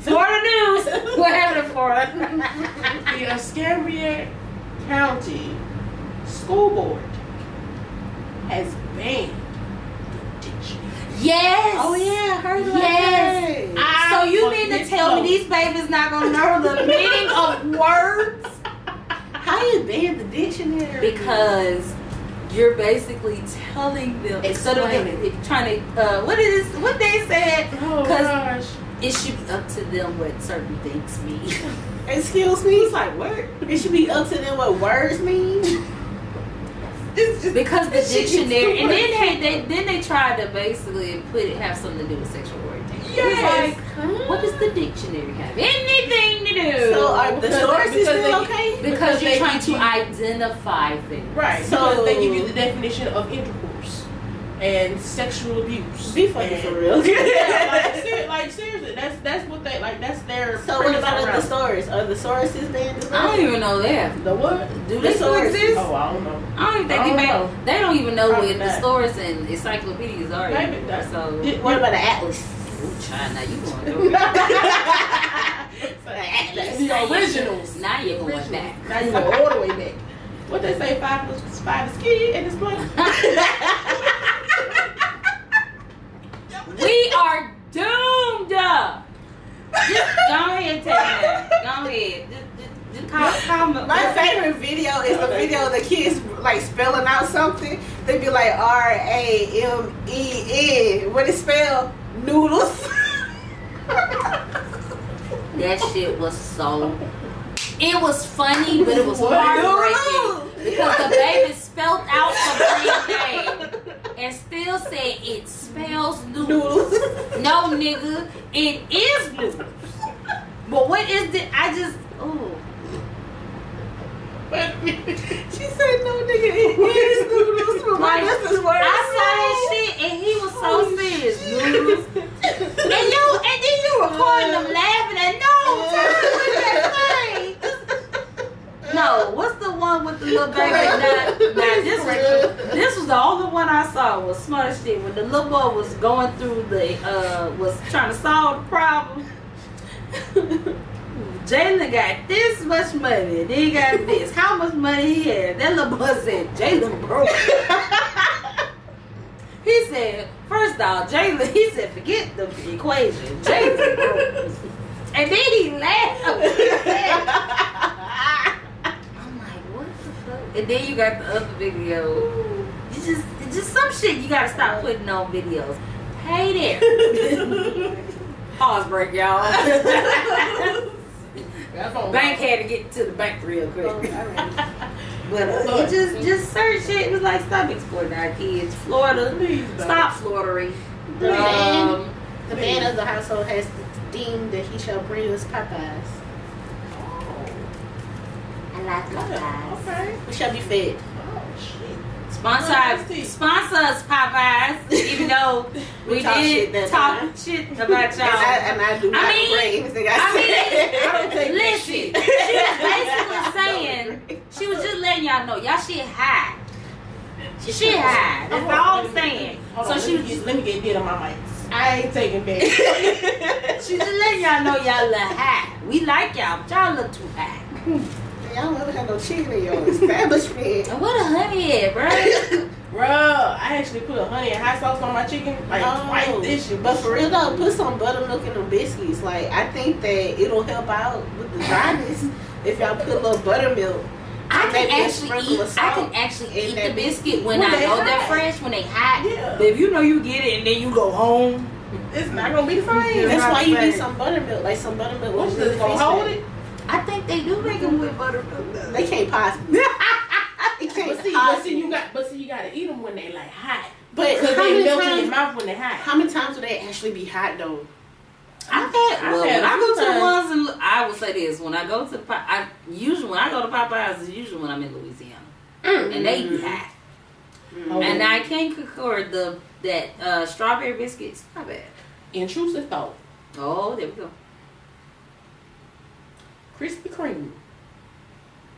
Florida news. What happened in Florida? The Escambia County School Board has banned the dictionary. Yes. Oh yeah, I heard about that. So you mean to tell me these babies not gonna know the meaning of words? How you ban the dictionary? Because you're basically telling them instead of them trying to what they said. Oh gosh. It should be up to them what certain things mean. Excuse me? It's like what? It should be up to them what words mean. Because the dictionary, and then they tried to basically have something to do with sexual orientation. Yes. Like, what does the dictionary have anything to do? So are the sources still okay? Because you're trying to identify things. Right. So because they give you the definition of intercourse and sexual abuse. Be fucking for real. Yeah, like seriously, that's what they like. That's their. So what about the sources? Are the sources banned? I don't even know that. The what? Do they still exist? Oh, I don't know. I don't even think they don't even know what the stories and encyclopedias are. So what about the atlas? Ooh, China, you going through the originals. Now you're going back. Now you're going all the way back. What they say, 5 is key in this place? We are doomed. Just go ahead and take that. Go ahead. Just comment. My favorite video is the video of the kids like spelling out something. They be like RAMEN. What it spell? Noodles. That shit was so. It was funny, but it was heartbreaking because the baby spelled out the real name and still said it spells noodles. No, nigga, it is noodles. But what is it? She said no, nigga, it is noodles. Like, I saw that shit and he was so serious. Noodles. And then you recording them laughing and no, no, what's the one with the little baby? This was the only one I saw was smart shit when the little boy was going through was trying to solve the problem. Jalen got this much money, and then he got this. How much money he had? That little boy said, Jalen broke. He said, first off, Jalen, he said, forget the equation. Jalen broke. And then he laughed. I'm like, what the fuck? And then you got the other video. It's just some shit you gotta stop putting on videos. Hey there. Pause break, y'all. Bank had to get to the bank real quick. But it just search it. It was like, stop exploiting our kids. Florida, stop slaughtering. The man of the household has deemed that he shall bring us Popeyes. I like Popeyes. Okay. We shall be fed. Oh shit. Sponsor us, Popeyes. Even though we did talk shit about y'all. And I do not agree anything I said. I don't take listen, she was basically saying, she was just letting y'all know, y'all shit high. Shit high. That's all I'm saying. So let me get on my mics. I ain't taking back. She's just letting y'all know y'all look high. We like y'all, but y'all look too high. Y'all never had no chicken in your establishment. And what a honey at, bro? Bro, I actually put honey and hot sauce on my chicken like twice this year. But for real though, put some buttermilk in them biscuits. Like, I think that it'll help out with the dryness if y'all put a little buttermilk. I can actually eat the biscuit when I know they're fresh, when they hot. Yeah. But if you know you get it and then you go home, it's not gonna be the same. That's why you need some buttermilk. Like some buttermilk. What's this gonna hold it? I think they do make them with buttermilk. They can't possibly. But see, you gotta eat them when they like hot. But because they melt in your mouth when they hot. How many times do they actually be hot though? When I go to the ones, and I will say this: when I go to usually when I go to Popeyes, is usually when I'm in Louisiana, and they be hot. And I can't concord that strawberry biscuits. Not bad. Intrusive thought. Oh, there we go. Krispy Kreme.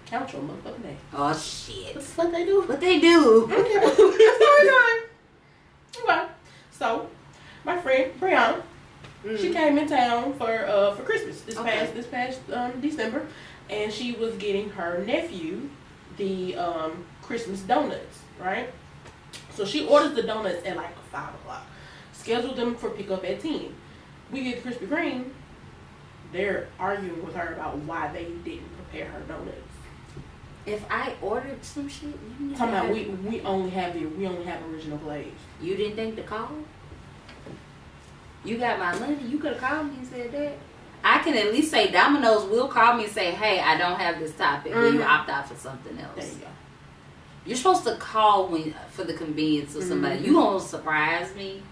Count your motherfucking name. Oh shit! What the fuck they do? What they do? Okay. So, my friend Brianna, she came in town for Christmas this past December, and she was getting her nephew the Christmas donuts, right? So she orders the donuts at like 5 o'clock. Scheduled them for pickup at 10. We get to Krispy Kreme. They're arguing with her about why they didn't prepare her donuts. If I ordered some shit, talking about we only have original glaze. You didn't think to call? You got my money. You could have called me and said that. I can at least say Domino's will call me and say, "Hey, I don't have this topic. Will you opt out for something else?" There you go. You're supposed to call for the convenience of somebody. You gonna surprise me?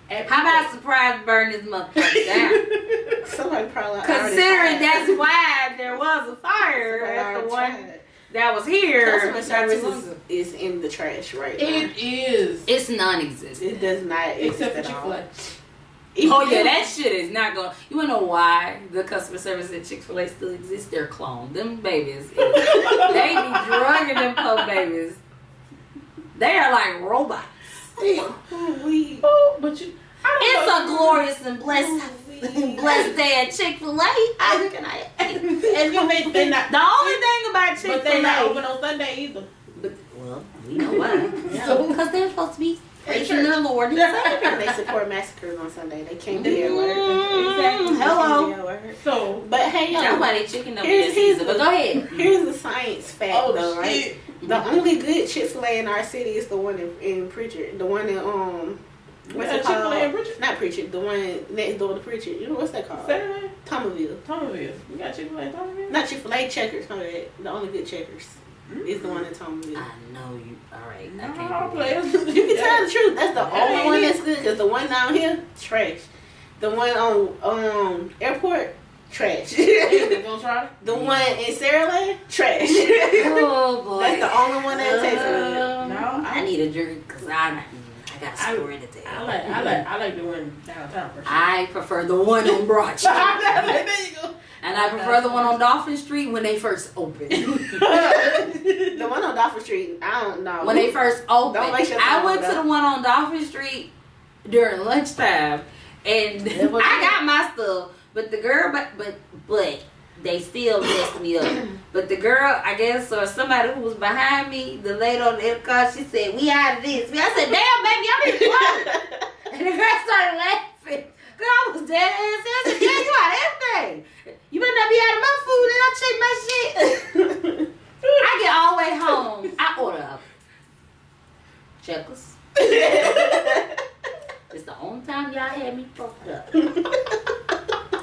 How about surprise burn this motherfucker down? Somebody probably considering that's why there was a fire at the one that was here. Customer service is in the trash right now. It is. It's non-existent. It does not except exist for at Chick-fil-A. Oh yeah, that shit is not going. You wanna know why the customer service at Chick-fil-A still exists? They're cloned. Them babies, they be drugging them poor babies. They are like robots. But it's a glorious and blessed day at Chick-fil-A. How can I? The only thing about Chick-fil-A, but they're not open on Sunday either. But well, we know why. Because they're supposed to be praising their Lord and Savior. They support massacres on Sunday. They can't be at work. Exactly. Hello. So, but hey, yo, nobody chicken up this season. But go ahead. Here's the science fact, though, right? The only good Chick-fil-A in our city is the one in Pritchard. The one in what's it called? Chick-fil-A in Pritchard? Not Pritchard. The one next door to Pritchard. You know what's that called? Saturday? Tomerville. You got Chick-fil-A in Tomerville? Not Chick-fil-A, Checkers. The only good Checkers is the one in Tomerville. I know you. All right. No, I can't play. You can tell the truth. That's the only one that's good. Because the one down here, trash. The one on Airport, trash. The one in Saraland, trash. Oh boy. That's the only one that tastes good. No, I need a drink because I got a story to tell. I like the one downtown for sure. I prefer the one on Broad Street. There you go. And I prefer the one on Dolphin Street when they first opened. The one on Dolphin Street, I don't know. When they first opened. I went to the one on Dolphin Street during lunchtime. And I got my stuff. But the girl, but they still messed me up. But the girl, I guess, or somebody who was behind me, the lady on the car, she said, "We out of this." I said, "Damn, baby, I'm in front." And the girl started laughing. Girl, I was dead ass. I said, "Yeah, you out of everything. You better not be out of my food and I check my shit." I get all the way home. I order up Checkers. It's the only time y'all had me fucked up.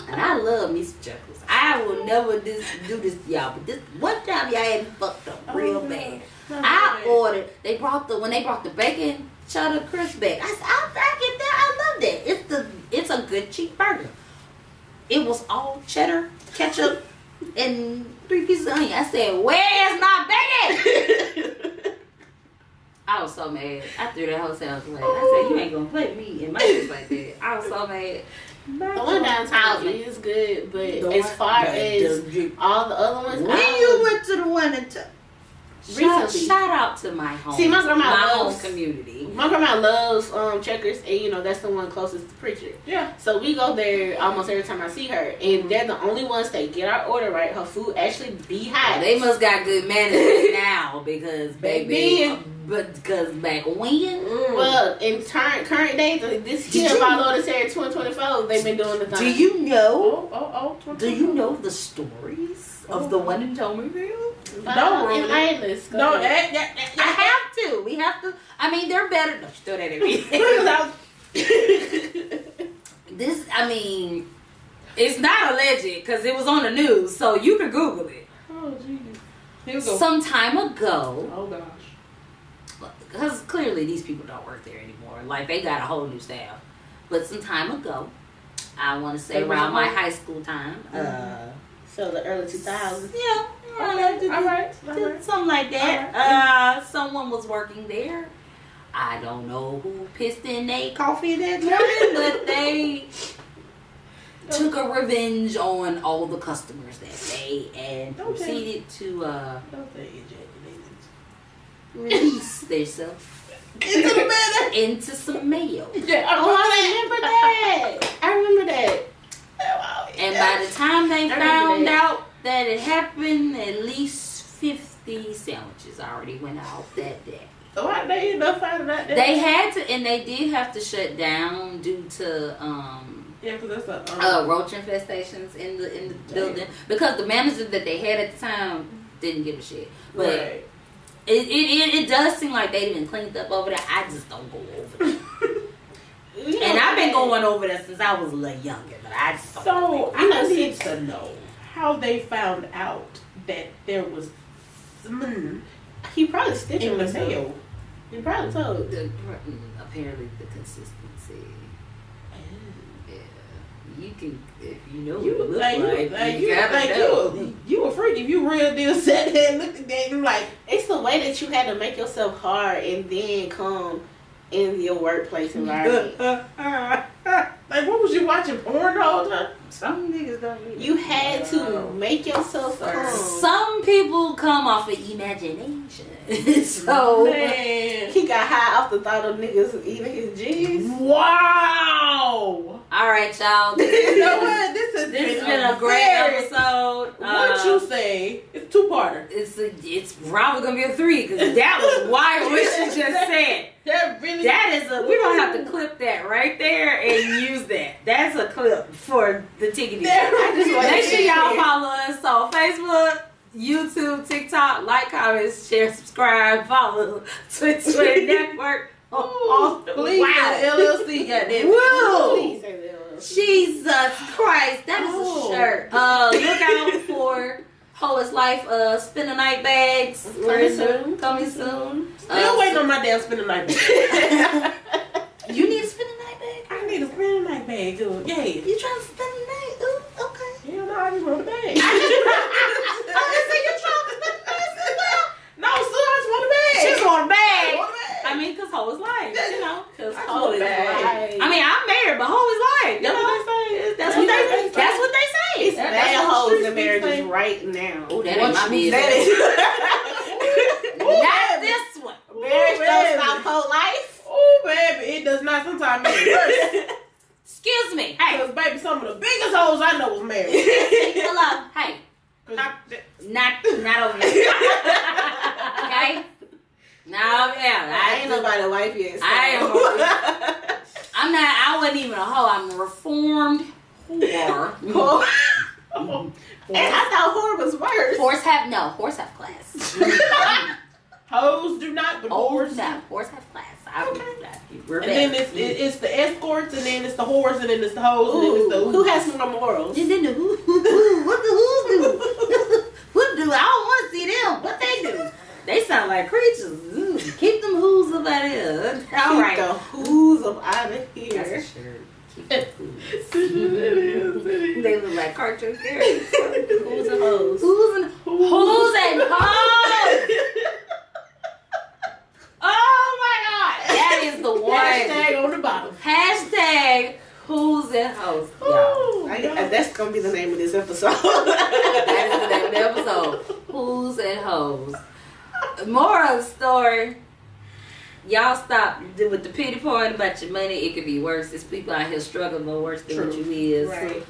I And I love me some checkers. I will never do this to y'all, but this one time y'all had me fucked up real bad. I ordered. When they brought the bacon cheddar crisp back. I said, I get that. I love that. It's a good cheap burger. It was all cheddar, ketchup, and 3 pieces of onion. I said, where's my bacon? I was so mad. I threw that whole sandwich away. I said, you ain't gonna play me in my face like that. I was so mad. The one downtown is good, but as far as all the other ones, when you went to the one in shout out to my home. See, my grandma loves community. My grandma loves Checkers, and you know that's the one closest to Preacher. Yeah. So we go there almost every time I see her, and they're the only ones that get our order right. Her food actually be hot. They must got good management now because baby. But because back when, well, in current days, this year about Lord Sarah 2024, they've been doing the thing. Do you know? Do you know the stories of the one in Tomerville? No, endless. No, I have to. We have to. I mean, they're better. No, throw that at me. This, I mean, it's not alleged because it was on the news, so you can Google it. Oh, jeez. Some time ago. Oh gosh. Because clearly these people don't work there anymore. Like, they got a whole new staff. But some time ago, I want to say around my high school time. So the early 2000s. Yeah. All right. Something like that. Someone was working there. I don't know who pissed in their coffee that morning, but they took a revenge on all the customers that day and proceeded to release themselves into some mayo. Yeah, I remember that. And by the time they found out that it happened, at least 50 sandwiches already went out that day. So how they end up finding out that? They had to, and they did have to shut down due to because that's roach infestations in the building, because the manager that they had at the time didn't give a shit. But right. It does seem like they even cleaned up over there. I just don't go over there. And I've been going over there since I was a little younger, but I just don't So I need to know how they found out that there was he probably stitched in the himself. mail. He probably told. Apparently the consistency. You can, if you know You what it you a freak if you real deal sat there and looked at that and like It's the way that you had to make yourself hard and then come in your workplace environment. like what was you watching porn the whole time? Some niggas don't really. You had to make yourself come. Some people come off of imagination. So Man. He got high off the thought of niggas eating his G's. Wow. all right, y'all. You know what? This has This has been a great episode. What you say? It's 2-parter. It's probably gonna be a 3 because that was wild. What she just said. That really. That is we're gonna have to clip that right there and use that. That's a clip for the ticket. Make sure y'all follow us on Facebook, YouTube, TikTok, like, comment, share, subscribe, follow Twitter Network. Please, LLC got that. Woo! Please say that. Jesus Christ, that is a shirt. Look out for Ho's Life, spend the night bags. Coming soon. Still waiting on my damn spend the night bag. You need to spend the night bag? I need a spend the night bag, dude. Yeah. You trying to spend the night? Ooh, okay. Hell no, I just want a bag. Oh, so you trying to spend the night as well? No, sir, I just want a bag. She just want a bag. I want a bag. I mean, because Ho is life, you know. Because I Ho want a is bag. life. I mean, I'm married, but Ho is life. That's what they say. That's what they say. That's what they say. It's That's bad what the hoes streets in be marriages saying. right now. Oh, that ain't my business. That is. Not this one. Marriage don't stop whole life. Oh, baby, it does not sometimes make it worse. Excuse me. Hey. Because, baby, some of the biggest hoes I know was married. Hello. Hey. Not over there. Okay? No, yeah. I ain't nobody wife yet. So. I wasn't even a hoe. I'm a reformed whore. And I thought whore was worse. Whores have class. Hoes do not, but whores. No, whores have class. I would do that. We're And back. then it's the escorts, and then it's the whores, and then it's the hoes, and then it's the Who has more morals? And then the who? What the who's do? What do? I don't want to see them. What they do? They sound like creatures. Ooh, keep them who's up out of here. All right. Keep the who's up out of here. That's a shirt. Keep the who's. They look like cartoon characters. Who's and hoes? Who's and hoes. Oh my God. That is the one. hashtag on the bottom. Hashtag who's and hoes. Y'all. That's gonna be the name of this episode. That is the name of the episode. Who's and hoes. Moral of the story. Y'all stop with the pity party about your money. It could be worse. There's people out here struggling more worse than what you is. Right.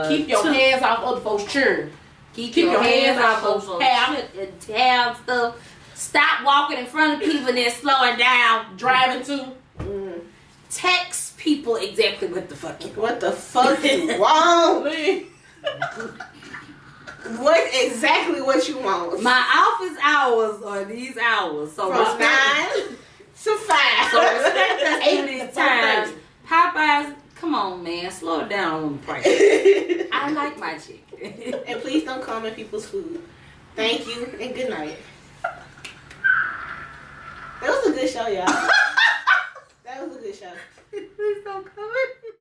Keep your hands off other folks' children. Keep your hands off folks' tab stuff. Stop walking in front of people and then slowing down. Driving too. Text people exactly what the fuck you want. What the fuck you want? What exactly what you want? My office hours are these hours. So From 9 to 5. So respect us through these times. Popeyes, come on, man, slow it down on the price. I like my chicken. And please don't comment people's food. Thank you and good night. That was a good show, y'all. That was a good show. Please don't comment.